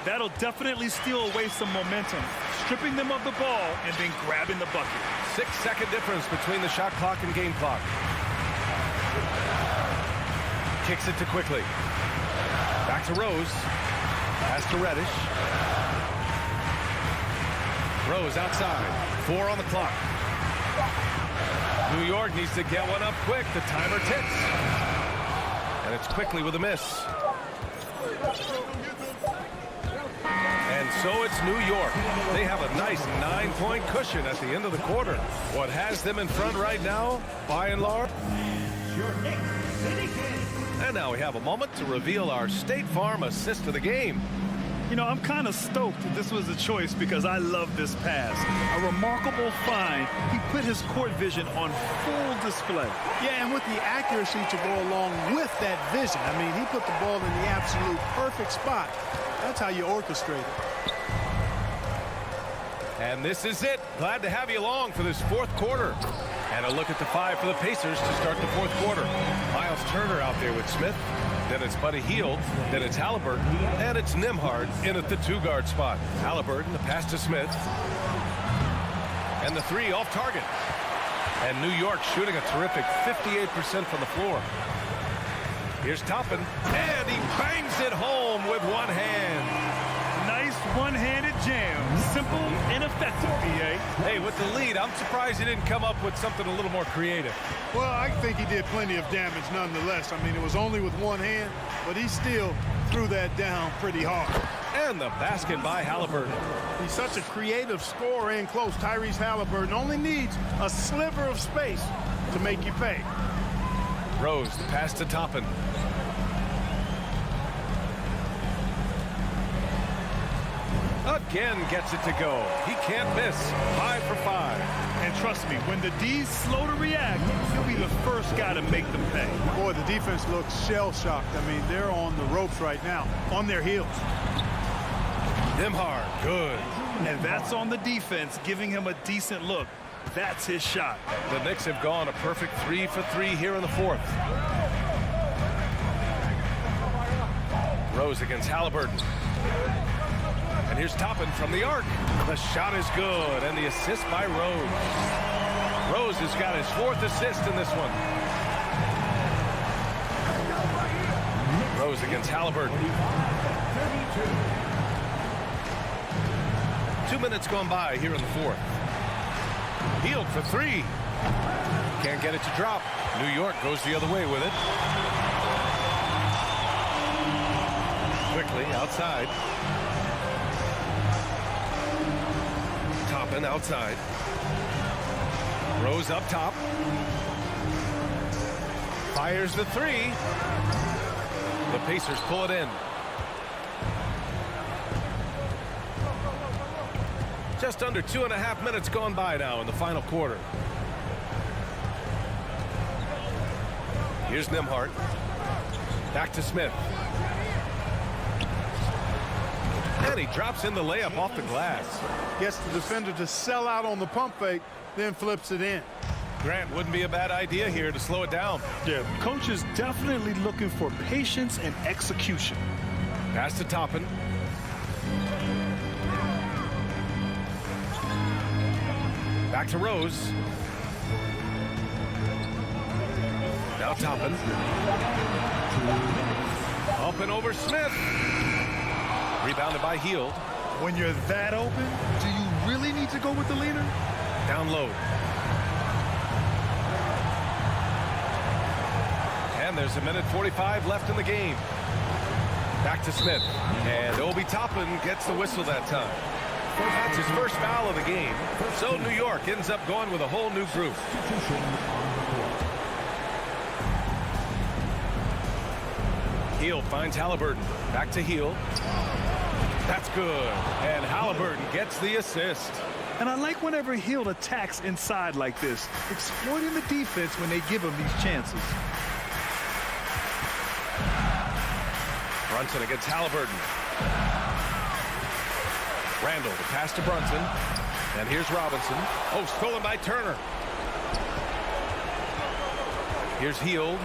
That'll definitely steal away some momentum, stripping them of the ball and then grabbing the bucket. 6-second difference between the shot clock and game clock. Kicks it to Quickly. Back to Rose. Pass to Reddish. Rose outside. 4 on the clock. New York needs to get one up quick. The timer ticks. And it's Quickly with a miss. And so it's New York. They have a nice 9-point cushion at the end of the quarter. What has them in front right now, by and large? And now we have a moment to reveal our State Farm assist of the game. You know, I'm kind of stoked that this was a choice because I love this pass. A remarkable find. He put his court vision on full display. Yeah, and with the accuracy to go along with that vision. I mean, he put the ball in the absolute perfect spot. That's how you orchestrate it. And this is it. Glad to have you along for this fourth quarter. And a look at the 5 for the Pacers to start the fourth quarter. Miles Turner out there with Smith. Then it's Buddy Hield. Then it's Halliburton. And it's Nembhard in at the 2-guard spot. Halliburton, the pass to Smith. And the 3 off target. And New York shooting a terrific 58% from the floor. Here's Toppin. And he bangs it home with one hand. Nice one-handed jam. Simple and effective, B.A. Hey, with the lead, I'm surprised he didn't come up with something a little more creative. Well, I think he did plenty of damage nonetheless. I mean, it was only with one hand, but he still threw that down pretty hard. And the basket by Halliburton. He's such a creative scorer in close. Tyrese Halliburton only needs a sliver of space to make you pay. Rose, the pass to Toppin. Again gets it to go. He can't miss. 5 for 5. And trust me, when the D's slow to react, he'll be the first guy to make them pay. Boy, the defense looks shell-shocked. I mean, they're on the ropes right now, on their heels. Nembhard, good. And that's on the defense, giving him a decent look. That's his shot. The Knicks have gone a perfect 3 for 3 here in the fourth. Rose against Halliburton. And here's Toppin from the arc. The shot is good, and the assist by Rose. Rose has got his 4th assist in this one. Rose against Halliburton. 2 minutes gone by here in the fourth. Hield for 3. Can't get it to drop. New York goes the other way with it. Quickly outside. Toppin outside. Rose up top. Fires the 3. The Pacers pull it in. Just under 2.5 minutes gone by now in the final quarter. Here's Nembhard. Back to Smith. And he drops in the layup off the glass. Gets the defender to sell out on the pump fake, then flips it in. Grant, wouldn't be a bad idea here to slow it down. Yeah, coach is definitely looking for patience and execution. Pass to Toppin. Back to Rose. Now Toppin. Up and over Smith. Rebounded by Hield. When you're that open, do you really need to go with the leader? Down low. And there's 1:45 left in the game. Back to Smith. And Obi Toppin gets the whistle that time. That's his first foul of the game. So New York ends up going with a whole new group. Hield finds Halliburton. Back to Hield. That's good. And Halliburton gets the assist. And I like whenever Hield attacks inside like this, exploiting the defense when they give him these chances. Brunson against Halliburton. Randall, the pass to Brunson. And here's Robinson. Oh, stolen by Turner. Here's Hield.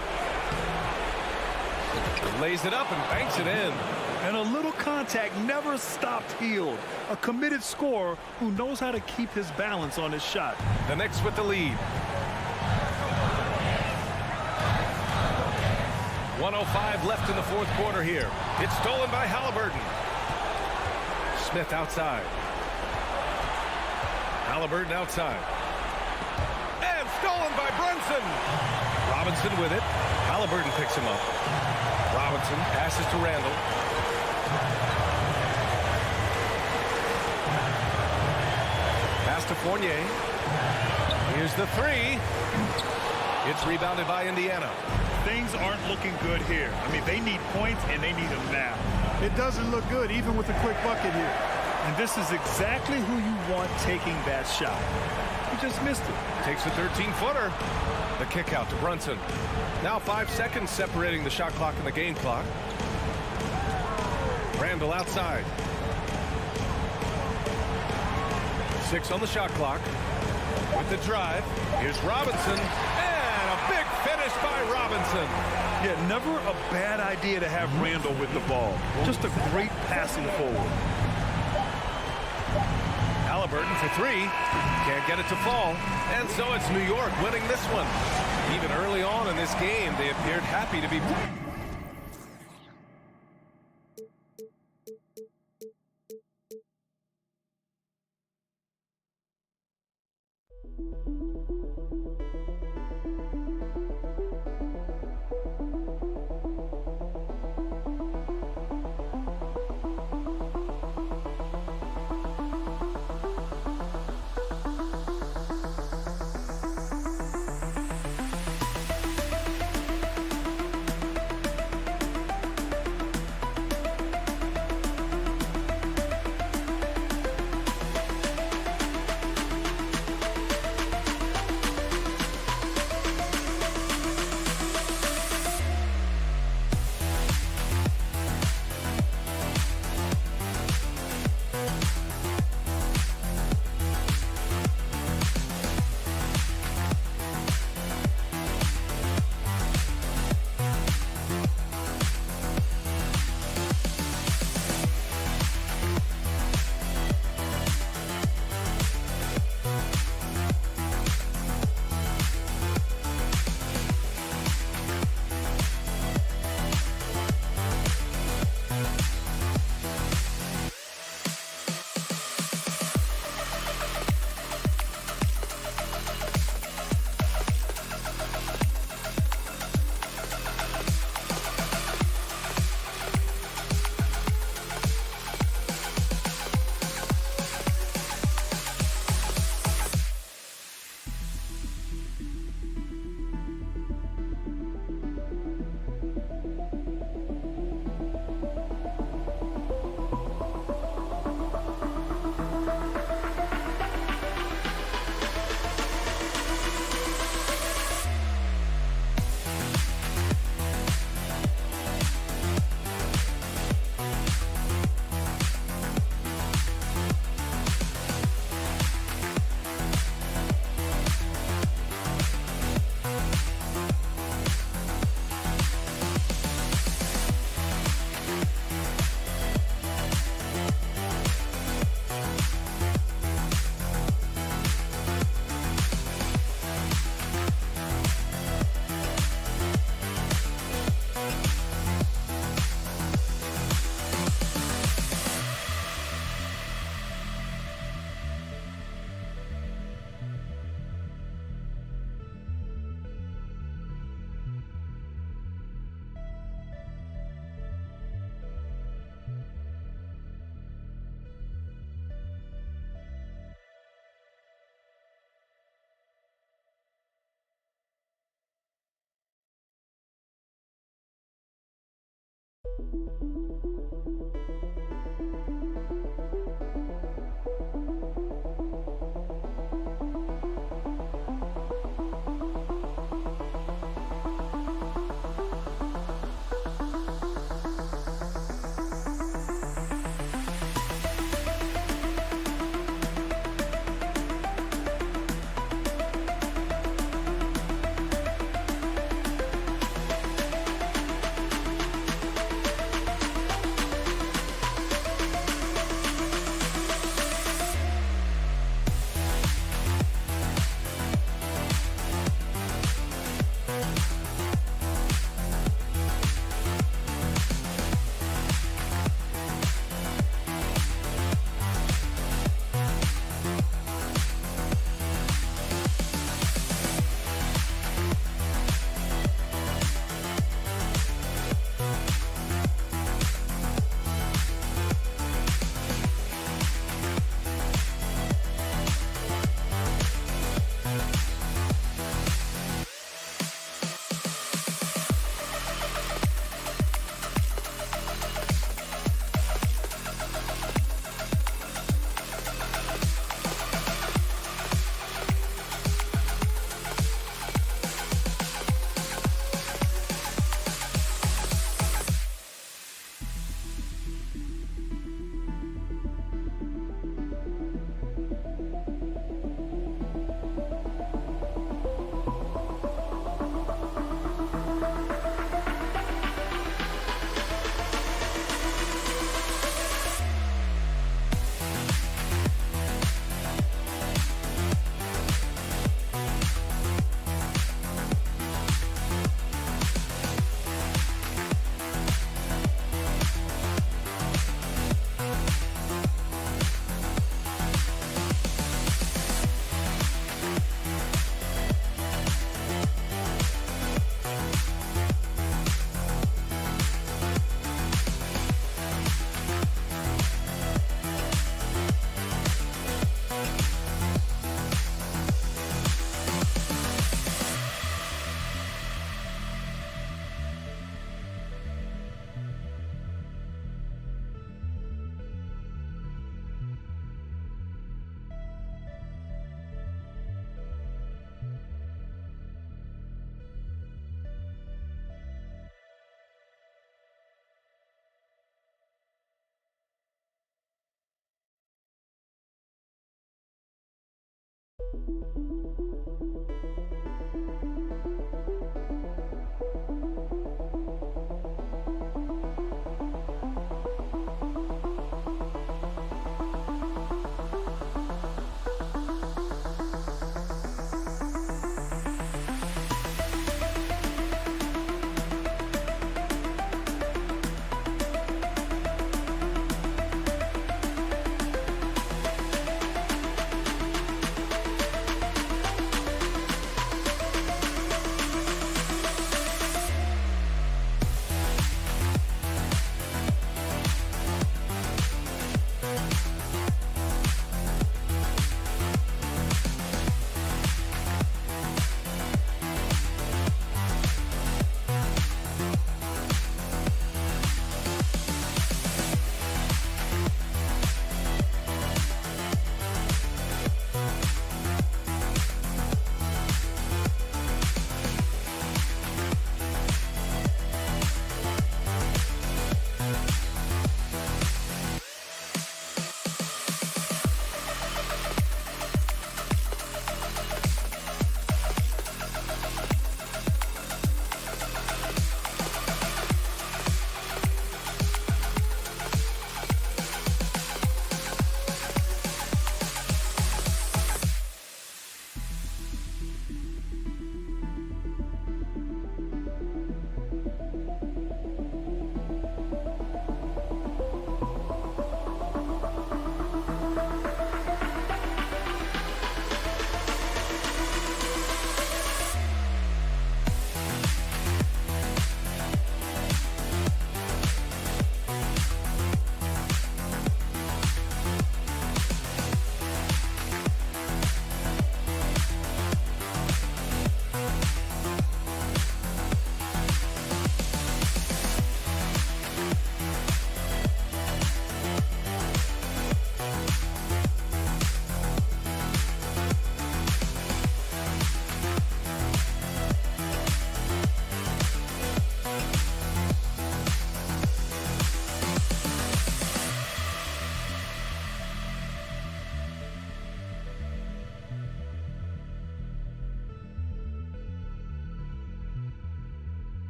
Lays it up and banks it in. And a little contact never stopped Hield. A committed scorer who knows how to keep his balance on his shot. The Knicks with the lead. 1:05 left in the fourth quarter here. It's stolen by Halliburton. Smith outside. Halliburton outside. And stolen by Brunson. Robinson with it. Halliburton picks him up. Robinson passes to Randall. Pass to Fournier. Here's the three. It's rebounded by Indiana. Things aren't looking good here. I mean, they need points, and they need them now. It doesn't look good, even with a quick bucket here. And this is exactly who you want taking that shot. He just missed it. Takes a 13-footer. The kick out to Brunson. Now 5 seconds separating the shot clock and the game clock. Randall outside. 6 on the shot clock. With the drive. Here's Robinson. And a big finish by Robinson. Yeah, never a bad idea to have Randall with the ball. Just a great passing forward. Halliburton for three. Can't get it to fall. And so it's New York winning this one. Even early on in this game, they appeared happy to be...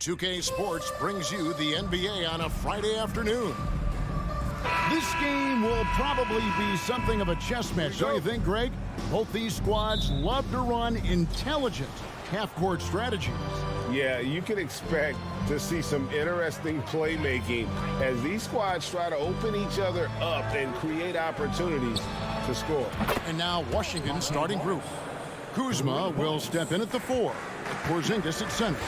2K Sports brings you the NBA on a Friday afternoon. This game will probably be something of a chess match, don't you think, Greg? Both these squads love to run intelligent half-court strategies. Yeah, you can expect to see some interesting playmaking as these squads try to open each other up and create opportunities to score. And now Washington's starting group. Kuzma will step in at the 4. Porzingis at center.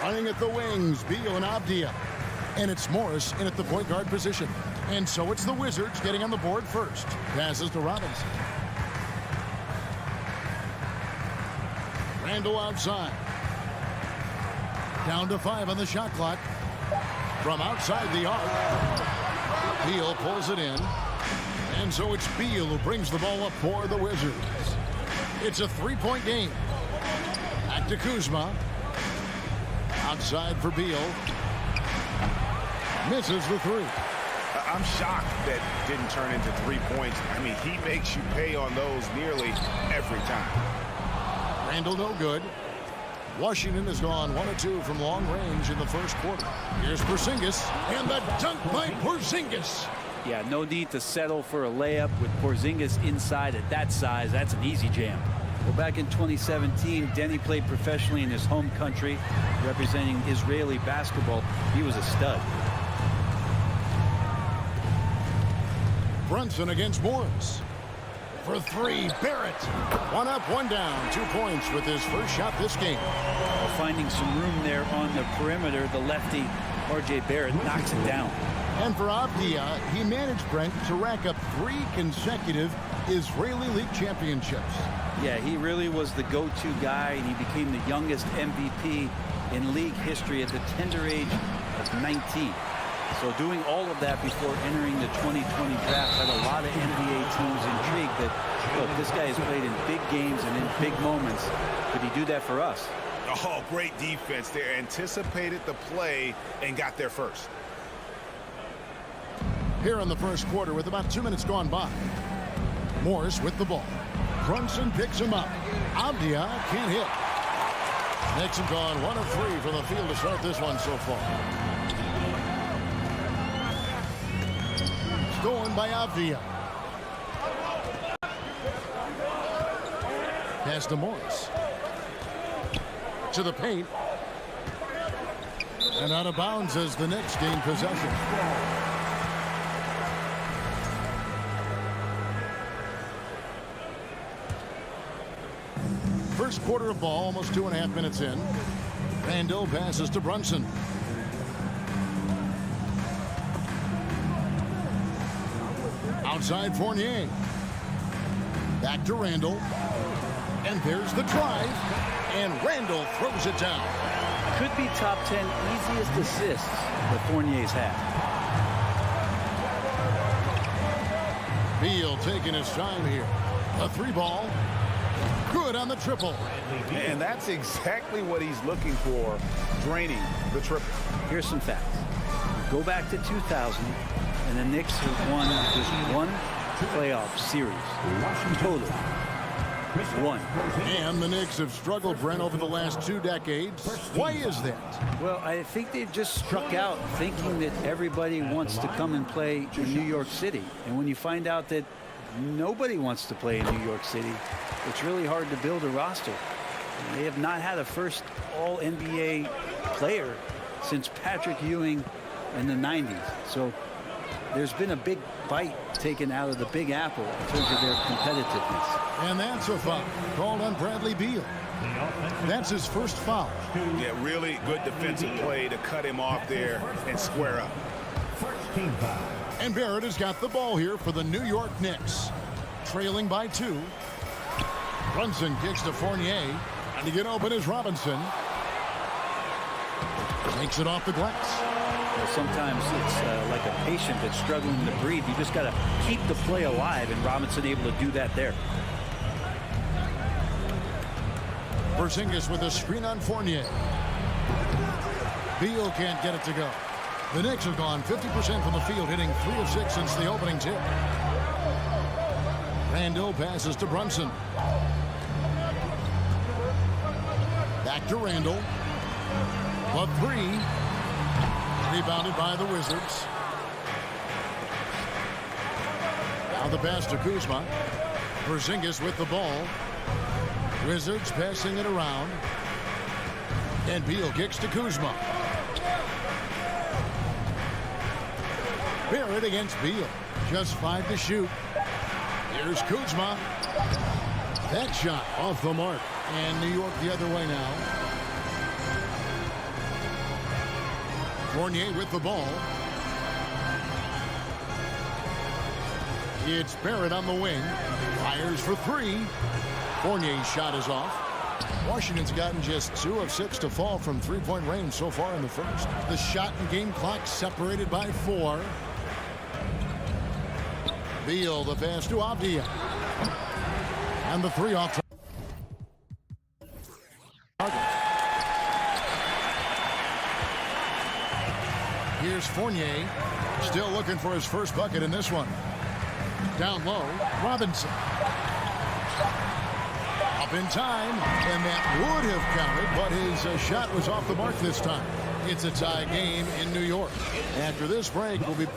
Running at the wings, Beal and Avdia. And it's Morris in at the point guard position. And so it's the Wizards getting on the board first. Passes to Robinson. Randall outside. Down to 5 on the shot clock. From outside the arc. Beal pulls it in. And so it's Beal who brings the ball up for the Wizards. It's a 3-point game. Back to Kuzma. Outside for Beal. Misses the 3. I'm shocked that didn't turn into 3 points. I mean, he makes you pay on those nearly every time. Randall no good. Washington has gone 1 of 2 from long range in the first quarter. Here's Porzingis, and the dunk by Porzingis. Yeah, no need to settle for a layup with Porzingis inside at that size. That's an easy jam. Well, back in 2017, Denny played professionally in his home country, representing Israeli basketball. He was a stud. Brunson against Morris. For 3, Barrett. 1 up, 1 down. 2 points with his first shot this game. Finding some room there on the perimeter, the lefty, R.J. Barrett, knocks it down. And for Avdia, he managed, Brent, to rack up 3 consecutive Israeli League championships. Yeah, he really was the go-to guy, and he became the youngest MVP in league history at the tender age of 19. So doing all of that before entering the 2020 draft had a lot of NBA teams intrigued that, look, this guy has played in big games and in big moments. Could he do that for us? Oh, great defense there. Anticipated the play and got there first. here in the first quarter with about 2 minutes gone by. Morris with the ball. Brunson picks him up. Avdia can't hit. Knicks have gone 1 of 3 from the field to start this one so far. Stolen by Avdia. Pass to Morris. To the paint. And out of bounds as the Knicks gain possession. First quarter of ball, almost 2.5 minutes in. Randall passes to Brunson. Outside Fournier. Back to Randall. And there's the drive. And Randall throws it down. Could be top 10 easiest assists that Fournier's had. Beal taking his time here. A 3-ball. Good on the triple. And that's exactly what he's looking for, draining the triple. Here's some facts. Go back to 2000, and the Knicks have won just 1 playoff series. Total. 1. And the Knicks have struggled, Brent, over the last 2 decades. Why is that? Well, I think they've just struck out thinking that everybody wants to come and play in New York City. And when you find out that nobody wants to play in New York City, it's really hard to build a roster. They have not had a first All-NBA player since Patrick Ewing in the 90s. So there's been a big bite taken out of the Big Apple in terms of their competitiveness. And that's a foul called on Bradley Beal. That's his first foul. Yeah, really good defensive play to cut him off there and square up. And Barrett has got the ball here for the New York Knicks. Trailing by 2. Brunson kicks to Fournier. And to get open is Robinson. Takes it off the glass. Well, sometimes it's like a patient that's struggling to breathe. You just got to keep the play alive, and Robinson able to do that there. Porzingis with a screen on Fournier. Beal can't get it to go. The Knicks have gone 50% from the field, hitting 3 of 6 since the opening tip. Randall passes to Brunson. Back to Randall. A 3. Rebounded by the Wizards. Now the pass to Kuzma. Porzingis with the ball. Wizards passing it around. And Beal kicks to Kuzma. Barrett against Beal. Just 5 to shoot. Here's Kuzma. That shot off the mark. And New York the other way now. Fournier with the ball. It's Barrett on the wing. Fires for 3. Fournier's shot is off. Washington's gotten just 2 of 6 to fall from 3-point range so far in the first. The shot and game clock separated by 4. Beal the pass to Avdia. And the 3 off. Here's Fournier. Still looking for his first bucket in this one. Down low, Robinson. Up in time, and that would have counted, but his shot was off the mark this time. It's a tie game in New York. After this break, we'll be...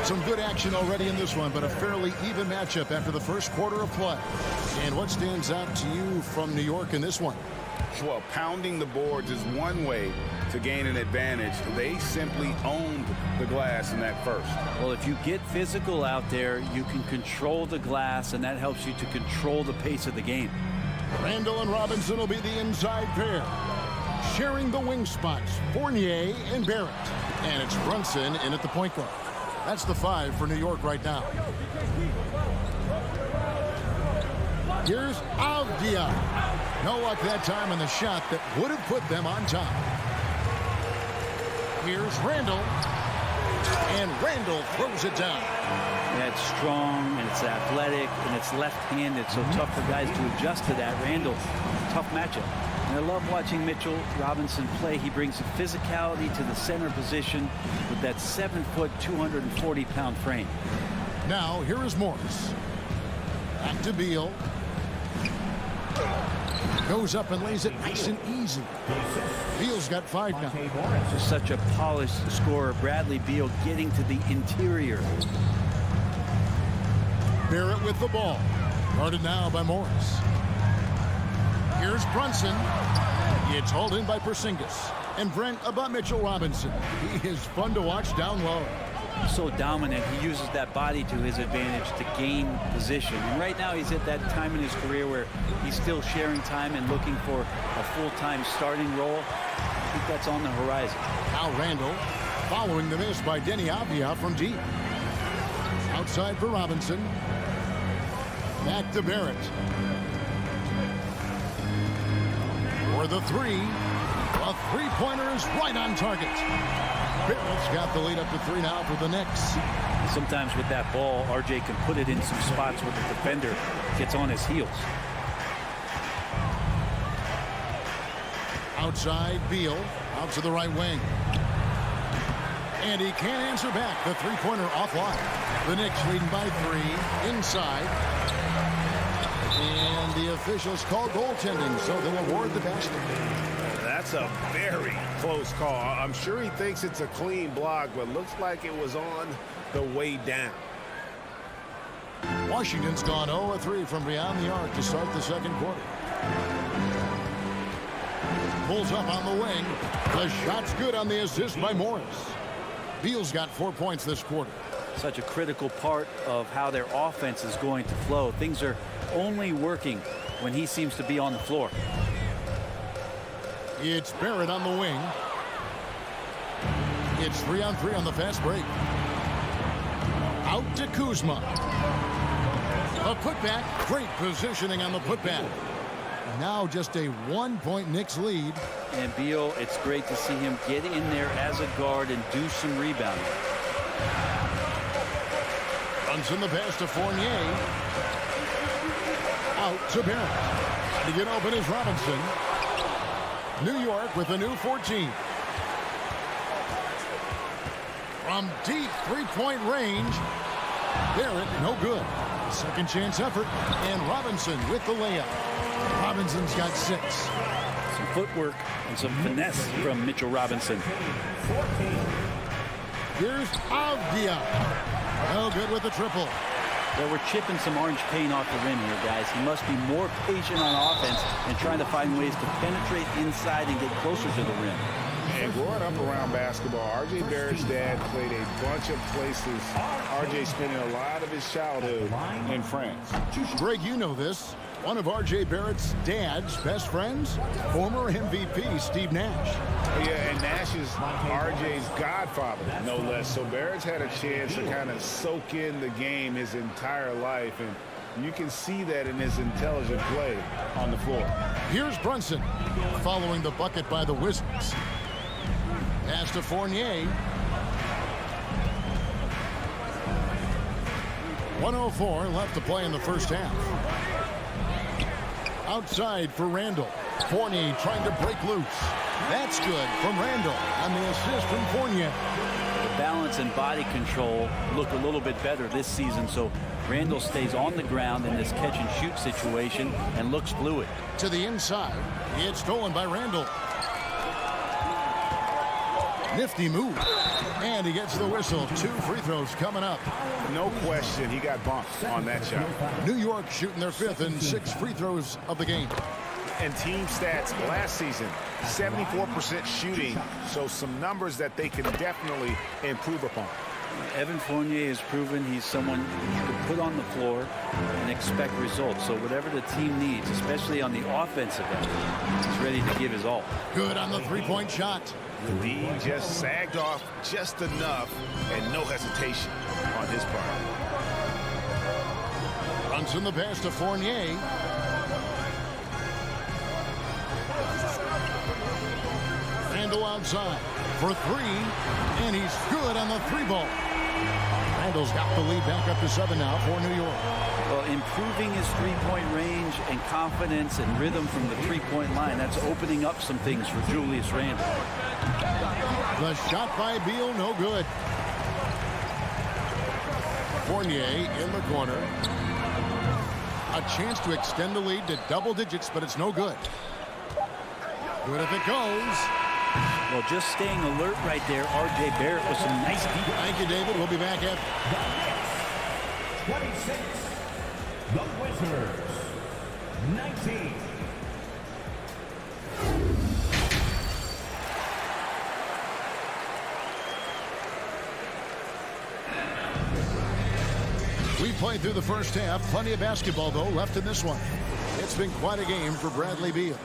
Some good action already in this one, but a fairly even matchup after the first quarter of play. And what stands out to you from New York in this one? Well, pounding the boards is one way to gain an advantage. They simply owned the glass in that first. Well, if you get physical out there, you can control the glass, and that helps you to control the pace of the game. Randall and Robinson will be the inside pair. Sharing the wing spots, Fournier and Barrett. And it's Brunson in at the point guard. That's the 5 for New York right now. Here's Avdia. No luck that time on the shot that would have put them on top. Here's Randall. And Randall throws it down. Yeah, it's strong, and it's athletic, and it's left-handed, so tough for guys to adjust to that. Randall, tough matchup. I love watching Mitchell Robinson play. He brings a physicality to the center position with that 7-foot, 240-pound frame. Now, here is Morris. Back to Beal. Goes up and lays it nice and easy. Beal's got 5 now. Just such a polished scorer. Bradley Beal getting to the interior. Barrett with the ball. Guarded now by Morris. Here's Brunson. It's hauled in by Porzingis. And Brent, about Mitchell Robinson. He is fun to watch down low. So dominant. He uses that body to his advantage to gain position. And right now he's at that time in his career where he's still sharing time and looking for a full-time starting role. I think that's on the horizon. Now Randall following the miss by Denny Avdia from deep. Outside for Robinson. Back to Barrett. For the 3. A three-pointer is right on target. Barrett's got the lead up to 3 now for the Knicks. Sometimes with that ball, RJ can put it in some spots where the defender gets on his heels. Outside, Beal. Out to the right wing. And he can't answer back. The three-pointer offline. The Knicks leading by 3. Inside. And the officials call goaltending, so they'll award the basket. That's a very close call. I'm sure he thinks it's a clean block, but looks like it was on the way down. Washington's gone 0-3 from beyond the arc to start the second quarter. Pulls up on the wing. The shot's good on the assist by Morris. Beal's got 4 points this quarter. Such a critical part of how their offense is going to flow. Things are only working when he seems to be on the floor. It's Barrett on the wing. It's 3-on-3 on the fast break. Out to Kuzma. A putback. Great positioning on the putback. Now just a 1-point Knicks lead. And Beal, it's great to see him get in there as a guard and do some rebounding. Runs in the pass to Fournier. Out to Barrett. To get open is Robinson. New York with a new 14. From deep three-point range. Barrett, no good. Second chance effort. And Robinson with the layup. Robinson's got 6. Some footwork and some finesse from Mitchell Robinson. Here's Avdia. No good with the triple. Well, we're chipping some orange paint off the rim here, guys. He must be more patient on offense and trying to find ways to penetrate inside and get closer to the rim. And growing up around basketball, R.J. Barrett's dad played a bunch of places. R.J. spending a lot of his childhood in France. Greg, you know this. One of R.J. Barrett's dad's best friends, former MVP Steve Nash. Yeah, and Nash is R.J.'s godfather, no less. So Barrett's had a chance to kind of soak in the game his entire life, and you can see that in his intelligent play on the floor. Here's Brunson following the bucket by the Wizards. Pass to Fournier. 1:04 left to play in the first half. Outside for Randall. Fournier trying to break loose. That's good from Randall on the assist from Fournier. The balance and body control look a little bit better this season, so Randall stays on the ground in this catch-and-shoot situation and looks fluid. To the inside. It's stolen by Randall. Nifty move. And he gets the whistle. 2 free throws coming up. No question, he got bumped on that shot. New York shooting their 5th and 6 free throws of the game. And team stats last season, 74% shooting, so some numbers that they can definitely improve upon. Evan Fournier has proven he's someone you can put on the floor and expect results. So whatever the team needs, especially on the offensive end, he's ready to give his all. Good on the three-point shot. The D just sagged off just enough and no hesitation on his part. Runs in the pass to Fournier. Randall outside for 3, and he's good on the 3 ball. Randall's got the lead back up to 7 now for New York. Well, improving his three-point range and confidence and rhythm from the three-point line, that's opening up some things for Julius Randle. The shot by Beal, no good. Fournier in the corner. A chance to extend the lead to double digits, but it's no good. Good if it goes. Well, just staying alert right there. R.J. Barrett with some nice defense. Thank you, David. We'll be back at 26. The Wizards. 19. We played through the first half. Plenty of basketball, though, left in this one. It's been quite a game for Bradley Beal.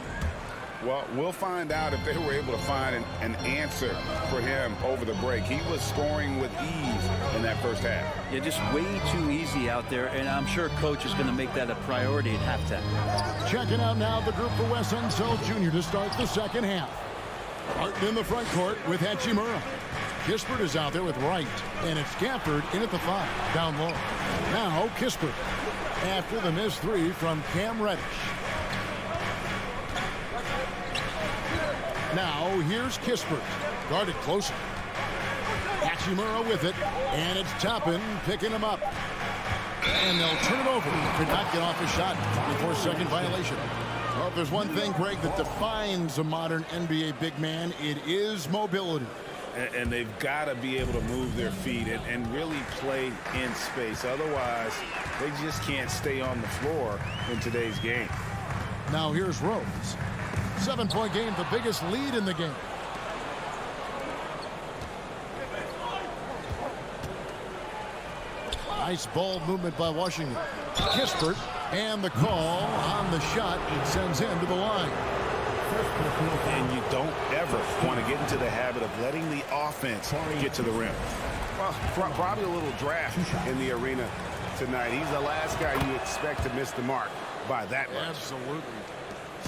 Well, we'll find out if they were able to find an answer for him over the break. He was scoring with ease in that first half. Yeah, just way too easy out there, and I'm sure Coach is going to make that a priority at halftime. Checking out now the group for Wes Unseld Jr. to start the second half. Martin in the front court with Hachimura. Kispert is out there with Wright, and it's Gafford in at the 5, down low. Now Kispert after the missed 3 from Cam Reddish. Now here's Kispert, guarded closer. Hachimura with it, and it's Toppin picking him up. And they'll turn it over. Could not get off the shot. 24-second violation. Well, if there's one thing, Greg, that defines a modern NBA big man, it is mobility. And they've got to be able to move their feet and really play in space. Otherwise, they just can't stay on the floor in today's game. Now here's Rose. 7-point game, the biggest lead in the game. Nice ball movement by Washington. Kispert, and the call on the shot sends him to the line. And you don't ever want to get into the habit of letting the offense get to the rim. Well, probably a little draft in the arena tonight. He's the last guy you expect to miss the mark by that much. Absolutely.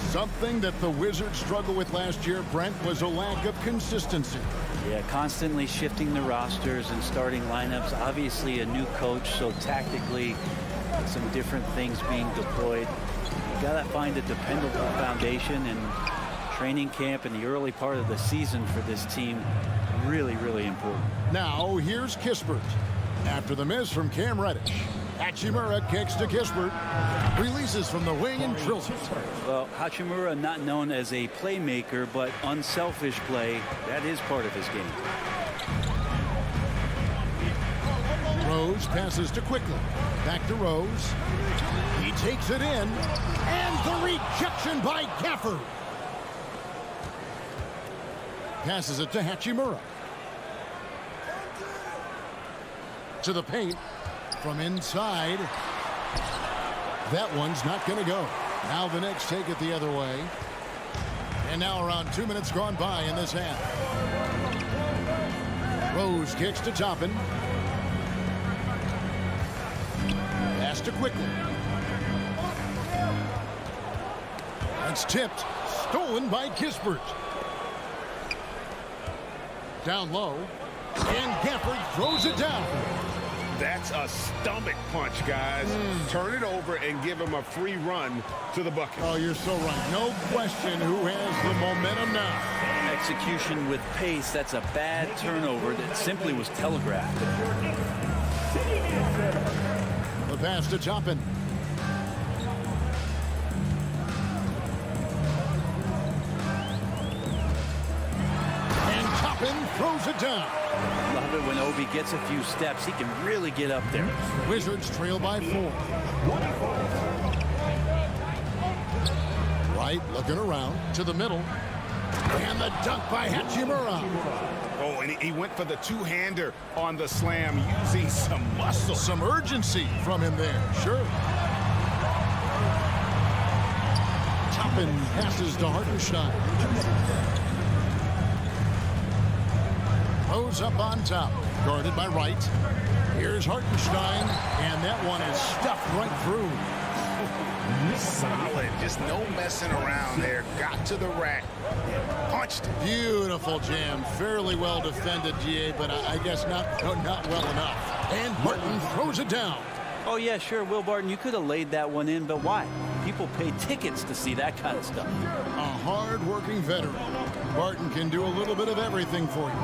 Something that the Wizards struggled with last year, Brent, was a lack of consistency. Yeah, constantly shifting the rosters and starting lineups. Obviously a new coach, so tactically some different things being deployed. You got to find a dependable foundation, and training camp in the early part of the season for this team, really, really important. Now here's Kispert. After the miss from Cam Reddish. Hachimura kicks to Kispert. Releases from the wing and drills it. Well, Hachimura not known as a playmaker, but unselfish play, that is part of his game. Rose passes to Quickly. Back to Rose. He takes it in. And the rejection by Gafford. Passes it to Hachimura. To the paint. From inside. That one's not going to go. Now the Knicks take it the other way. And now around 2 minutes gone by in this half. Rose kicks to Toppin. Pass to Quickly. That's tipped. Stolen by Kispert. Down low. And Gafford throws it down. That's a stomach punch, guys. Turn it over and give him a free run to the bucket. Oh, you're so right. No question who has the momentum now. Execution with pace, that's a bad turnover that simply was telegraphed. The pass to Toppin. And Toppin throws it down. Love it when Obi gets a few steps. He can really get up there. Wizards trail by 4. Right, looking around to the middle. And the dunk by Hachimura. Oh, and he went for the two-hander on the slam, using some muscle. Some urgency from him there, sure. Toppin passes to Hartenstein. Rose up on top, guarded by Wright. Here's Hartenstein, and that one is stuffed right through. Solid, just no messing around there. Got to the rack, punched. Beautiful jam, fairly well defended, GA, but I guess not well enough. And Barton throws it down. Oh, yeah, sure, Will Barton, you could have laid that one in, but why? People pay tickets to see that kind of stuff. A hard-working veteran. Barton can do a little bit of everything for you.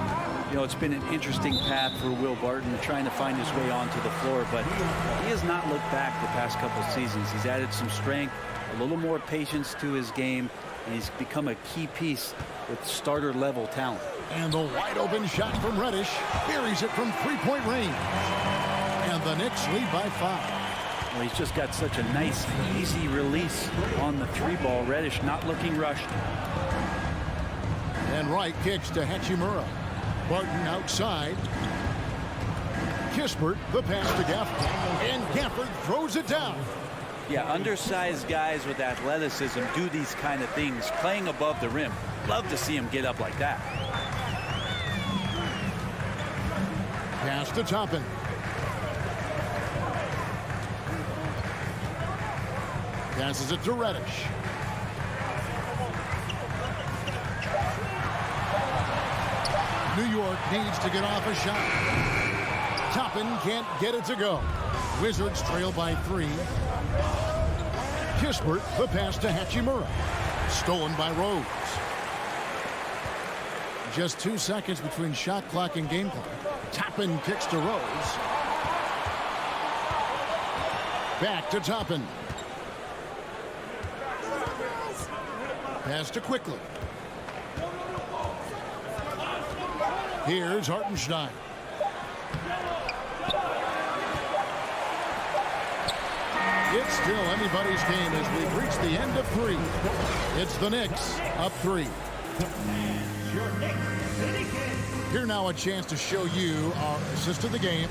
You know, it's been an interesting path for Will Barton trying to find his way onto the floor, but he has not looked back the past couple seasons. He's added some strength, a little more patience to his game, and he's become a key piece with starter-level talent. And the wide-open shot from Reddish buries it from three-point range. And the Knicks lead by 5. Well, he's just got such a nice, easy release on the 3-ball. Reddish not looking rushed. And Wright kicks to Hachimura. Barton outside. Kispert, the pass to Gafford. And Gafford throws it down. Yeah, undersized guys with athleticism do these kind of things, playing above the rim. Love to see him get up like that. Pass to Toppin. Passes it to Reddish. New York needs to get off a shot. Toppin can't get it to go. Wizards trail by 3. Kispert, the pass to Hachimura. Stolen by Rose. Just 2 seconds between shot clock and game clock. Toppin kicks to Rose. Back to Toppin. Pass to Quickly. Here's Hartenstein. It's still anybody's game as we've reached the end of 3. It's the Knicks up 3. Here now a chance to show you our assist of the game,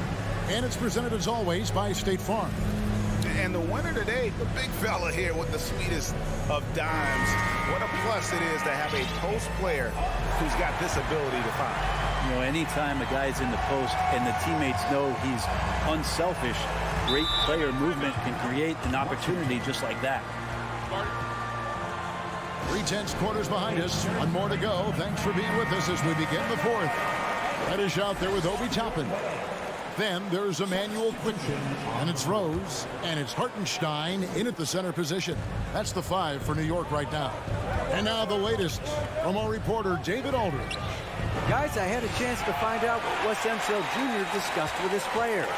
and it's presented as always by State Farm. And the winner today, the big fella here with the sweetest of dimes. What a plus it is to have a post player who's got this ability to find. You know, anytime a guy's in the post and the teammates know he's unselfish, great player movement can create an opportunity just like that. 3/10 quarters behind us. 1 more to go. Thanks for being with us as we begin the 4th. Reddish out there with Obi Toppin. Then there's Emmanuel Quickly, and it's Rose, and it's Hartenstein in at the center position. That's the 5 for New York right now. And now the latest from our reporter, David Aldridge. Guys, I had a chance to find out what Wes Unseld Jr. discussed with his players.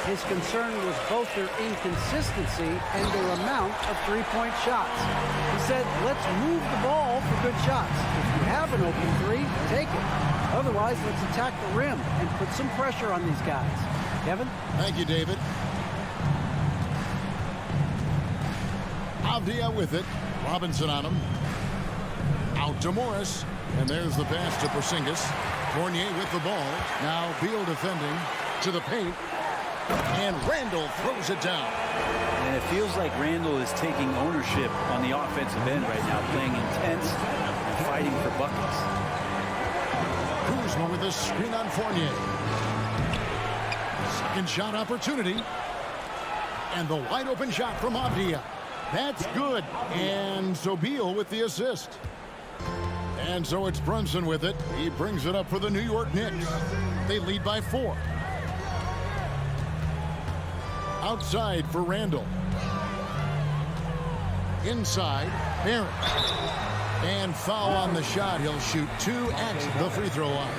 His concern was both their inconsistency and their amount of three-point shots. He said, let's move the ball for good shots. If you have an open 3, take it. Otherwise, let's attack the rim and put some pressure on these guys. Kevin? Thank you, David. Avdia with it. Robinson on him. Out to Morris. And there's the pass to Porzingis. Fournier with the ball. Now Beal defending to the paint. And Randall throws it down. And it feels like Randall is taking ownership on the offensive end right now, playing intense and fighting for buckets. Kuzma with a screen on Fournier. Second shot opportunity. And the wide open shot from Avdia. That's good. And so Beal with the assist. And so it's Brunson with it. He brings it up for the New York Knicks. They lead by 4. Outside for Randall. Inside, Barrett. And foul on the shot. He'll shoot 2 at the free throw line.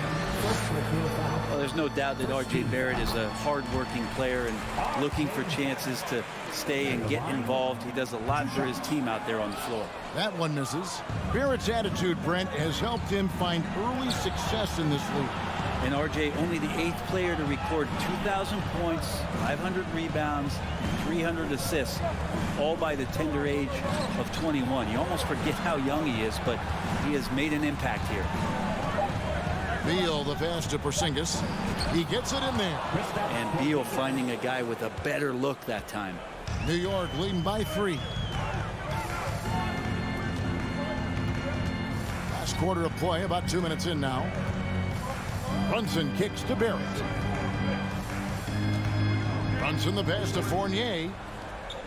Well, there's no doubt that R.J. Barrett is a hard-working player and looking for chances to stay and get involved. He does a lot for his team out there on the floor. That one misses. Barrett's attitude, Brent, has helped him find early success in this league. And R.J. only the 8th player to record 2,000 points, 500 rebounds, 300 assists, all by the tender age of 21. You almost forget how young he is, but he has made an impact here. Beal, the pass to Porzingis. He gets it in there. And Beal finding a guy with a better look that time. New York leading by 3. Last quarter of play, about 2 minutes in now. Brunson kicks to Barrett. Brunson the pass to Fournier.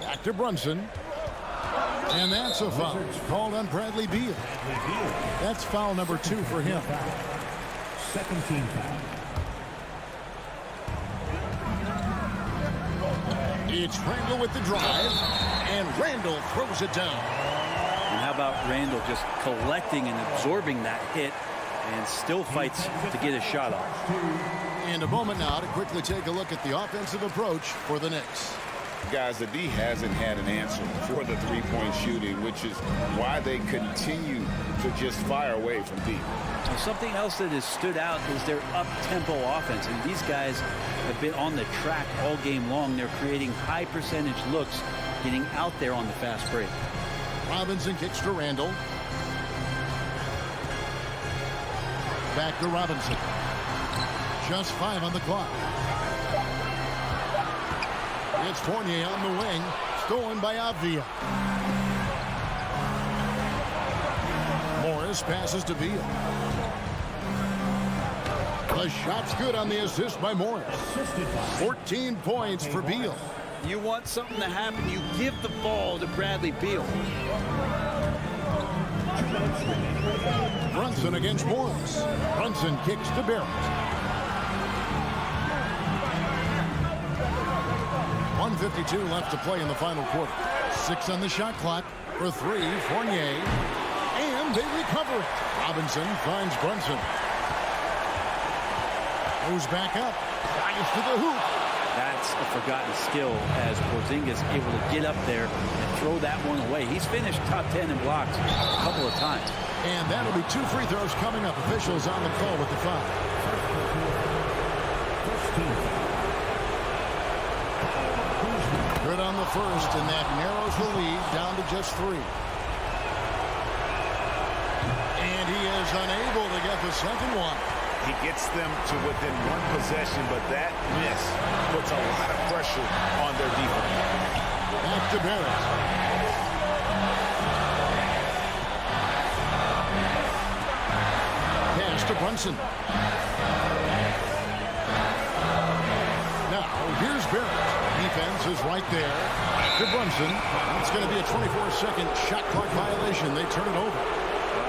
Back to Brunson. And that's a foul called on Bradley Beal. That's foul number 2 for him. Second team foul. It's Randall with the drive, and Randall throws it down. And how about Randall just collecting and absorbing that hit and still fights to get his shot off. And a moment now to quickly take a look at the offensive approach for the Knicks. Guys, the D hasn't had an answer for the three-point shooting, which is why they continue to just fire away from deep. Now, something else that has stood out is their up-tempo offense. And these guys have been on the track all game long. They're creating high-percentage looks, getting out there on the fast break. Robinson kicks to Randall. Back to Robinson. Just 5 on the clock. It's Fournier on the wing. Stolen by Avdia. Morris passes to Beal. The shot's good on the assist by Morris. 14 points for Beal. You want something to happen, you give the ball to Bradley Beal. Brunson against Morris. Brunson kicks to Barrett. 1:52 left to play in the final quarter. 6 on the shot clock for 3. Fournier. And they recover it. Robinson finds Brunson. Goes back up. Fires to the hoop. That's a forgotten skill as Porzingis able to get up there and throw that one away. He's finished top 10 in blocks a couple of times. And that'll be 2 free throws coming up. Officials on the call with the foul. Good on the first, and that narrows the lead down to just 3. And he is unable to get the second one. He gets them to within 1 possession, but that miss puts a lot of pressure on their defense. Back to Barrett. Pass to Brunson. Now, here's Barrett. Defense is right there. To Brunson. It's going to be a 24-second shot clock violation. They turn it over.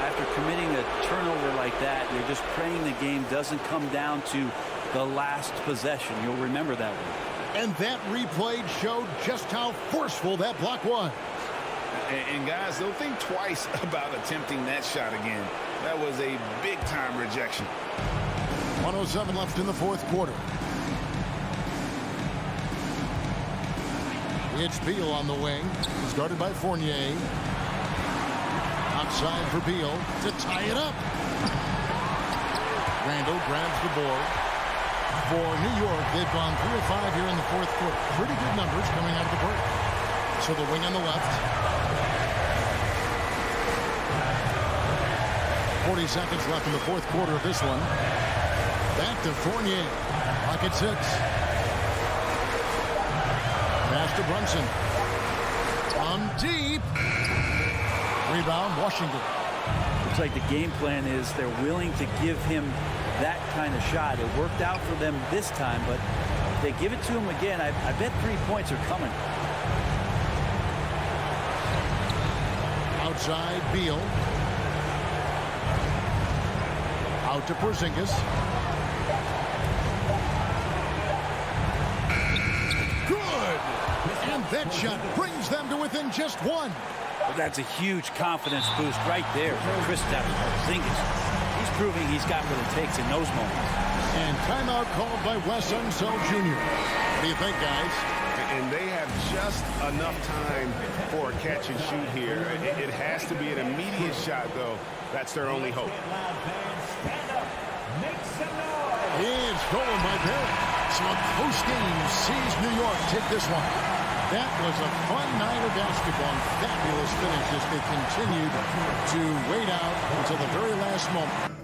After committing a turnover like that, you're just praying the game doesn't come down to the last possession. You'll remember that one. And that replay showed just how forceful that block was. And guys, they'll think twice about attempting that shot again. That was a big-time rejection. 1:07 left in the fourth quarter. It's Beal on the wing. He's guarded by Fournier. Outside for Beal to tie it up. Randall grabs the board. For New York, they've gone 3 of 5 here in the fourth quarter. Pretty good numbers coming out of the break. So the wing on the left. 40 seconds left in the fourth quarter of this one. Back to Fournier. Clock at 6. Pass to Brunson. On deep. Rebound, Washington. Looks like the game plan is they're willing to give him that kind of shot. It worked out for them this time, but if they give it to him again, I bet 3 points are coming. Outside, Beal. Out to Porzingis. Good! And that shot brings them to within just 1. Well, that's a huge confidence boost right there for Kristaps Porzingis. He's proving he's got what it takes in those moments. And timeout called by Wes Unseld Jr. What do you think, guys? And they have just enough time for a catch and shoot here. It has to be an immediate shot, though. That's their only hope. It's stolen by Barrett. So a close game sees New York take this one. That was a fun night of basketball. Fabulous finish as they continued to wait out until the very last moment.